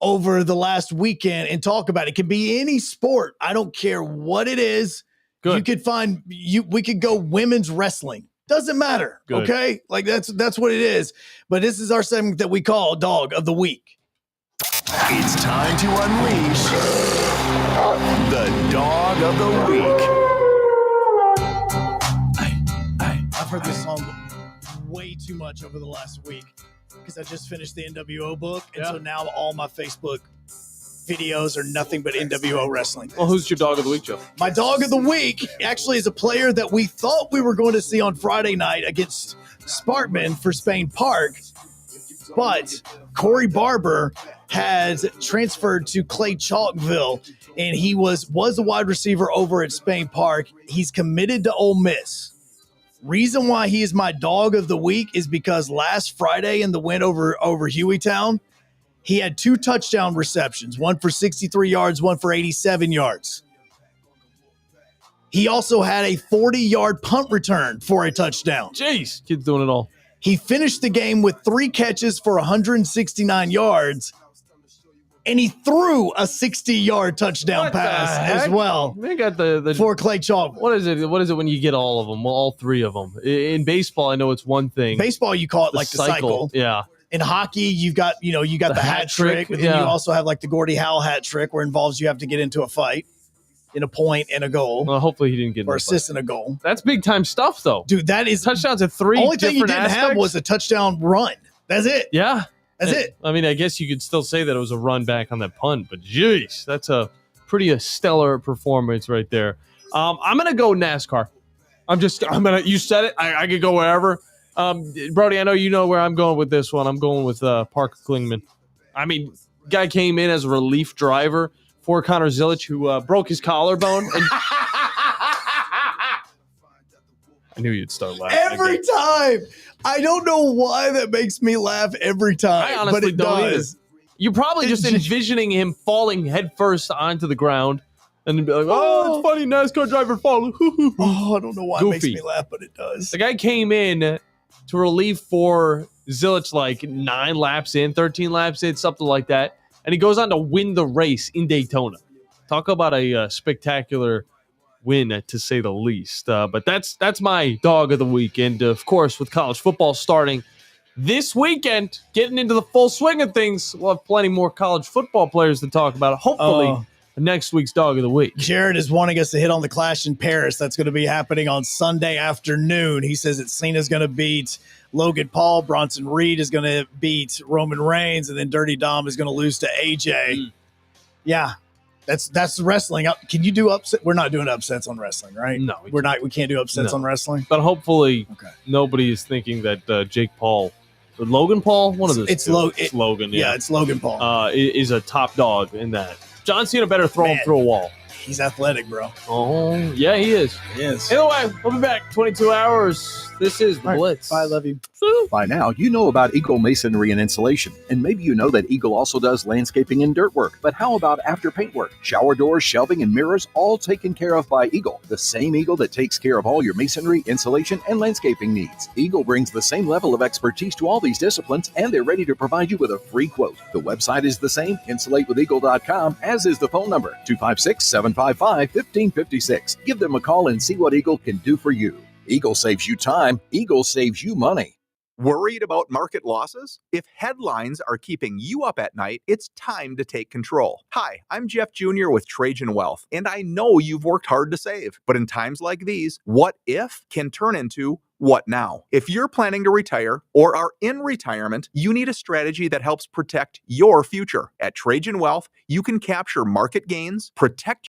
over the last weekend and talk about it. It can be any sport. I don't care what it is. Good. You could find we could go women's wrestling. Doesn't matter. Good. Okay? Like that's what it is. But this is our segment that we call Dog of the Week. It's time to unleash the Dog of the Week. I've heard this song way too much over the last week because I just finished the NWO book, and so now all my Facebook videos are nothing but NWO wrestling. Well, who's your Dog of the Week, Joe? My Dog of the Week actually is a player that we thought we were going to see on Friday night against Sparkman for Spain Park, but Corey Barber has transferred to Clay Chalkville, and he was a wide receiver over at Spain Park. He's committed to Ole Miss. Reason why he is my Dog of the Week is because last Friday in the win over Hueytown, he had 2 touchdown receptions, one for 63 yards, one for 87 yards. He also had a 40-yard punt return for a touchdown. Jeez, kid's doing it all. He finished the game with 3 catches for 169 yards, and he threw a 60-yard touchdown pass as well. They got the for Clay Chalk. What is it? What is it when you get all of them? Well, all 3 of them. In baseball, I know it's one thing. Baseball, you call it like the cycle. Yeah. In hockey, you've got the hat trick, but then you also have like the Gordie Howe hat trick, where it involves you have to get into a fight, in a point and a goal. Well, hopefully he didn't get or assist in a goal. That's big time stuff, though, dude. That is touchdowns at 3. Only thing you didn't have was a touchdown run. That's it. Yeah, that's it. I mean, I guess you could still say that it was a run back on that punt, but geez, that's a pretty stellar performance right there. I'm gonna go NASCAR. You said it. I could go wherever. Brody, I know you know where I'm going with this one. I'm going with Parker Klingman. I mean, guy came in as a relief driver for Connor Zilic, who broke his collarbone. And I knew you'd start laughing. Every time. I don't know why that makes me laugh every time. I honestly but it don't does. Either. You're probably just envisioning him falling headfirst onto the ground and be like, oh, it's funny, NASCAR driver falling. I don't know why it makes me laugh, but it does. The guy came in to relieve for Zilic like 13 laps in, something like that. And he goes on to win the race in Daytona. Talk about a spectacular win, to say the least. But that's my Dog of the Week. And, of course, with college football starting this weekend, getting into the full swing of things, we'll have plenty more college football players to talk about. Hopefully, next week's Dog of the Week. Jared is wanting us to hit on the Clash in Paris. That's going to be happening on Sunday afternoon. He says that Cena's going to beat Logan Paul, Bronson Reed is going to beat Roman Reigns, and then Dirty Dom is going to lose to AJ. Yeah, that's wrestling. Can you do upset? We're not doing upsets on wrestling, right? No, we're not. We can't do upsets on wrestling. But hopefully, nobody is thinking that Jake Paul or Logan Paul, one of those. It's Logan. Yeah, it's Logan Paul. Is a top dog in that. John Cena better throw him through a wall. He's athletic, bro. Oh, yeah, he is. Yes. Anyway, we'll be back 22 hours. This is the Blitz. Bye, love you. By now, you know about Eagle Masonry and Insulation, and maybe you know that Eagle also does landscaping and dirt work. But how about after paint work? Shower doors, shelving, and mirrors, all taken care of by Eagle, the same Eagle that takes care of all your masonry, insulation, and landscaping needs. Eagle brings the same level of expertise to all these disciplines, and they're ready to provide you with a free quote. The website is the same, insulatewitheagle.com, as is the phone number, 256-755-1556. Give them a call and see what Eagle can do for you. Eagle saves you time. Eagle saves you money. Worried about market losses? If headlines are keeping you up at night, it's time to take control. Hi, I'm Jeff Jr. with Trajan Wealth, and I know you've worked hard to save. But in times like these, what if can turn into what now? If you're planning to retire or are in retirement, you need a strategy that helps protect your future. At Trajan Wealth, you can capture market gains, protect